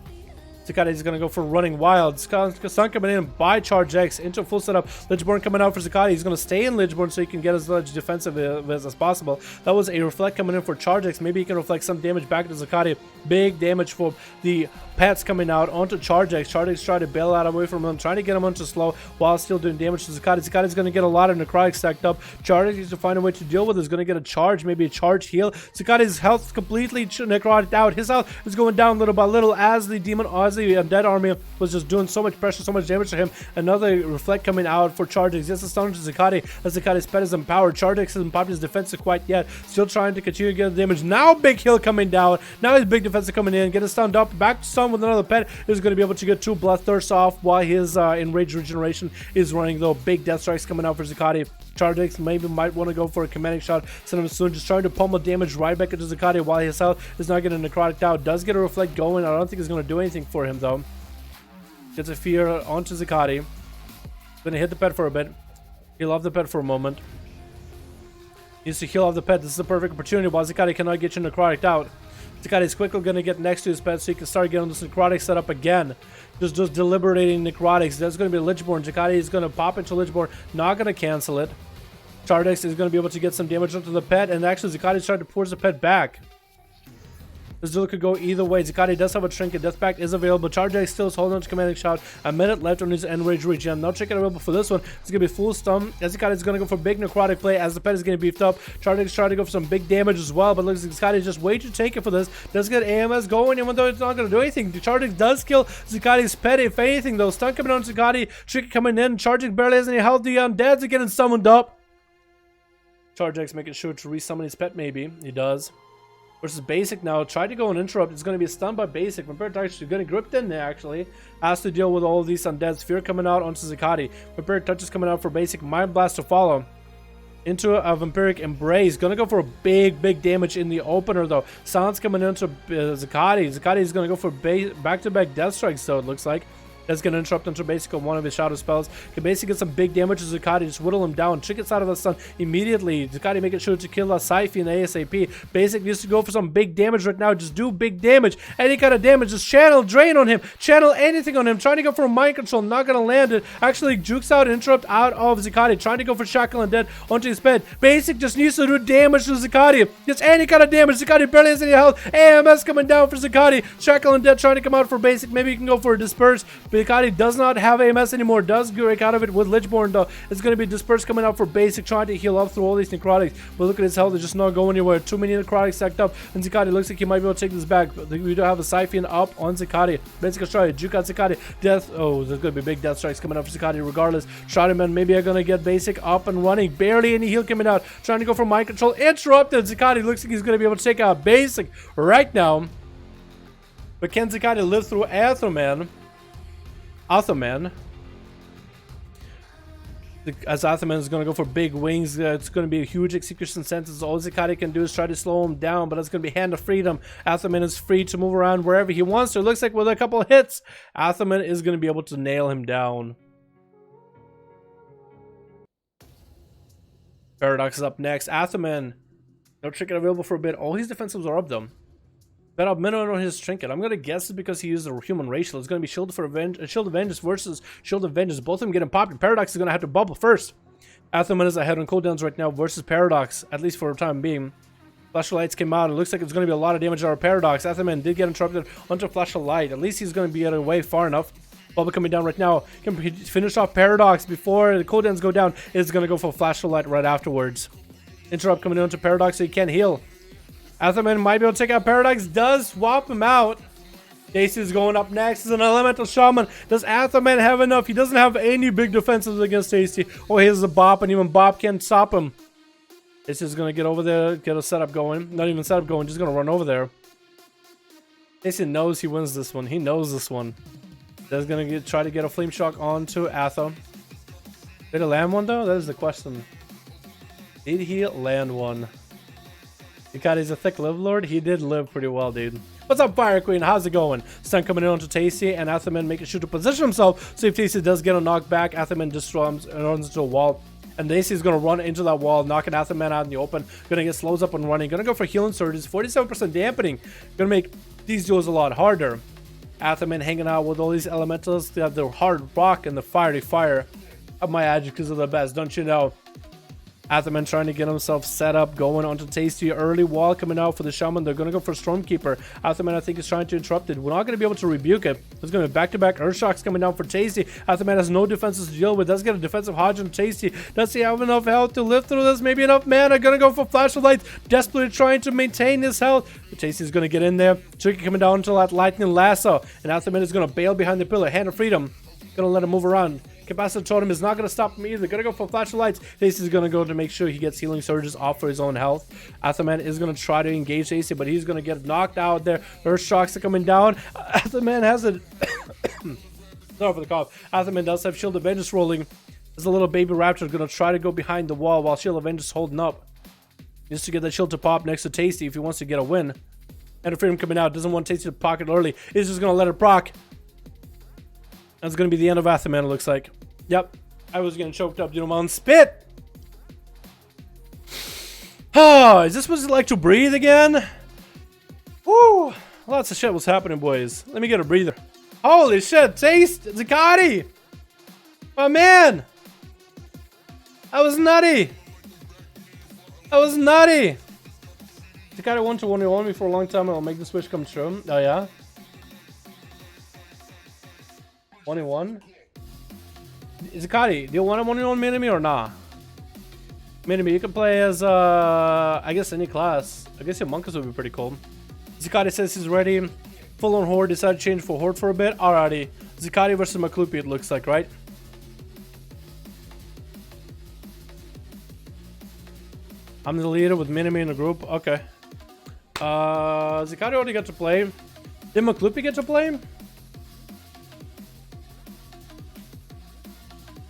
Zakati is going to go for Running Wild. Stun coming in by Charge X into full setup. Lichborn coming out for Zakati. He's going to stay in Lichborn so he can get as much defensive as possible. That was a Reflect coming in for Charge X. Maybe he can reflect some damage back to Zakati. Big damage for the pets coming out onto Charge X. Charge X trying to bail out away from him, trying to get him onto slow while still doing damage to Zakati. Zakati is going to get a lot of necrotic stacked up. Charge X needs to find a way to deal with it. He's going to get a charge, maybe a charge heal. Zakati's health is completely necrotic out. His health is going down little by little as the undead army was just doing so much pressure, so much damage to him. Another Reflect coming out for Charge X. Just a stun to Zakati as Zakati's pet is empowered. Charge X hasn't popped his defensive quite yet. Still trying to continue to get the damage. Now big heal coming down. Now his big defensive coming in. Get a stunned up. Back to stun with another pet. Is going to be able to get 2 Bloodthirsts off while his Enraged Regeneration is running though. Big death strikes coming out for Zakati. Charge X maybe might want to go for a commanding shot. Send him soon. Just trying to pummel damage right back into Zakati while his health is not getting necrotic out. Does get a Reflect going. I don't think it's going to do anything for him though. Gets a fear onto Zakati. Gonna hit the pet for a bit. Heal off the pet for a moment. Needs to heal off the pet. This is the perfect opportunity while Zakati cannot get you necrotic out. Zakati is quickly gonna get next to his pet so he can start getting this necrotic set up again. Just deliberating necrotics. That's gonna be Lichborn. Zakati is gonna pop into Lichborn. Not gonna cancel it. Charge X is gonna be able to get some damage onto the pet, and actually Zakati is trying to force the pet back. This duel could go either way. Zakati does have a trinket. Death Pact is available. Charge X still is holding on to commanding shot. A minute left on his Enrage regen. No trinket available for this one. It's going to be full stun. Zakati is going to go for big necrotic play as the pet is getting beefed up. Charge X trying to go for some big damage as well, but looks like Zakati is just way too taken for this. Does get AMS going even though it's not going to do anything. Charge X does kill Zakati's pet if anything though. Stun coming on Zakati. Trinket coming in. Charge X barely has any health. The undeads are getting summoned up. Charge X making sure to resummon his pet maybe. He does. Versus basic now. Try to go and interrupt. It's going to be stunned by basic. Vampire Touch is going to grip in there actually. Has to deal with all of these undeads. Fear coming out onto Zakati. Vampire Touch is coming out for basic. Mind Blast to follow. Into a Vampiric Embrace. Gonna go for big damage in the opener though. Silence coming into Zakati. Zakati is gonna go for back-to-back death strikes so it looks like. That's going to interrupt into basic on one of his shadow spells. Can basically get some big damage to Zakati. Just whittle him down. Trinkets out of the stun immediately. Zakati making sure to kill Siphi and ASAP. Basic needs to go for some big damage right now. Just do big damage. Any kind of damage. Just channel drain on him. Channel anything on him. Trying to go for a mind control. Not going to land it. Actually jukes out and interrupt out of Zakati. Trying to go for Shackle and Dead onto his bed. Basic just needs to do damage to Zakati. Just any kind of damage. Zakati barely has any health. AMS coming down for Zakati. Shackle and Dead trying to come out for basic. Maybe you can go for a Disperse. Zikati does not have AMS anymore. Does break out of it with Lichborn though. It's going to be dispersed coming out for basic, trying to heal up through all these necrotics. But look at his health, it's just not going anywhere. Too many necrotics stacked up. And Zikati looks like he might be able to take this back. But we do have a Siphon up on Zikati. Basic strike, juke out Zikati. Death. Oh, there's going to be big death strikes coming up for Zikati regardless. Shottyman maybe are going to get basic up and running. Barely any heal coming out. Trying to go for mind control. Interrupted. Zikati looks like he's going to be able to take out basic right now. But can Zikati live through Atherman? As Atherman is going to go for big wings, it's going to be a huge execution sentence. All Zikati can do is try to slow him down, but it's going to be hand of freedom. Atherman is free to move around wherever he wants to. It looks like with a couple of hits, Atherman is going to be able to nail him down. Paradox is up next. Atherman, no trinket available for a bit. All his defensives are up though. Bet up minimum on his trinket. I'm gonna guess it's because he used a human racial. It's gonna be Shield of Vengeance versus Shield of Vengeance. Both of them getting popped. Paradox is gonna have to bubble first. Atherman is ahead on cooldowns right now versus Paradox, at least for the time being. Flash of Lights came out. It looks like it's gonna be a lot of damage on our Paradox. Atherman did get interrupted onto Flash of Light. At least he's gonna be away far enough. Bubble coming down right now. Can finish off Paradox before the cooldowns go down. It's gonna go for Flash of Light right afterwards. Interrupt coming onto Paradox so he can't heal. Atherman might be able to take out Paradox, does swap him out. Daisy is going up next. Is an Elemental Shaman. Does Atherman have enough? He doesn't have any big defenses against Daisy. Oh, here's a Bop, and even Bop can't stop him. Daisy is going to get over there, get a setup going. Not even setup going, just going to run over there. Daisy knows he wins this one. He knows this one. He's going to try to get a Flame Shock onto Ather. Did he land one, though? That is the question. Did he land one? Because he's a thick live lord, he did live pretty well, dude. What's up, Fire Queen? How's it going? Stun coming in onto Tasty, and Atherman making sure to position himself. So if Tasty does get a knockback, Atherman just runs into a wall. And Tasty is going to run into that wall, knocking Atherman out in the open. Going to get slows up and running. Going to go for healing surges. 47% dampening. Going to make these duels a lot harder. Atherman hanging out with all these elementals. They have the hard rock and the fiery fire. My adjectives are the best, don't you know? Atherman trying to get himself set up, going onto Tasty. Early wall coming out for the Shaman. They're going to go for Stormkeeper. Atherman, I think, is trying to interrupt it. We're not going to be able to rebuke it. There's going to be back-to-back Earthshocks coming down for Tasty. Atherman has no defenses to deal with. Does get a defensive Hodge on Tasty. Does he have enough health to live through this? Maybe enough mana. Going to go for Flash of Light. Desperately trying to maintain his health. Tasty's going to get in there. Tricky coming down to that Lightning Lasso. And Atherman is going to bail behind the pillar. Hand of Freedom. Going to let him move around. Capacitor Totem is not going to stop him either. Going to go for Flash of Lights. Tasty is going to go to make sure he gets healing surges off for his own health. Atherman is going to try to engage Tasty, but he's going to get knocked out there. Earth Shocks are coming down. Atherman has it. Sorry for the cough. Atherman does have Shield of Vengeance rolling. There's a little baby raptor going to try to go behind the wall while Shield of Vengeance is holding up. Just to get that shield to pop next to Tasty if he wants to get a win. And the Freedom coming out. Doesn't want Tasty to pocket early. He's just going to let it proc. That's going to be the end of Atherman, it looks like. Yep. I was getting choked up due to my own spit. Oh, is this what it's like to breathe again? Woo! Lots of shit was happening, boys. Let me get a breather. Holy shit, Taste! Zikati! Oh, man! That was nutty! That was nutty! Zikati wanted to 1v1 me for a long time and I'll make the switch come true. Oh, yeah? 1v1? Zikati, do you want a 1v1 Minimi or nah? Minimi, you can play as, I guess any class. I guess your Monkus would be pretty cool. Zikati says he's ready. Full on Horde, decided to change for Horde for a bit. Alrighty. Zikati versus Maklupi, it looks like, right? I'm the leader with Minimi in the group. Okay. Zikati already got to play. Did Maklupi get to play?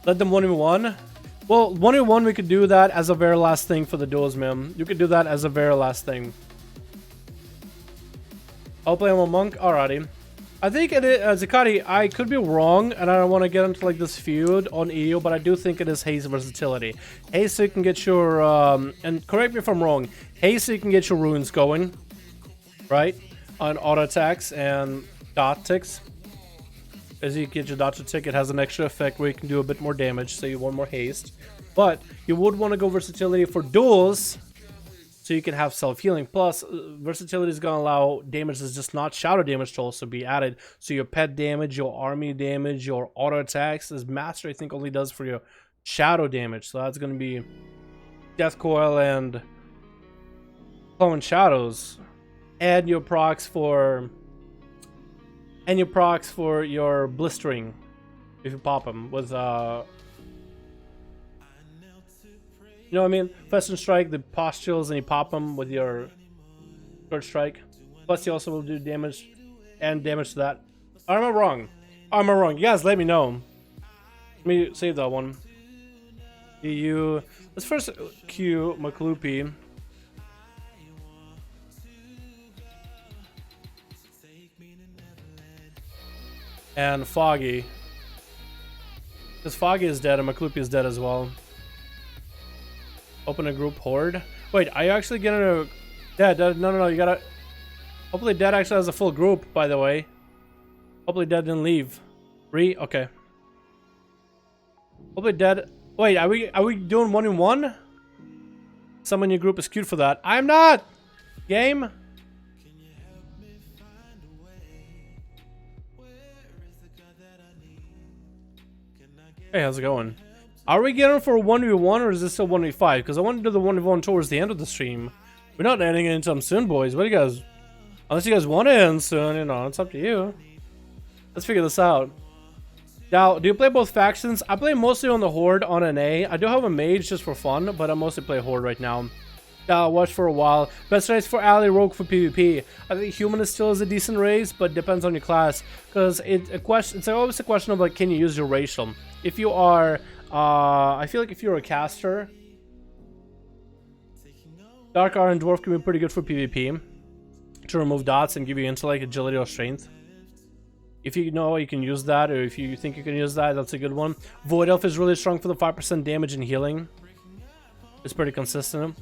Let them 1v1. Well, 1v1 we could do that as a very last thing for the duels, man. You could do that as a very last thing. I'll play him a monk. Alrighty. I think it is Zikati. I could be wrong, and I don't want to get into like this feud on EU, but I do think it is haste versatility. Haste so you can get your and correct me if I'm wrong. Haste so you can get your runes going, right? On auto attacks and dot ticks. As you get your dot tick, it has an extra effect where you can do a bit more damage, so you want more haste. But you would want to go versatility for duels. so you can have self-healing. Plus, versatility is going to allow damage that's just not shadow damage to also be added. So your pet damage, your army damage, your auto attacks. This master, I think, only does for your shadow damage. So that's going to be Death Coil and Clone Shadows. And your procs for your blistering if you pop them with you know what I mean? First strike, the postules, and you pop them with your third strike. Plus, you also will do damage and damage to that. Or am I wrong? Or am I wrong? You guys, let me know. Let me save that one. EU. Let's first queue McLoopy. And Foggy. Because Foggy is dead and McLoopy is dead as well. Open a group horde. Wait, are you actually getting a... Dead, no, you gotta... Hopefully Dead actually has a full group, by the way. Hopefully Dead didn't leave. Okay. Hopefully Dead... Wait, are we doing 1-in-1? Someone in your group is queued for that. I'm not! Game? Hey, how's it going? Are we getting for a 1v1 or is this still 1v5? Because I want to do the 1v1 towards the end of the stream. We're not ending anytime soon, boys. What do you guys... Unless you guys want to end soon, you know, it's up to you. Let's figure this out. Now, do you play both factions? I play mostly on the Horde on NA. I do have a mage just for fun, but I mostly play Horde right now. I'll watch for a while. Best race for ally rogue for PvP. I think humanist still is a decent race, but depends on your class. Because it's always a question of like, can you use your racial? If you are, I feel like if you're a caster, Dark Iron Dwarf can be pretty good for PvP to remove dots and give you intellect, agility, or strength. If you know you can use that, or if you think you can use that, that's a good one. Void Elf is really strong for the 5% damage and healing. It's pretty consistent.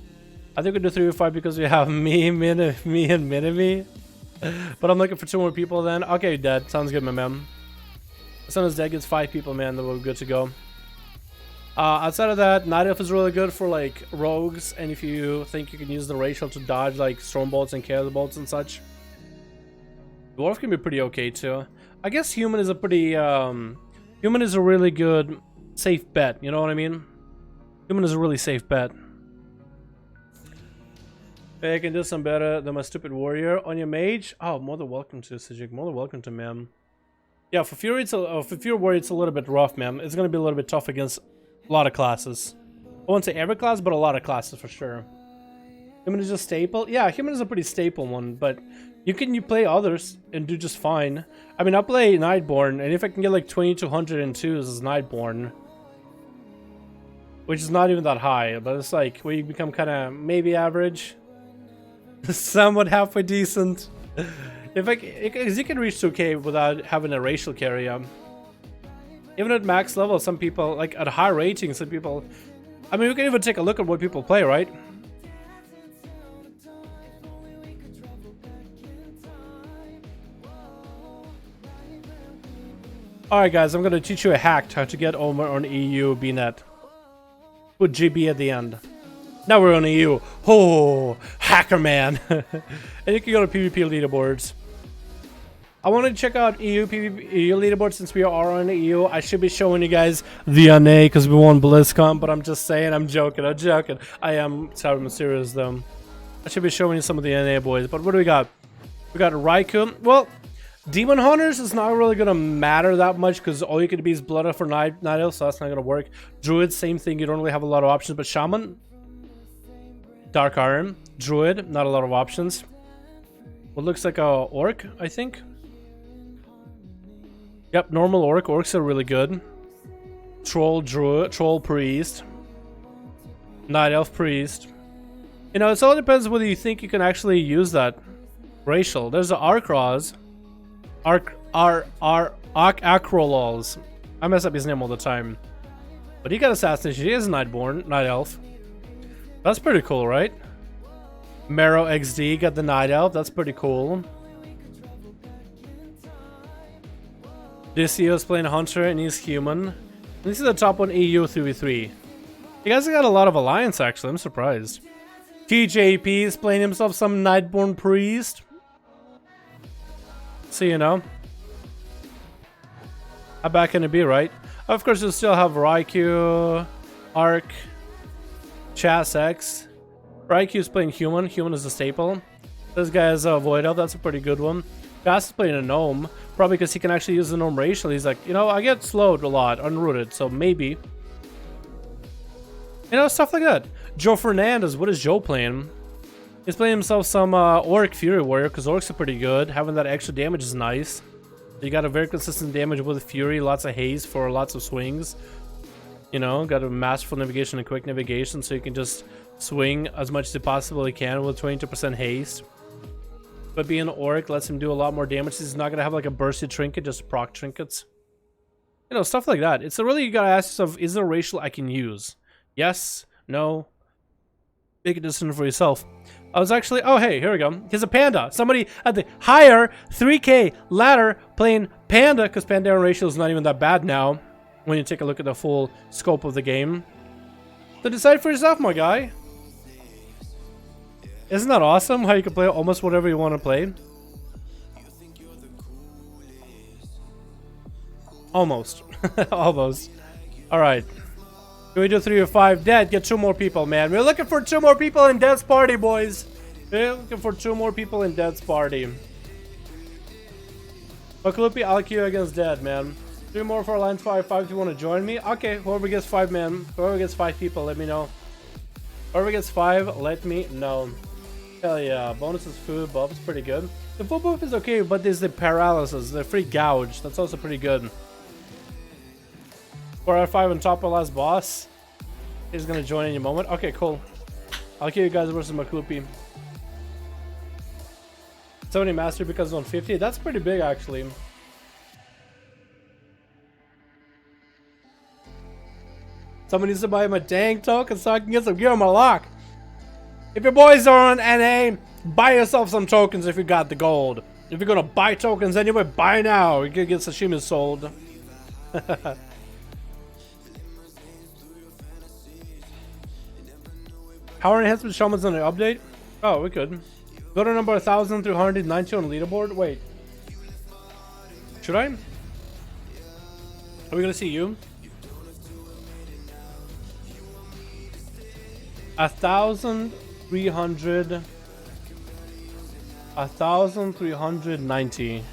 I think we do 3v5 because we have me and Minimi. But I'm looking for 2 more people then. Okay, Dead. Sounds good, my man. As soon as Dead gets 5 people, man, then we're good to go. Outside of that, Night Elf is really good for like rogues, and if you think you can use the racial to dodge like storm bolts and chaos bolts and such. Dwarf can be pretty okay too. I guess human is a pretty human is a really good safe bet, you know what I mean? Human is a really safe bet. Hey, I can do some better than my stupid warrior on your mage. Oh, more than welcome to Sijik. More than welcome to ma'am. Yeah, for Fury, for Fury Warrior, it's a little bit rough, ma'am. It's gonna be a little bit tough against a lot of classes. I won't say every class, but a lot of classes for sure. Human is just staple. Yeah, human is a pretty staple one, but you play others and do just fine. I mean, I play Nightborn, and if I can get like 2202 as Nightborn, which is not even that high, but it's like where you become kind of maybe average. Somewhat halfway decent. Because you can reach 2k without having a racial carry. Even at max level, some people, like at high rating, some people... I mean, we can even take a look at what people play, right? Alright guys, I'm going to teach you a hack how to get over on EU BNet. Put GB at the end. Now we're on EU. Oh, hacker man. And you can go to PvP leaderboards. I want to check out EU PvP EU leaderboards since we are on EU. I should be showing you guys the NA because we won BlizzCon, but I'm just saying, I'm joking. I am serious though. I should be showing you some of the NA boys. But what do we got? We got Raikou. Well, Demon Hunters is not really going to matter that much because all you can be is Blood Elf for Night Elf, so that's not going to work. Druid, same thing. You don't really have a lot of options, but Shaman... Dark Iron, Druid, not a lot of options. What looks like a Orc, I think. Yep, normal Orc. Orcs are really good. Troll, Druid, Troll, Priest. Night Elf, Priest. You know, it all depends whether you think you can actually use that racial. There's the Arcroz. Acrolols. I mess up his name all the time. But he got Assassination. He is Nightborn, Night Elf. That's pretty cool, right? Marrow XD got the Night Elf. That's pretty cool. This EU is playing Hunter and he's human. This is the top one EU 3v3. You guys got a lot of alliance actually. I'm surprised. TJP is playing himself some Nightborn Priest. So, you know. How bad can it be, right? Of course, you'll still have Raikou, Arc, Chas X. Raikou is playing Human. Human is a staple. This guy has a Void Elf. That's a pretty good one. Chas is playing a Gnome. Probably because he can actually use the Gnome racial. He's like, you know, I get slowed a lot, unrooted. So maybe. You know, stuff like that. Joe Fernandez. What is Joe playing? He's playing himself some Auric Fury Warrior. Because Aurics are pretty good. Having that extra damage is nice. You got a very consistent damage with Fury. Lots of haste for lots of swings. You know, got a masterful navigation and quick navigation. So you can just swing as much as you possibly can with 22% haste. But being an Auric lets him do a lot more damage. He's not going to have like a bursty trinket, just proc trinkets. You know, stuff like that. It's a really, you got to ask yourself, is there a racial I can use? Yes? No? Make a decision for yourself. I was actually, oh hey, here we go. Here's a Panda. Somebody at the higher 3K ladder playing Panda, because Pandaren racial is not even that bad now when you take a look at the full scope of the game. So decide for yourself, my guy. Isn't that awesome how you can play almost whatever you want to play? Almost. Almost. Alright. Can we do 3 or 5? Dead, get 2 more people, man. We're looking for 2 more people in Dead's party, boys. We're looking for 2 more people in Dead's party. Okalupi, I'll queue against Dead, man. 3 more for Alliance 5. If you want to join me. Okay, whoever gets 5, man. Whoever gets 5 people, let me know. Whoever gets 5, let me know. Hell yeah, bonuses, food, buff is pretty good. The food buff is okay, but there's the paralysis, the free gouge. That's also pretty good. 4 out of 5 on top of last boss. He's gonna join in a moment. Okay, cool. I'll kill you guys versus Maklupi. 70 master because 150. That's pretty big actually. Someone needs to buy him a dang token so I can get some gear on my lock. If your boys are on NA, buy yourself some tokens if you got the gold. If you're gonna buy tokens anyway, buy now. You can get sashimi sold. Power enhancement shamans on the update? Oh, we could. Go to number 1,390 on leaderboard. Wait. Should I? Are we gonna see you? 1,390.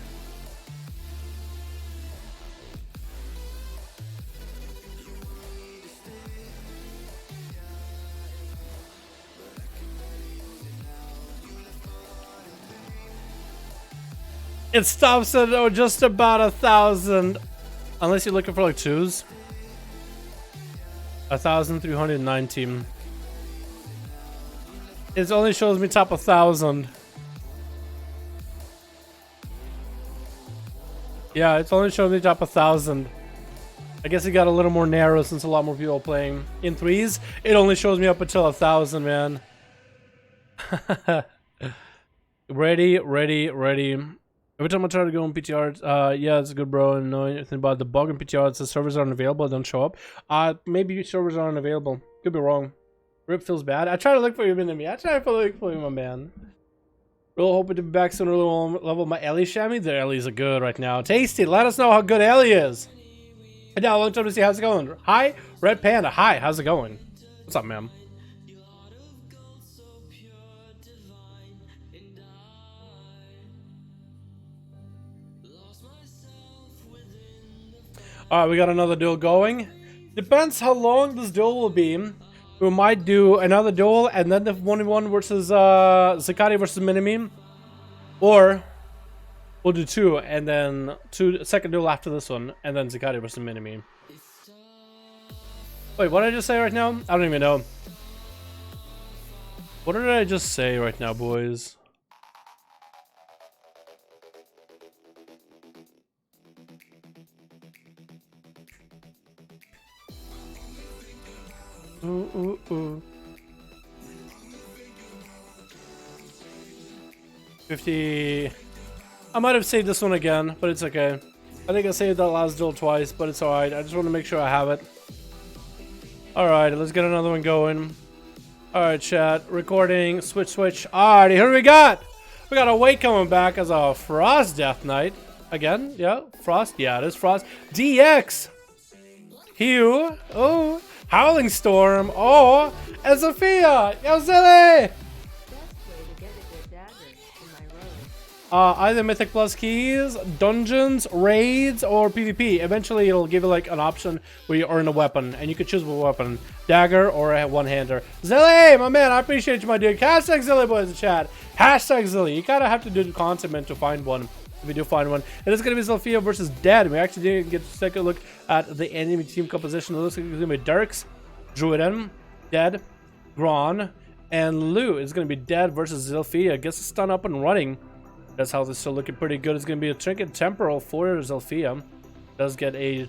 It stops at just about 1,000, unless you're looking for like 2s. 1,319. It only shows me top 1,000. Yeah, it's only showing me top 1,000. I guess it got a little more narrow since a lot more people are playing. In 3s, it only shows me up until 1,000, man. Ready. Every time I try to go on PTR, yeah, it's good, bro. And know anything about the bug in PTR, it says servers aren't available, don't show up. Maybe servers aren't available. Could be wrong. Rip feels bad. I try to look for you, enemy. I try to look for you, my man. Real hoping to be back soon. Really want to level my Ellie Shammy. The Ellies are good right now. Tasty, let us know how good Ellie is. Hey, now, long time to see. How's it going? Hi, Red Panda. Hi, how's it going? What's up, ma'am? Alright, we got another duel going. Depends how long this duel will be. We might do another duel and then the 1v1 versus Zakati versus Minimeme. Or we'll do 2 and then second duel after this one and then Zakati versus Minimeme. Wait, what did I just say right now? I don't even know. What did I just say right now, boys? Ooh. 50. I might have saved this one again, but it's okay. I think I saved that last duel twice, but it's alright. I just want to make sure I have it. Alright, let's get another one going. Alright, chat. Recording. Switch. Alrighty, here we got. We got Awake coming back as a Frost Death Knight. Again, yeah. Frost. Yeah, it is Frost. DX. Hugh. Oh. Howling Storm. Oh. And Sophia. Yo, Zilly. Best way to get a good dagger in my road. Either Mythic Plus keys, dungeons, raids, or PvP. Eventually, it'll give you like an option where you earn a weapon, and you can choose what weapon: dagger or a one-hander. Zilly, my man, I appreciate you, my dude. Hashtag Zilly boys in chat. Hashtag Zilly. You kind of have to do the content to find one. If we do find one, it is going to be Sophia versus Dead. We actually didn't get to take a look at the enemy team composition. It looks like it's going to be Dirks, Druiden, Dead, Gron, and Lou. It's going to be Dead versus Zilphia. Gets the stun up and running. That's how this is still looking pretty good. It's going to be a Trinket Temporal for Zilphia. Does get a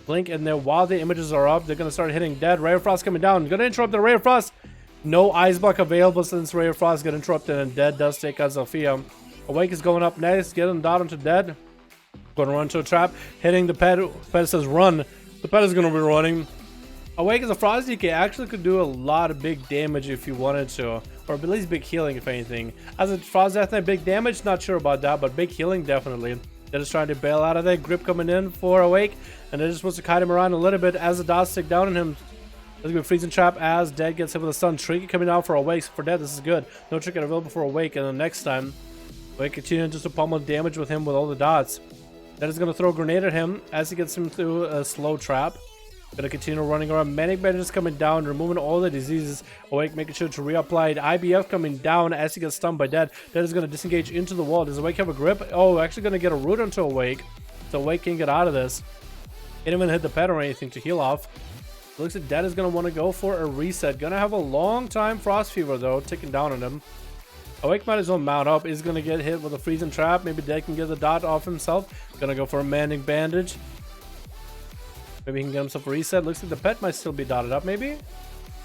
blink in there while the images are up. They're going to start hitting Dead. Ray of Frost coming down. Going to interrupt the Ray of Frost. No Ice Block available since Ray of Frost got interrupted, and Dead does take out Zilphia. Awake is going up next. Getting dot onto Dead. Going to run to a trap. Hitting the pet. Pet says run. The pet is going to be running. Awake as a Frost DK actually could do a lot of big damage if you wanted to. Or at least big healing if anything. As a Frost Death Knight, big damage, not sure about that, but big healing definitely. They're just trying to bail out of that. Grip coming in for Awake, and they're just supposed to kite him around a little bit as the dots stick down on him. There's gonna be freezing trap as Dead gets hit with a stun. Trinket coming down for Awake. So for Dead, this is good. No trinket available for Awake, and the next time, Awake continuing just to pummel damage with him with all the dots. Dead is gonna throw a grenade at him as he gets him through a slow trap. Gonna continue running around. Manic Bandage coming down, removing all the diseases. Awake making sure to reapply. IBF coming down as he gets stunned by Dead. Dead is gonna disengage into the wall. Does Awake have a grip? Oh, actually gonna get a root onto Awake. So Awake can get out of this. Can't even hit the pet or anything to heal off. Looks like Dead is gonna want to go for a reset. Gonna have a long time Frost Fever though, ticking down on him. Awake might as well mount up. He's gonna get hit with a freezing trap. Maybe Dead can get the dot off himself. Gonna go for a Manic Bandage. Maybe he can get himself a reset. Looks like the pet might still be dotted up, maybe?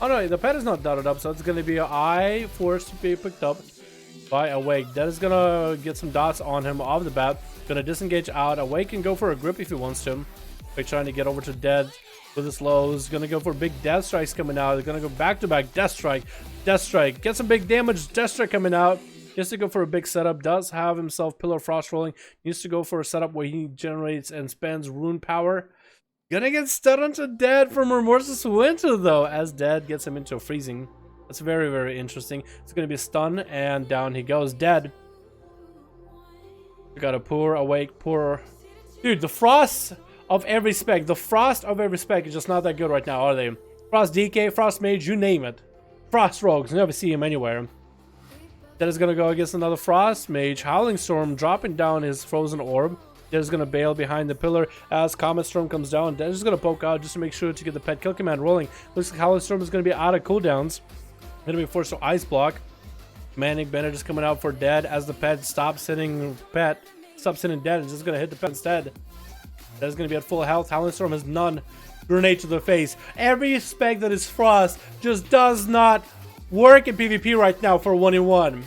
Oh no, the pet is not dotted up, so it's going to be an eye forced to be picked up by Awake. Dead is going to get some dots on him off the bat. Going to disengage out. Awake can go for a grip if he wants to. Awake trying to get over to Dead with his lows. Going to go for big Death Strikes coming out. They're going to go back-to-back Death Strike. Death Strike. Get some big damage. Death Strike coming out. Needs to go for a big setup. Does have himself Pillar of Frost rolling. Needs to go for a setup where he generates and spends rune power. Gonna get stunned onto Dead from Remorseless Winter though, as Dead gets him into a freezing. That's very, very interesting. It's gonna be a stun, and down he goes. Dead. We got a poor Awake, poor. Dude, the Frost of every spec. The Frost of every spec is just not that good right now, are they? Frost DK, Frost Mage, you name it. Frost Rogues, you never see him anywhere. Dead is gonna go against another Frost Mage. Howling Storm dropping down his Frozen Orb. Dead is going to bail behind the pillar as Comet Storm comes down. Dead is going to poke out just to make sure to get the pet kill command rolling. Looks like Howling Storm is going to be out of cooldowns. Going to be forced to Ice Block. Manic Bandage is coming out for Dead as the pet stops hitting Dead. It's just going to hit the pet instead. Dead is going to be at full health. Howling Storm has none. Grenade to the face. Every spec that is Frost just does not work in PvP right now for 1v1.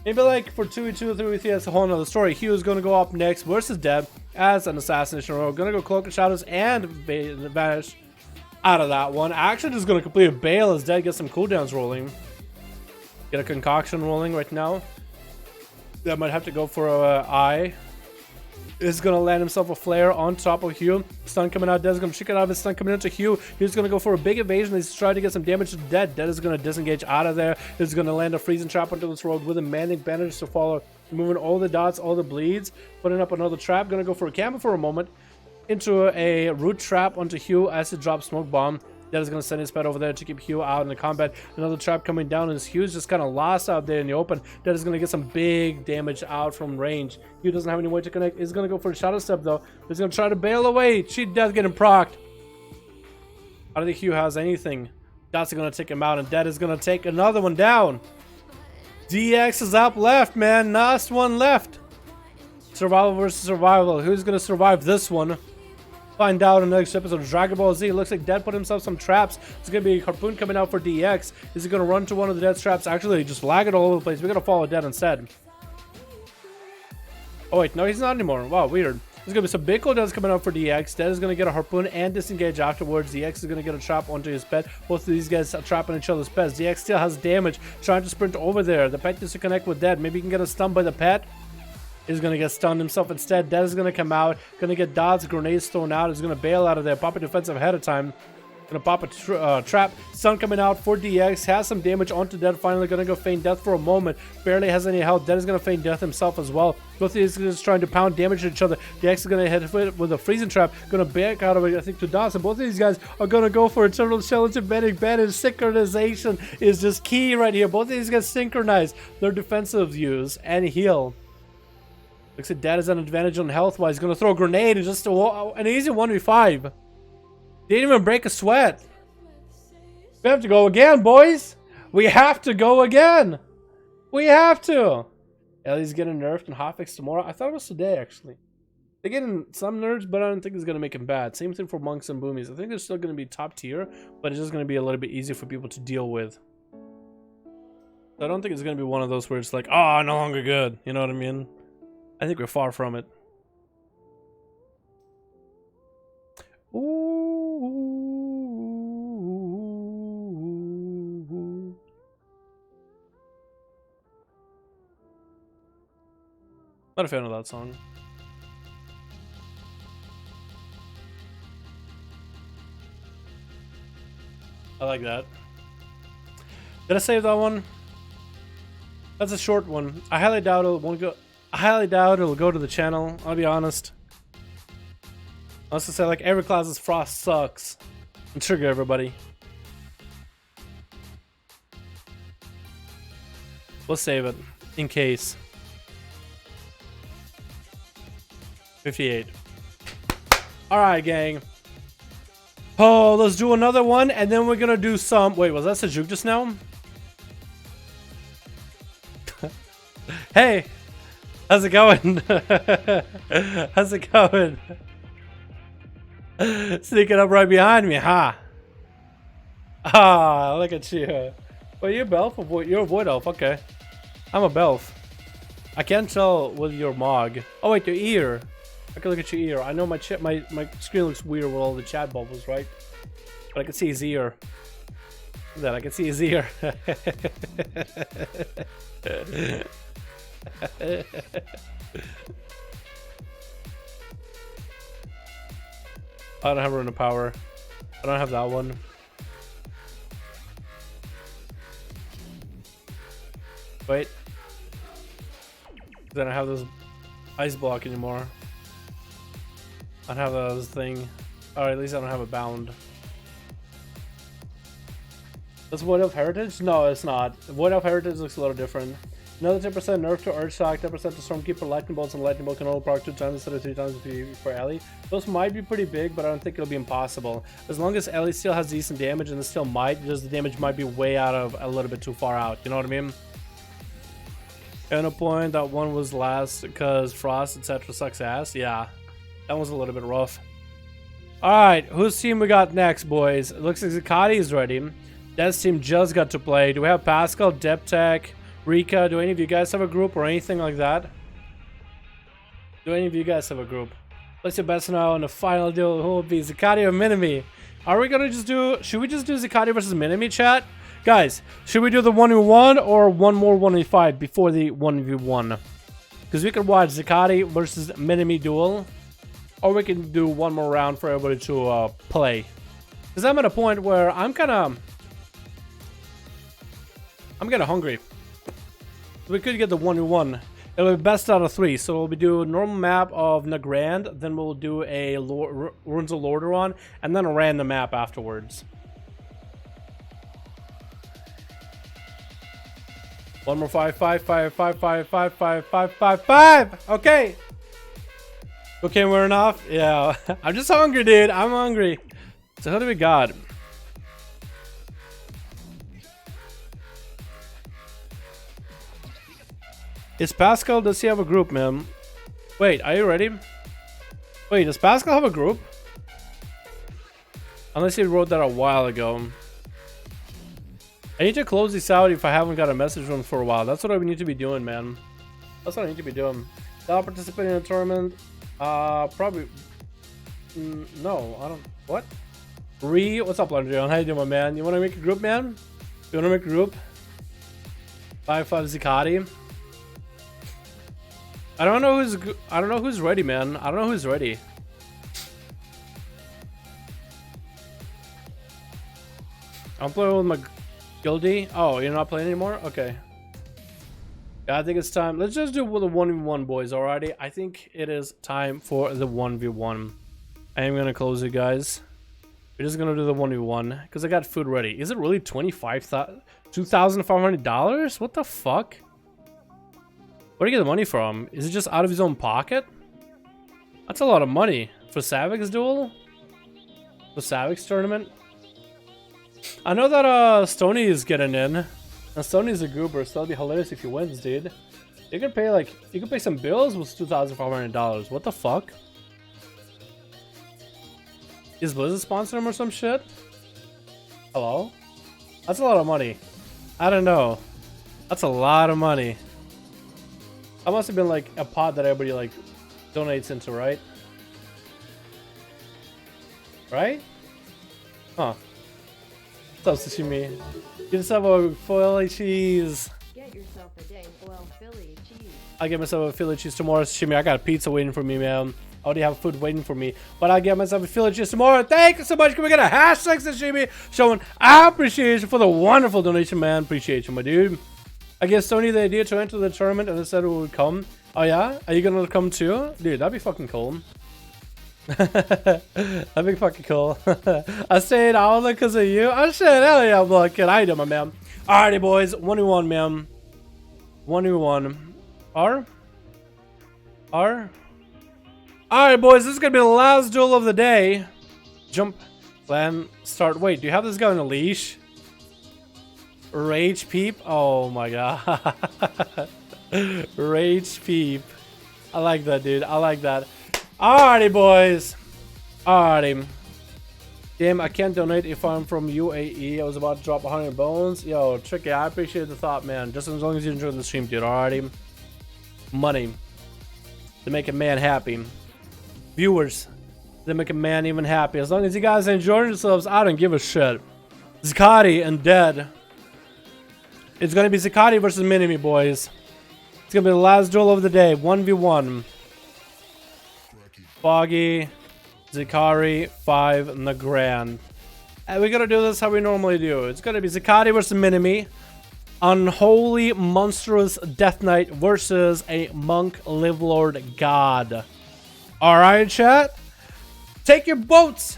Maybe like for 2v2 or 3v3, that's a whole nother story. Hugh is going to go up next versus Dead as an Assassination Rogue. Going to go Cloak of Shadows and vanish out of that one. Actually just going to complete a bail as Dead gets some cooldowns rolling. Get a Concoction rolling right now. That might have to go for a eye. Is going to land himself a flare on top of Hugh. Stun coming out. Dead is going to check it out of his stun coming into Hugh. He's going to go for a big evasion. He's trying to get some damage to Dead. Dead is going to disengage out of there. He's going to land a freezing trap onto this rogue with a Manic Bandage to follow. Removing all the dots, all the bleeds. Putting up another trap. Going to go for a camera for a moment. Into a root trap onto Hugh as he drops Smoke Bomb. Dead is going to send his pet over there to keep Hugh out in the combat. Another trap coming down, and Hugh's just kind of lost out there in the open. Dead is going to get some big damage out from range. Hugh doesn't have any way to connect. He's going to go for a Shadow Step, though. He's going to try to bail away. Cheat Death getting procced. I don't think Hugh has anything. That's going to take him out, and Dead is going to take another one down. DX is up left, man. Last one left. Survival versus survival. Who's going to survive this one? Find out in the next episode of Dragon Ball Z. It looks like Dead put himself some traps. It's going to be a Harpoon coming out for DX. Is he going to run to one of the Dead's traps? Actually, just lag it all over the place. We're going to follow Dead instead. Oh, wait. No, he's not anymore. Wow, weird. There's gonna be some big cooldowns coming out for DX. Dead is gonna get a harpoon and disengage afterwards. DX is gonna get a trap onto his pet. Both of these guys are trapping each other's pets. DX still has damage, trying to sprint over there. The pet needs to connect with Dead. Maybe he can get a stun by the pet. He's gonna get stunned himself instead. Dead is gonna come out, gonna get dots, grenades thrown out. He's gonna bail out of there, pop a defensive ahead of time. Gonna pop a trap. Stun coming out for DX. Has some damage onto Dead. Finally gonna go feign death for a moment. Barely has any health. Dead is gonna feign death himself as well. Both of these guys trying to pound damage to each other. DX is gonna hit with a freezing trap. Gonna back out of it, I think, to dots. And both of these guys are gonna go for eternal challenge of medic ban. And synchronization is just key right here. Both of these guys synchronize their defensive use and heal. Looks like Dead is an advantage on health wise. Gonna throw a grenade and just an easy 1v5. Didn't even break a sweat. We have to go again, boys. We have to go again. We have to. Ellie's getting nerfed and hotfixed tomorrow. I thought it was today, actually. They're getting some nerfs, but I don't think it's going to make them bad. Same thing for monks and boomies. I think they're still going to be top tier, but it's just going to be a little bit easier for people to deal with. I don't think it's going to be one of those where it's like, oh, no longer good. You know what I mean? I think we're far from it. Ooh. Not a fan of that song. I like that. Did I save that one? That's a short one. I highly doubt it'll go. I highly doubt it'll go to the channel. I'll be honest. Let's just say, like, every class's Frost sucks. And trigger everybody. We'll save it in case. 58. Alright, gang. Oh, let's do another one, and then we're gonna do some. Wait, was that Sejuk just now? Hey! How's it going? How's it going? Sneaking up right behind me, huh? Ah, look at you. Well, you're Belf or Void? You're a Void Elf, okay. I'm a Belf. I can't tell with your Mog. Oh wait, your ear. I can look at your ear. I know my screen looks weird with all the chat bubbles, right? But I can see his ear. Look at that, I can see his ear. I don't have Rune of Power. I don't have that one. Wait. Then I have this ice block anymore. I don't have this thing. Alright, at least I don't have a bound. That's Void Elf Heritage? No, it's not. Void Elf Heritage looks a little different. Another 10% nerf to Urge Shock, 10% to Stormkeeper Lightning Bolts, and Lightning Bolt can only proc 2 times instead of 3 times for Ellie. Those might be pretty big, but I don't think it'll be impossible. As long as Ellie still has decent damage, and it still might, just the damage might be way out of a little bit too far out. You know what I mean? And a point, that one was last because Frost, etc. sucks ass. Yeah, that was a little bit rough. Alright, whose team we got next, boys? It looks like Zakati is ready. Death's team just got to play. Do we have Pascal, Deptech, Rika? Do any of you guys have a group or anything like that? Do any of you guys have a group? Place your bets now in the final duel. Who will be Zakati or Minimi? Are we gonna just do... Should we just do Zakati versus Minimi, chat? Guys, should we do the 1v1 or one more 1v5 before the 1v1? Because we could watch Zakati versus Minimi duel. Or we can do one more round for everybody to play. Because I'm at a point where I'm kind of hungry. We could get the 1v1. It'll be best out of 3. So we'll be doing normal map of Nagrand. Then we'll do a Runes of Lordaeron. And then a random map afterwards. One more 5, 5, 5, 5, 5, 5, 5, 5, 5, 5. Okay. Okay, we're enough. Yeah. I'm just hungry, dude. I'm hungry. So who do we got? Is Pascal, does he have a group, man? Wait, are you ready? Wait, does Pascal have a group? Unless he wrote that a while ago. I need to close this out if I haven't got a message from him for a while. That's what I need to be doing, man. That's what I need to be doing. I'll participate in a tournament. Probably. No, I don't. What? What's up, Landrion? How you doing, my man? You want to make a group, man? You want to make a group? 5 Zicati. I don't know who's ready, man. I don't know who's ready. I'm playing with my guildie. Oh, you're not playing anymore? Okay. Yeah, I think it's time. Let's just do with a 1v1, boys. Alrighty. I think it is time for the 1v1. I am gonna close it, guys. We're just gonna do the 1v1 because I got food ready. Is it really $2,500? What the fuck? Where do you get the money from? Is it just out of his own pocket? That's a lot of money for Savik's duel. For Savik's tournament. I know that Stony is getting in. And Stony's a goober, so that'll be hilarious if he wins, dude. You could pay some bills with $2,500. What the fuck? Is Blizzard sponsoring him or some shit? Hello? That's a lot of money. I don't know. That's a lot of money. That must have been like a pot that everybody like donates into, right? Right? Huh. What's up, Sashimi? Get yourself a Philly cheese. Get yourself a dang oil Philly cheese. I'll get myself a Philly cheese tomorrow, Sashimi. I got a pizza waiting for me, man. I already have food waiting for me. But I'll get myself a Philly cheese tomorrow. Thank you so much. Can we get a hashtag, Sashimi? Showing appreciation for the wonderful donation, man. Appreciate you, my dude. I gave Sony the idea to enter the tournament and they said it would come. Oh, yeah? Are you gonna come too? Dude, that'd be fucking cool. That'd be fucking cool. I stayed out because of you. Oh shit, hell yeah, look, can I do, my man? Alrighty, boys, 1v1, man. 1v1. R. Alright, boys, this is gonna be the last duel of the day. Jump, plan, start. Wait, do you have this guy on a leash? Rage peep. Oh my god. Rage peep. I like that, dude. I like that. Alrighty, boys. Alrighty. Damn, I can't donate if I'm from UAE. I was about to drop 100 bones. Yo, Tricky, I appreciate the thought, man. Just as long as you enjoy the stream, dude. Alrighty. Money. To make a man happy. Viewers. To make a man even happy. As long as you guys enjoy yourselves, I don't give a shit. Zicati and Dead. It's gonna be Zicati versus Minimi, boys. It's gonna be the last duel of the day. 1v1. Foggy, Zicari, 5 in the grand. And we're gonna do this how we normally do. It's gonna be Zicati versus Minimi. Unholy monstrous death knight versus a monk livelord god. Alright, chat. Take your votes.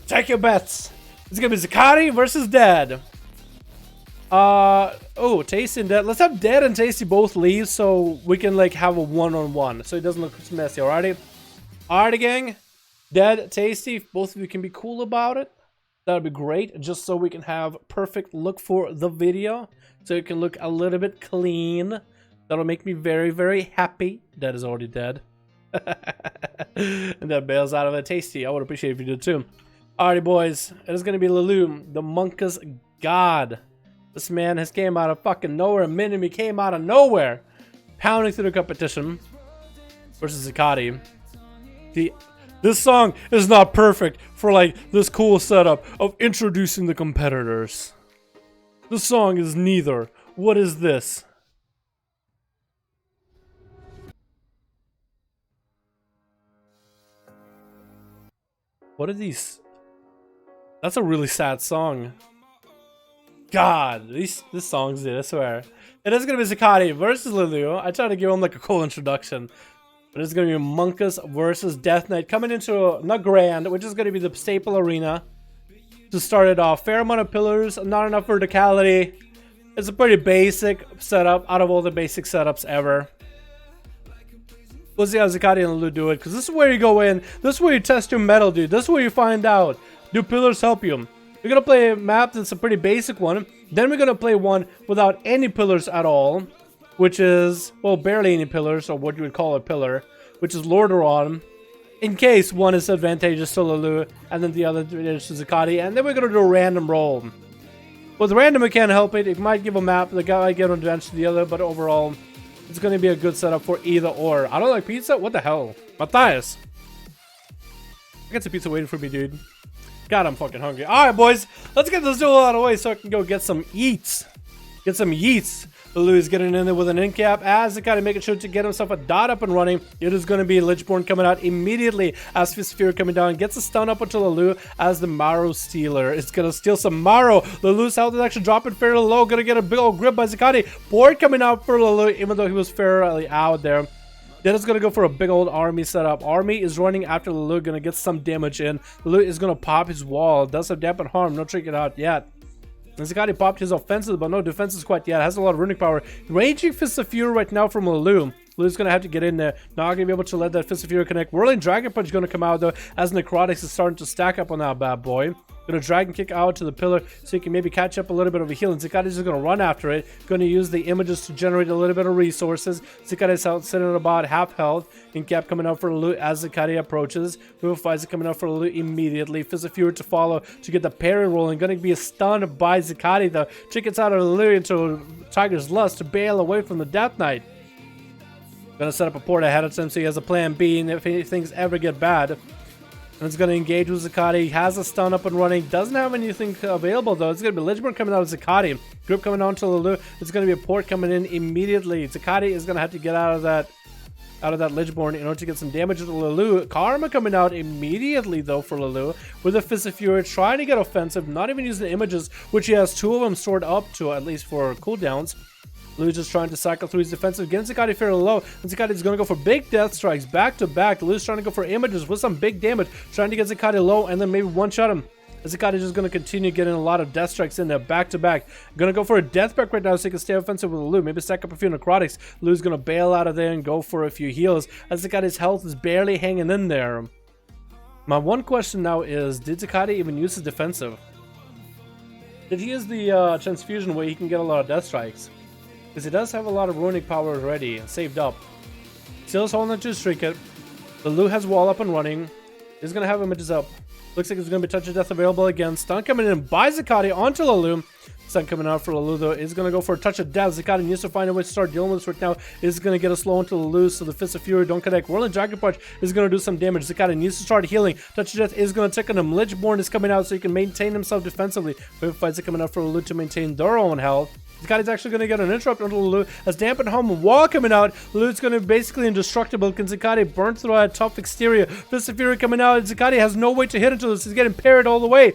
Take your bets. It's gonna be Zicati versus Dead. Oh, Tasty and Dead. Let's have Dead and Tasty both leave so we can like have a one-on-one so it doesn't look too messy, alrighty? Alrighty, gang. Dead, Tasty, if both of you can be cool about it, that would be great. Just so we can have perfect look for the video. So it can look a little bit clean. That'll make me very, very happy. Dead is already dead. And that bails out of it. Tasty, I would appreciate if you did too. Alrighty, boys. It is going to be Laloom, the Monka's god. This man has came out of fucking nowhere. Minimi came out of nowhere. Pounding through the competition. Versus Zicati. This song is not perfect for like this cool setup of introducing the competitors. This song is neither. What is this? What are these? That's a really sad song. God, this song's it, I swear. It is gonna be Zicati versus Lulu. I tried to give him like a cool introduction. But it's going to be Monkus versus Death Knight coming into not grand, which is going to be the staple arena to start it off. Fair amount of pillars, not enough verticality. It's a pretty basic setup out of all the basic setups ever. We'll see how Zicati and Lulu do it because this is where you go in. This is where you test your metal, dude. This is where you find out. Do pillars help you? We're going to play a map that's a pretty basic one. Then we're going to play one without any pillars at all. Which is, well, barely any pillars, or what you would call a pillar, which is Lordaeron, in case one is advantageous to Lulu, and then the other is to Zicati, and then we're going to do a random roll. With random, it can't help it. It might give a map, the guy might get an advantage to the other, but overall, It's going to be a good setup for either or. I don't like pizza? What the hell? Matthias. I got some pizza waiting for me, dude. God, I'm fucking hungry. Alright, boys. Let's get this duel out of the way so I can go get some eats. Get some yeets. Louis getting in there with an end cap as the kind of making sure to get himself a dot up and running. It is going to be Lichborn coming out immediately as Fistfear coming down. Gets a stun up onto Lulu as the Marrow Stealer. It's going to steal some Marrow. Lulu's health is actually dropping fairly low. Going to get a big old grip by Zakati. Board coming out for Lulu even though he was fairly out there. Then it's going to go for a big old army setup. Army is running after Lulu. Going to get some damage in. Lulu is going to pop his wall. Does have dampen harm. No tricking out yet. Zakati popped his offensive, but no defenses quite yet. Has a lot of runic power. Raging Fist of Fury right now from Lulu. Lulu's going to have to get in there. Not going to be able to let that Fist of Fury connect. Whirling Dragon Punch going to come out, though, as Necrotics is starting to stack up on that bad boy. Going to Dragon Kick out to the pillar so he can maybe catch up a little bit of a heal. And Zakati's just going to run after it. Going to use the images to generate a little bit of resources. Zakati's out sitting at about half health. And cap coming out for Lulu as Zakati approaches. Vivifies coming out for Lulu immediately. Fist of Fury to follow to get the parry rolling. Going to be a stun by Zakati, though. Chickens out of Lulu into Tiger's Lust to bail away from the Death Knight. Gonna set up a port ahead of time so he has a plan B, and if things ever get bad, and it's gonna engage with Zakati. He has a stun up and running. Doesn't have anything available though. It's gonna be Lichborn coming out with Zakati. Grip coming on to Lulu. It's gonna be a port coming in immediately. Zakati is gonna have to get out of that Lichborn in order to get some damage to Lulu. Karma coming out immediately though for Lulu with a Fist of Fury, trying to get offensive, not even using the images, which he has two of them stored up to at least for cooldowns. Lu's just trying to cycle through his defensive, getting Zakati fairly low, and Zakati is going to go for big death strikes back to back. Lu's trying to go for images with some big damage, trying to get Zakati low and then maybe one-shot him. Zakati is just going to continue getting a lot of death strikes in there back to back. Going to go for a death back right now so he can stay offensive with Lu. Maybe stack up a few necrotics. Lu's going to bail out of there and go for a few heals as Zakati's health is barely hanging in there. My one question now is, did Zakati even use his defensive? Did he use the transfusion where he can get a lot of death strikes? Because he does have a lot of runic power already saved up. Still is holding on to his trinket. The Lu has wall up and running. He's going to have images up. Looks like there's going to be touch of death available again. Stun coming in by Zakati onto Lulu. Stun coming out for Lulu though is going to go for a touch of death. Zakati needs to find a way to start dealing with this right now. Is going to get a slow into Lulu so the Fist of Fury don't connect. Whirling Dragon Punch is going to do some damage. Zakati needs to start healing. Touch of death is going to tick on him. Lichborn is coming out so he can maintain himself defensively. Fights are coming out for Lulu to maintain their own health. Zakati's actually going to get an interrupt onto Lulu as Dampen Home Wall coming out. Lulu's going to be basically indestructible. Can Zakati burn through a tough exterior? Fist of Fury coming out. Zakati has no way to hit into this. He's getting parried all the way.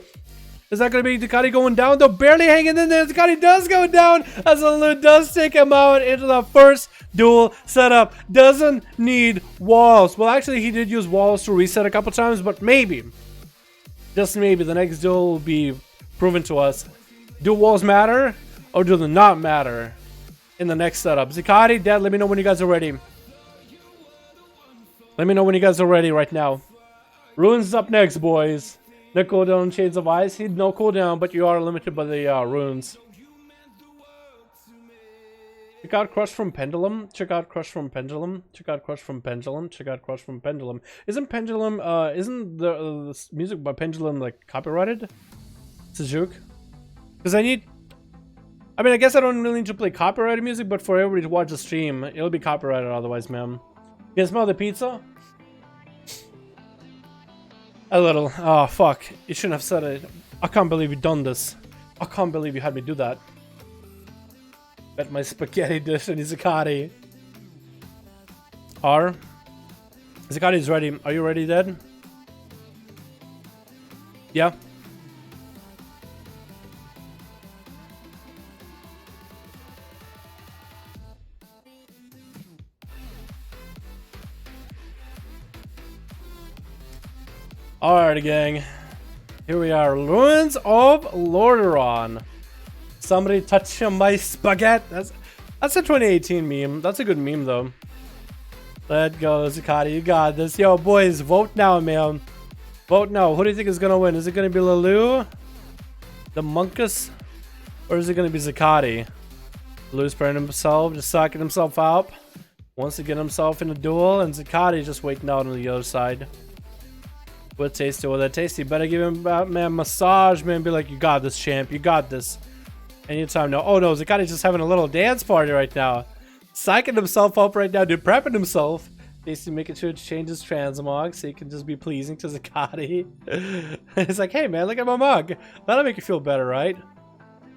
Is that going to be Zakati going down? Though barely hanging in there. Zakati does go down as Lulu does take him out into the first duel setup. Doesn't need walls. Well, actually, he did use walls to reset a couple times, but maybe, just maybe, the next duel will be proven to us. Do walls matter? Or do they not matter in the next setup? Zakati, Dad, let me know when you guys are ready. Let me know when you guys are ready right now. Runes is up next, boys. No cooldown, Shades of Ice. He'd no cooldown, but you are limited by the runes. Check out Crush from Pendulum. Check out Crush from Pendulum. Check out Crush from Pendulum. Check out Crush from Pendulum. Isn't Pendulum, isn't the music by Pendulum like copyrighted? Sejuk? Because I mean, I guess I don't really need to play copyrighted music, but for everybody to watch the stream, it'll be copyrighted otherwise, man. You can smell the pizza? A little. Oh, fuck. You shouldn't have said it. I can't believe you done this. I can't believe you had me do that. Bet my spaghetti dish and Zakati. Zakati's ready. Are you ready, Dad? Yeah? Alright, gang. Here we are. Ruins of Lordaeron. Somebody touch my spaghetti. That's a 2018 meme. That's a good meme, though. Let go, Zakati. You got this. Yo, boys, vote now, man. Vote now. Who do you think is going to win? Is it going to be Lulu? The Monkus? Or is it going to be Zakati? Lulu's spraying himself, just sucking himself out. Wants to get himself in a duel, and Zakati just waiting out on the other side. With Tasty, with that Tasty, better give him man massage, man. Be like, you got this, champ. You got this. Anytime. No. Oh no, Zakati's just having a little dance party right now. psyching himself up right now, dude, prepping himself. Basically making sure to change his transmog so he can just be pleasing to Zakati. It's like, hey man, look at my mug. That'll make you feel better, right?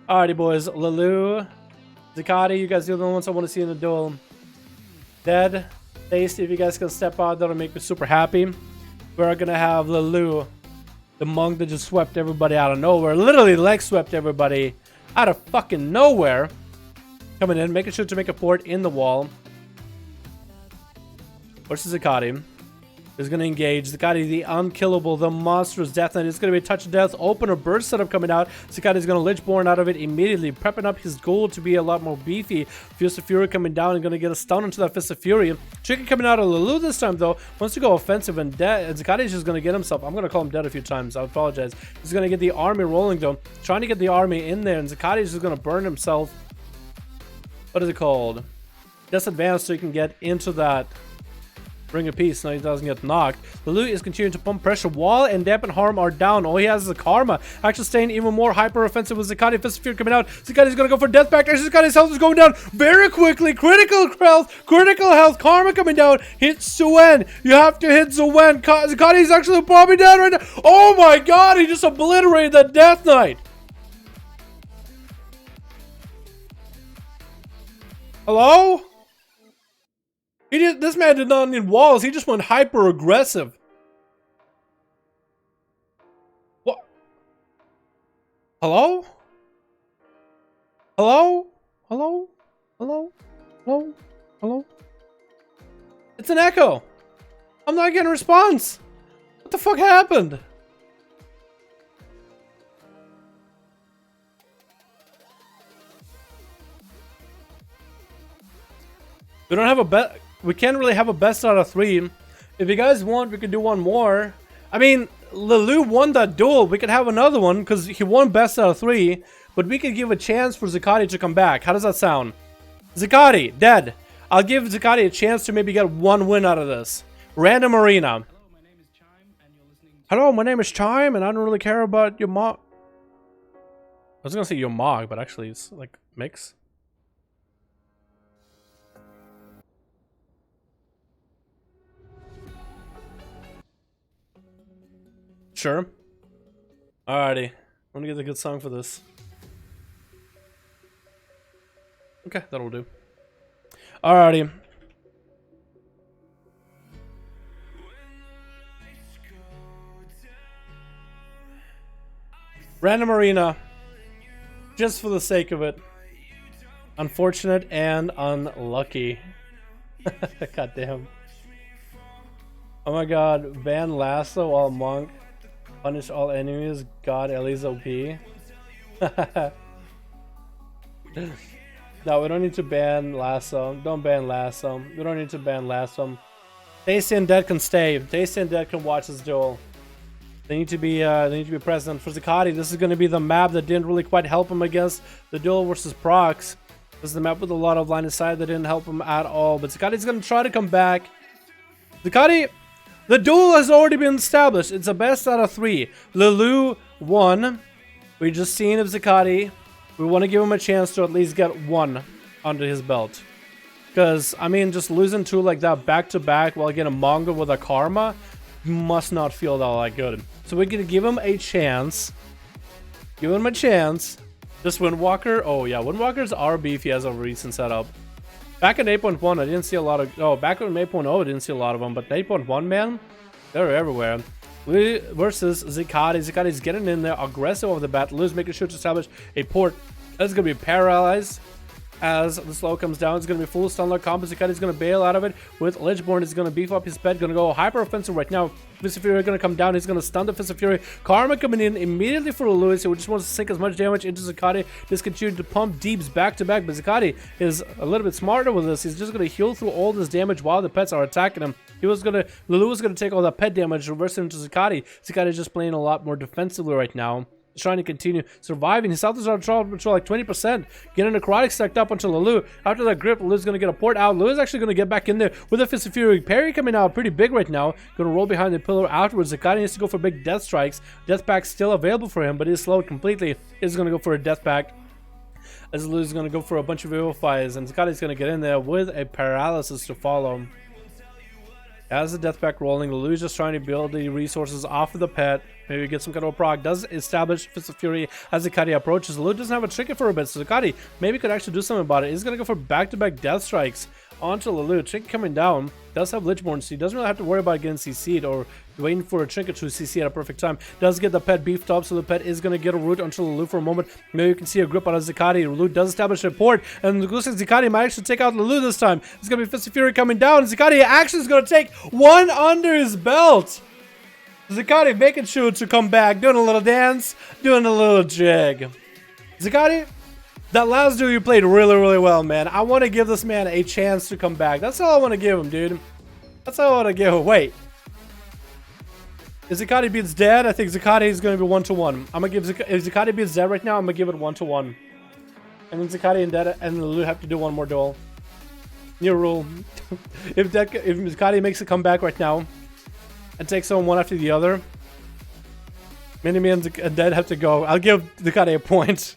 Alrighty boys, Lalu, Zakati, you guys are the only ones I want to see in the duel. Dead, Tasty, if you guys can step out, that'll make me super happy. We're gonna have Lalu, the monk that just swept everybody out of nowhere. Literally leg swept everybody out of fucking nowhere. Coming in, making sure to make a port in the wall. Versus Zakati. Is going to engage. Zakati, the unkillable, the monstrous Death Knight. It's going to be a touch of death. Opener burst setup coming out. Zakati is going to Lichborn out of it immediately. Prepping up his goal to be a lot more beefy. Fist of Fury coming down and going to get a stun into that Fist of Fury. Chicken coming out of Lulu this time though. Wants to go offensive and dead. Zakati is just going to get himself. I'm going to call him dead a few times. I apologize. He's going to get the army rolling though. Trying to get the army in there. And Zakati is just going to burn himself. What is it called? Disadvantage so he can get into that Ring of Peace. Now he doesn't get knocked. Lulu is continuing to pump pressure. Wall and Dampen Harm are down. All he has is a Karma. Actually staying even more hyper offensive with Zakati. Fist of Fury coming out. Zakati's gonna go for Death Pact. Actually, Zakati's health is going down very quickly. Critical health. Karma coming down. Hit Zuen. You have to hit Zuen. Zakati's actually probably down right now. Oh my god, he just obliterated that Death Knight. Hello? This man did not need walls. He just went hyper aggressive. What? Hello? Hello? Hello? Hello? Hello? Hello? It's an echo. I'm not getting a response. What the fuck happened? We don't have a bet. We can't really have a best out of 3. If you guys want, we could do one more. I mean, Lulu won that duel. We could have another one because he won best out of 3. But we could give a chance for Zakati to come back. How does that sound? Zakati, dead. I'll give Zakati a chance to maybe get one win out of this. Random arena. Hello, my name is Chime, and I don't really care about your mog. I was gonna say your mog, but actually it's like mix. Sure. Alrighty. I'm gonna get a good song for this. Okay, that'll do. Alrighty. Random arena. Just for the sake of it. Unfortunate and unlucky. God damn. Oh my god. Ban Lasso while Monk. Punish all enemies. God, Ellie's OP. No, we don't need to ban Lasso. Don't ban Lasso. We don't need to ban Lasso. Tasty and Dead can stay. Tasty and Dead can watch this duel. They need to be present. For Zakati, this is going to be the map that didn't really quite help him against the duel versus Prox. This is the map with a lot of line of sight that didn't help him at all. But Zakati's going to try to come back. Zakati, the duel has already been established. It's a best out of 3. Lulu won. We just seen if Zakati. We want to give him a chance to at least get one under his belt. Because, I mean, just losing 2 like that back-to-back while getting a manga with a Karma must not feel that good. So we're going to give him a chance. Give him a chance. This Windwalker. Oh, yeah. Windwalkers are beefy as a recent setup. Back in 8.1, I didn't see a lot of... Oh, back in 8.0, I didn't see a lot of them. But 8.1, man, they're everywhere. Versus Zakati. Zakati's getting in there, aggressive over the bat. Lou's making sure to establish a port. That's going to be paralyzed. As the slow comes down, it's going to be full stun lock combo. Zakati's going to bail out of it with Lichborn. He's going to beef up his pet. Going to go hyper offensive right now. Fist of Fury going to come down. He's going to stun the Fist of Fury. Karma coming in immediately for Lewis. He just wants to sink as much damage into Zakati. Just continue to pump deeps back to back. But Zakati is a little bit smarter with this. He's just going to heal through all this damage while the pets are attacking him. Lulu was going to take all that pet damage, reverse it into Zakati. Zakati is just playing a lot more defensively right now. Trying to continue surviving. His health is on control like 20%. Getting a necrotic stacked up until Lulu. After that grip, Lulu's going to get a port out. Lulu's actually going to get back in there with a Fist of Fury. Parry coming out pretty big right now. Going to roll behind the pillar afterwards. Zakati needs to go for big death strikes. Death pack still available for him, but he's slowed completely. He's going to go for a death pack. as Lulu's going to go for a bunch of VOFIs, and Zakati's going to get in there with a paralysis to follow. As the death pack rolling, Lulu's just trying to build the resources off of the pet. Maybe get some kind of a proc. Does establish Fist of Fury as Zakati approaches. Lulu doesn't have a trinket for a bit, so Zakati maybe could actually do something about it. He's going to go for back-to-back death strikes onto Lulu. Trinket coming down. Does have Lichborn, so he doesn't really have to worry about getting CC'd or waiting for a trinket to CC at a perfect time. Does get the pet beefed up, so the pet is going to get a root onto Lulu for a moment. Maybe you can see a grip out of Zakati. Lulu does establish a port, and it looks like Zakati might actually take out Lulu this time. It's going to be Fist of Fury coming down, and Zakati actually is going to take one under his belt. Zakati making sure to come back, doing a little dance, doing a little jig. Zakati, that last duel you played really well, man. I want to give this man a chance to come back. That's all I want to give him, dude. That's all I want to give him. Wait. If Zakati beats dead, I think Zakati is going to be 1-1. I'm going to give if Zakati beats dead right now, I'm going to give it 1-1. And then Zakati and dead and Lulu have to do one more duel. New rule. If Zakati makes a comeback right now and takes on one after the other, Minimi and dead have to go. I'll give Zakati a point.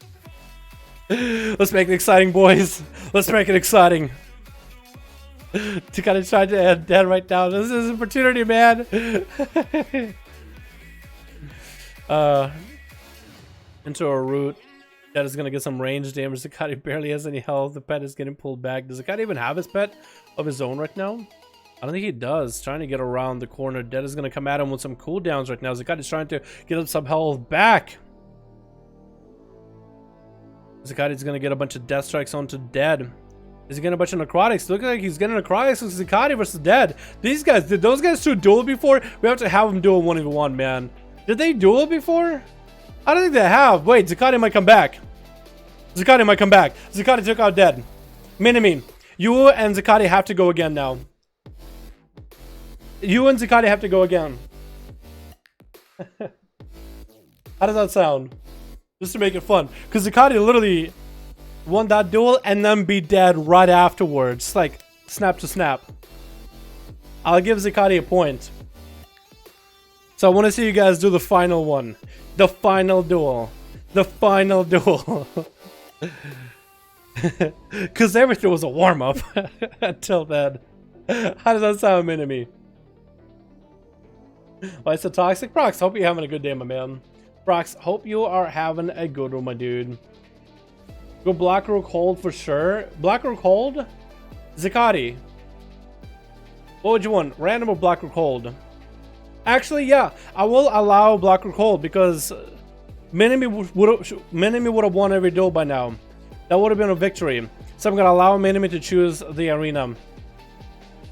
Let's make it exciting, boys. Let's make it exciting. Zakati tried to end dead right now. This is an opportunity, man. Into a root. That is going to get some range damage. Zakati barely has any health. The pet is getting pulled back. Does Zakati even have his pet of his own right now? I don't think he does. Trying to get around the corner. Dead is going to come at him with some cooldowns right now. Zakati's trying to get him some health back. Zakati's going to get a bunch of death strikes onto Dead. Is he getting a bunch of necrotics? Looks like he's getting necrotics with Zakati versus Dead. These guys, did those guys two duel before? We have to have them duel 1v1, man. Did they duel before? I don't think they have. Wait, Zakati might come back. Zakati might come back. Zakati took out Dead. Minimi, you and Zakati have to go again now. You and Zakati have to go again. How does that sound? Just to make it fun. Because Zakati literally won that duel and then be dead right afterwards. Like, snap to snap. I'll give Zakati a point. So I want to see you guys do the final one. The final duel. The final duel. Because everything was a warm-up until then. How does that sound, Minimi? Why it's so toxic? Prox, hope you're having a good day, my man. Prox, hope you are having a good one, my dude. Go Blackrook hold for sure. Blackrook hold? Zakati. What would you want? Random or Blackrook hold? Actually, yeah. I will allow Blackrook hold because Minimi would have won every duel by now. That would have been a victory. So I'm going to allow Minimi to choose the arena.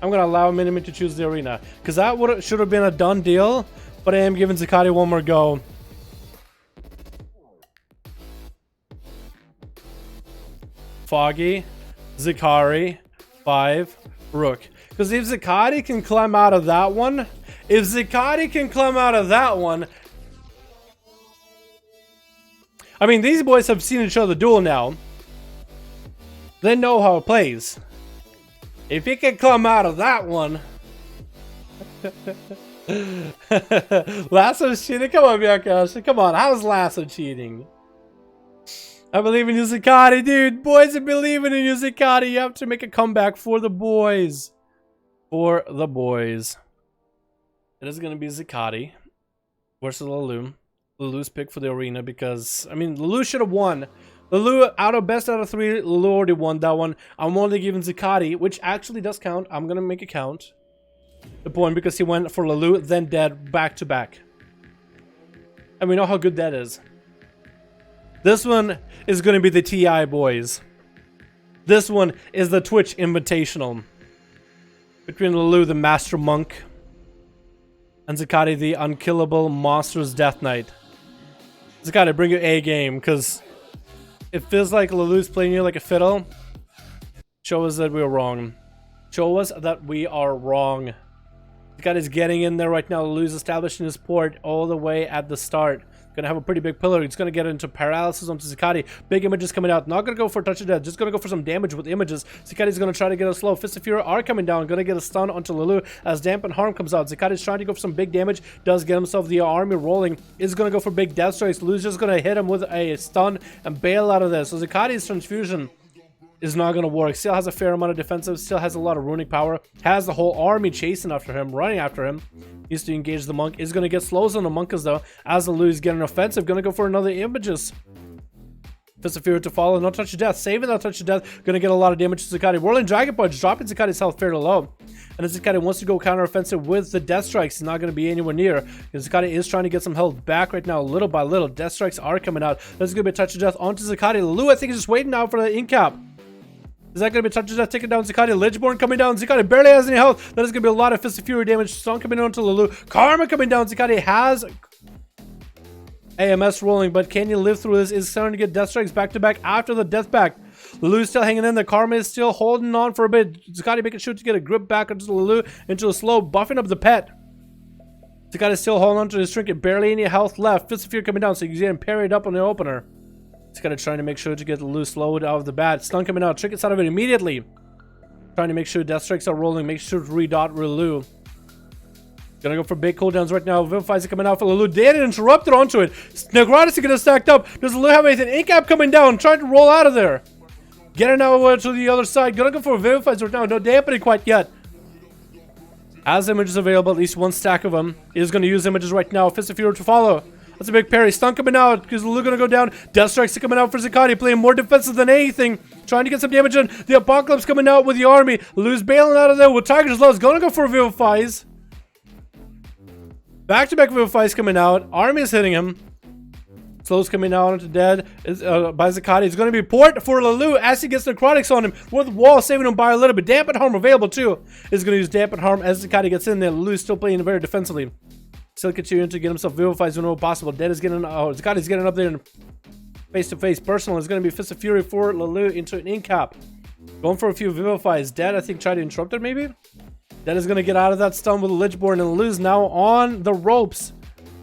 I'm going to allow Minimi to choose the arena. Because that should have been a done deal. But I am giving Zakati one more go. Foggy, Zakari, 5, Rook. Because if Zakati can climb out of that one, I mean, these boys have seen each other duel now. They know how it plays. If he can climb out of that one. Lasso cheating? Come on, Bianca. Come on, how's Lasso cheating? I believe in you, Zakati, dude. Boys are believing in you, Zakati. You have to make a comeback for the boys. For the boys. It is going to be Zakati versus Lulu. Lulu's pick for the arena because, I mean, Lulu should have won. Lulu, best out of 3, Lulu already won that one. I'm only giving Zakati, which actually does count. I'm going to make it count. The point because he went for Lulu, then Dead back to back. And we know how good that is. This one is going to be the TI boys. This one is the Twitch Invitational. Between Lulu, the Master Monk, and Zakati, the Unkillable Monsters Death Knight. Zakati, bring your A game, because it feels like Lulu's playing you like a fiddle. Show us that we are wrong. Show us that we are wrong. Zakati's getting in there right now. Lulu's establishing his port all the way at the start. Gonna have a pretty big pillar. It's gonna get into paralysis onto Zakati. Big images coming out. Not gonna go for touch of death. Just gonna go for some damage with images. Zakati's gonna try to get a slow. Fist of Fury are coming down. Gonna get a stun onto Lulu as Dampen Harm comes out. Zakati's trying to go for some big damage. Does get himself the army rolling. Is gonna go for big death strikes. Lulu's just gonna hit him with a stun and bail out of this. So Zakati's transfusion is not going to work. Still has a fair amount of defensive, still has a lot of runic power, has the whole army chasing after him, running after him. Needs to engage the monk, is going to get slows on the monkas though, as the Lu's getting offensive, going to go for another images. Fist of Fury to follow, no touch of death, saving that touch of death, going to get a lot of damage to Zakati. Whirling Dragon Punch, dropping Zakati's health fairly low. And as Zakati wants to go counter offensive with the death strikes, he's not going to be anywhere near. Because Zakati is trying to get some health back right now, little by little. Death strikes are coming out. There's going to be a touch of death onto Zakati. Lulu, I think, is just waiting now for the incap. Is that going to be touch of death taking down Zakati? Lichborn coming down. Zakati barely has any health. That is going to be a lot of Fist of Fury damage. Stun coming down to Lulu. Karma coming down. Zakati has AMS rolling, but can you live through this? Is starting to get death strikes back to back after the death back. Lulu's still hanging in there. Karma is still holding on for a bit. Zakati making sure to get a grip back onto Lulu, into a slow, buffing up the pet. Zakati is still holding on to his trinket. Barely any health left. Fist of Fury coming down, so he's getting parried up on the opener. He's kind of trying to make sure to get Lulu slowed out of the bat. Stun coming out. Trinkets out of it immediately. Trying to make sure death strikes are rolling. Make sure to redot Lulu. Gonna go for big cooldowns right now. Vivifies are coming out for Lulu. Dead and interrupted onto it. Necrotis is gonna stacked up. Does Lulu have anything? Incap coming down. Trying to roll out of there. Getting now to the other side. Gonna go for Vivifies right now. No dampening quite yet. As images available, at least one stack of them. Is gonna use images right now. Fist of Fury to follow. That's a big parry. Stun coming out because Lulu gonna go down. Death strikes are coming out for Zakati, playing more defensive than anything. Trying to get some damage in. The Apocalypse coming out with the army. Lulu's bailing out of there with Tiger's Laws. Gonna go for Vivifies. Back-to-back Vivifies coming out. Army is hitting him. Slows coming out onto dead by Zakati. It's going to be port for Lulu as he gets necrotics on him with wall, saving him by a little bit. Dampen Harm available too. Is going to use Dampen Harm as Zakati gets in there. Lulu's still playing very defensively. Still continuing to get himself Vivifies whenever possible. Dead is getting, Zakati's getting up there and face-to-face. Personal is going to be Fist of Fury for Lulu into an incap. Going for a few Vivifies. Dead, I think, tried to interrupt it maybe. Dead is going to get out of that stun with a Lichborn, and Lulu's now on the ropes.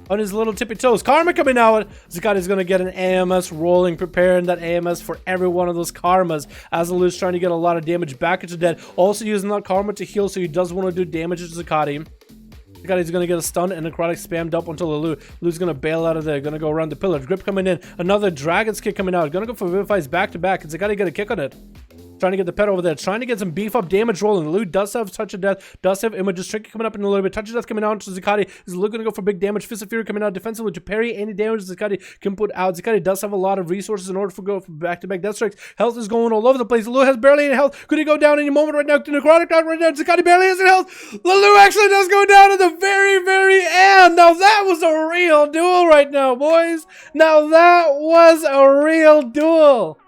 On his little tippy toes. Karma coming out. Zakati's going to get an AMS rolling, preparing that AMS for every one of those Karmas. As Lulu's trying to get a lot of damage back into Dead. Also using that Karma to heal, so he does want to do damage to Zakati. Zakati's going to get a stun and necrotic spammed up onto Lulu. Lulu's going to bail out of there. Going to go around the pillar. Grip coming in. Another Dragon's Kick coming out. Going to go for Vivifies back to back. And Zakati get a kick on it. Trying to get the pet over there. Trying to get some beef up damage rolling. Lulu does have touch of death. Does have images. Trinket coming up in a little bit. Touch of death coming out to Zakati. Is Lulu going to go for big damage. Fist of Fury coming out defensively to parry any damage Zakati can put out. Zakati does have a lot of resources in order to go for back-to-back death strikes. Health is going all over the place. Lulu has barely any health. Could he go down any moment right now? Necrotic out right now. Zakati barely has any health. Lulu actually does go down at the very, very end. Now that was a real duel right now, boys. Now that was a real duel.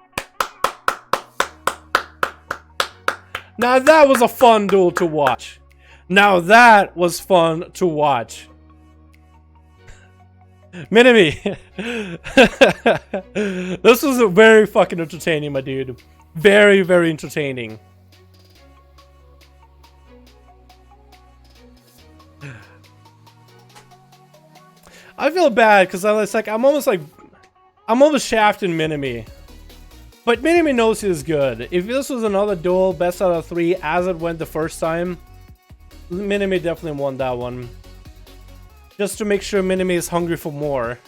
Now that was a fun duel to watch. This was a very fucking entertaining, my dude. Very, very entertaining. I feel bad because I'm almost shafting Minimi. But Minimi knows he's good. If this was another duel, best out of 3, as it went the first time, Minimi definitely won that one. Just to make sure Minimi is hungry for more.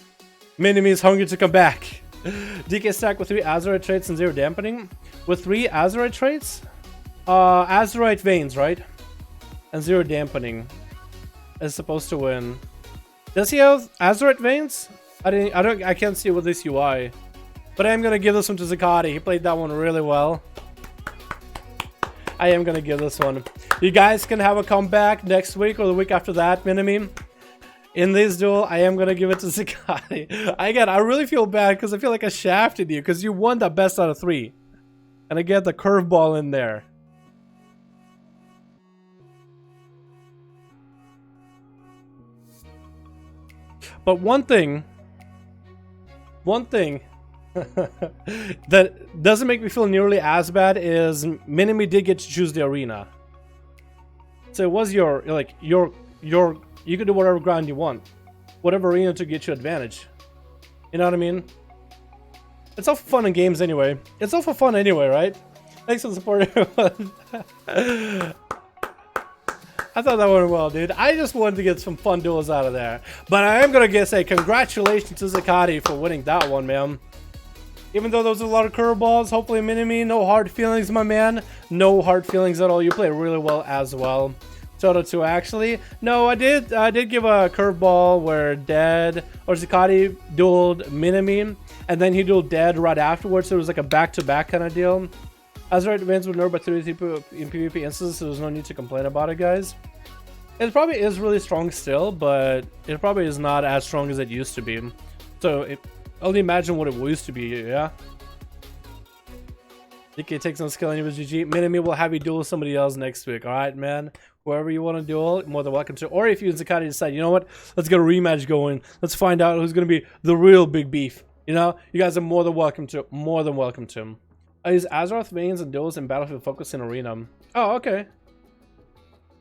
Minimi is hungry to come back. DK stack with 3 Azerite traits and 0 dampening. With 3 Azerite traits? Azerite veins, right? And 0 dampening. Is supposed to win. Does he have Azerite veins? I can't see with this UI. But I am going to give this one to Zakati. He played that one really well. I am going to give this one. You guys can have a comeback next week or the week after that, Minimi. In this duel, I am going to give it to Zakati. Again, I really feel bad because I feel like I shafted you because you won that best out of 3. And I get the curveball in there. But one thing that doesn't make me feel nearly as bad is Minimi did get to choose the arena. So it was you could do whatever ground you want. Whatever arena to get you advantage. You know what I mean? It's all for fun and games anyway. It's all for fun anyway, right? Thanks for supporting everyone. I thought that went well, dude. I just wanted to get some fun duels out of there. But I am gonna say congratulations to Zakati for winning that one, man. Even though there was a lot of curveballs, hopefully Mini-Me, no hard feelings, my man. No hard feelings at all. You played really well as well. Toto 2 actually. No, I did give a curveball where Dead or Zakati dueled Mini-Me, and then he dueled Dead right afterwards, so it was like a back-to-back kind of deal. Azeroth wins with Nerd by 3 in PvP instances, so there's no need to complain about it, guys. It probably is really strong still, but it probably is not as strong as it used to be. So only imagine what it used to be, yeah? DK takes no skill and GG. Mini-Me will have you duel somebody else next week, alright, man? Whoever you want to duel, more than welcome to. Or if you and Zakati decide, you know what? Let's get a rematch going. Let's find out who's going to be the real big beef. You know? You guys are more than welcome to. More than welcome to. I use Azeroth Veins and duels in Battlefield Focus in Arena. Oh, okay.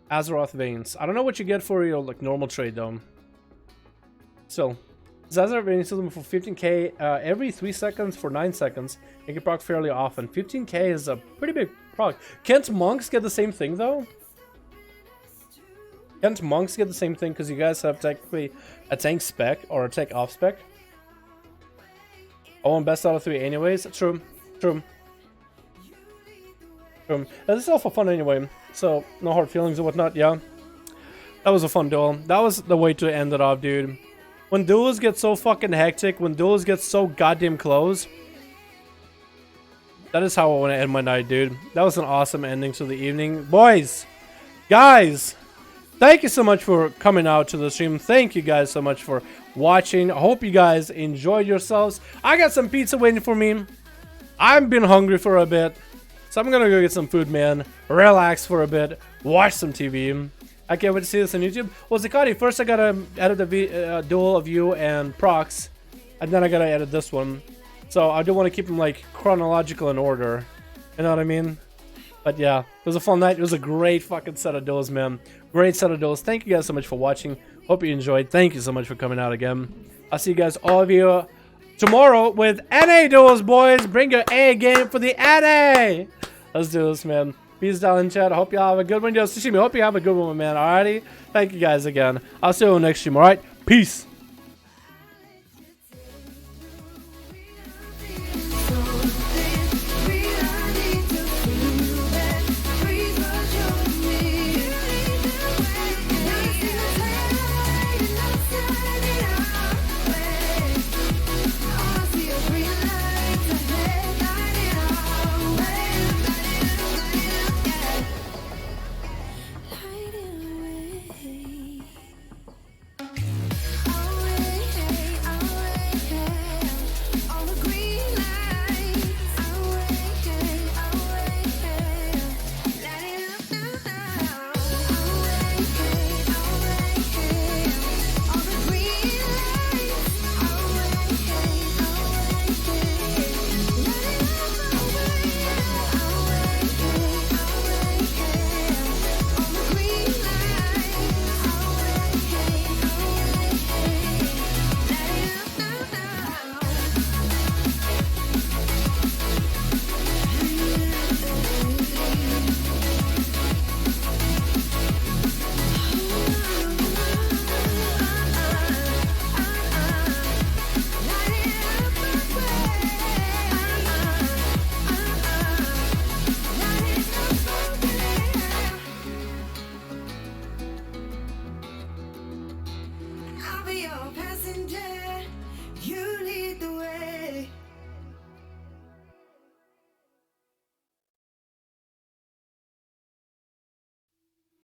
Azeroth Veins. I don't know what you get for your like normal trade though. So, Azeroth Veins system for 15k every 3 seconds for 9 seconds. You can proc fairly often. 15k is a pretty big proc. Can't monks get the same thing though? Can't monks get the same thing because you guys have technically a tank spec or a tank off spec? Oh, and best out of 3 anyways. True. True. This is all for fun anyway, so no hard feelings or whatnot. Yeah, that was a fun duel. That was the way to end it off, dude. When duels get so fucking hectic, when duels get so goddamn close, that is how I want to end my night, dude. That was an awesome ending to the evening. Boys, guys, thank you so much for coming out to the stream. Thank you guys so much for watching. I hope you guys enjoyed yourselves. I got some pizza waiting for me. I've been hungry for a bit. So I'm gonna go get some food, man. Relax for a bit. Watch some TV. I can't wait to see this on YouTube. Well, Zakati, first I gotta edit the duel of you and Prox. And then I gotta edit this one. So I do want to keep them like chronological in order. You know what I mean? But yeah, it was a fun night. It was a great fucking set of duels, man. Great set of duels. Thank you guys so much for watching. Hope you enjoyed. Thank you so much for coming out again. I'll see you guys, all of you, tomorrow with NA duels, boys. Bring your A game for the NA. Let's do this, man. Peace down in chat. I hope y'all have a good one. Yo, Sushimi, hope you have a good one, man. Alrighty? Thank you guys again. I'll see you on the next stream, alright? Peace. I'll be your passenger.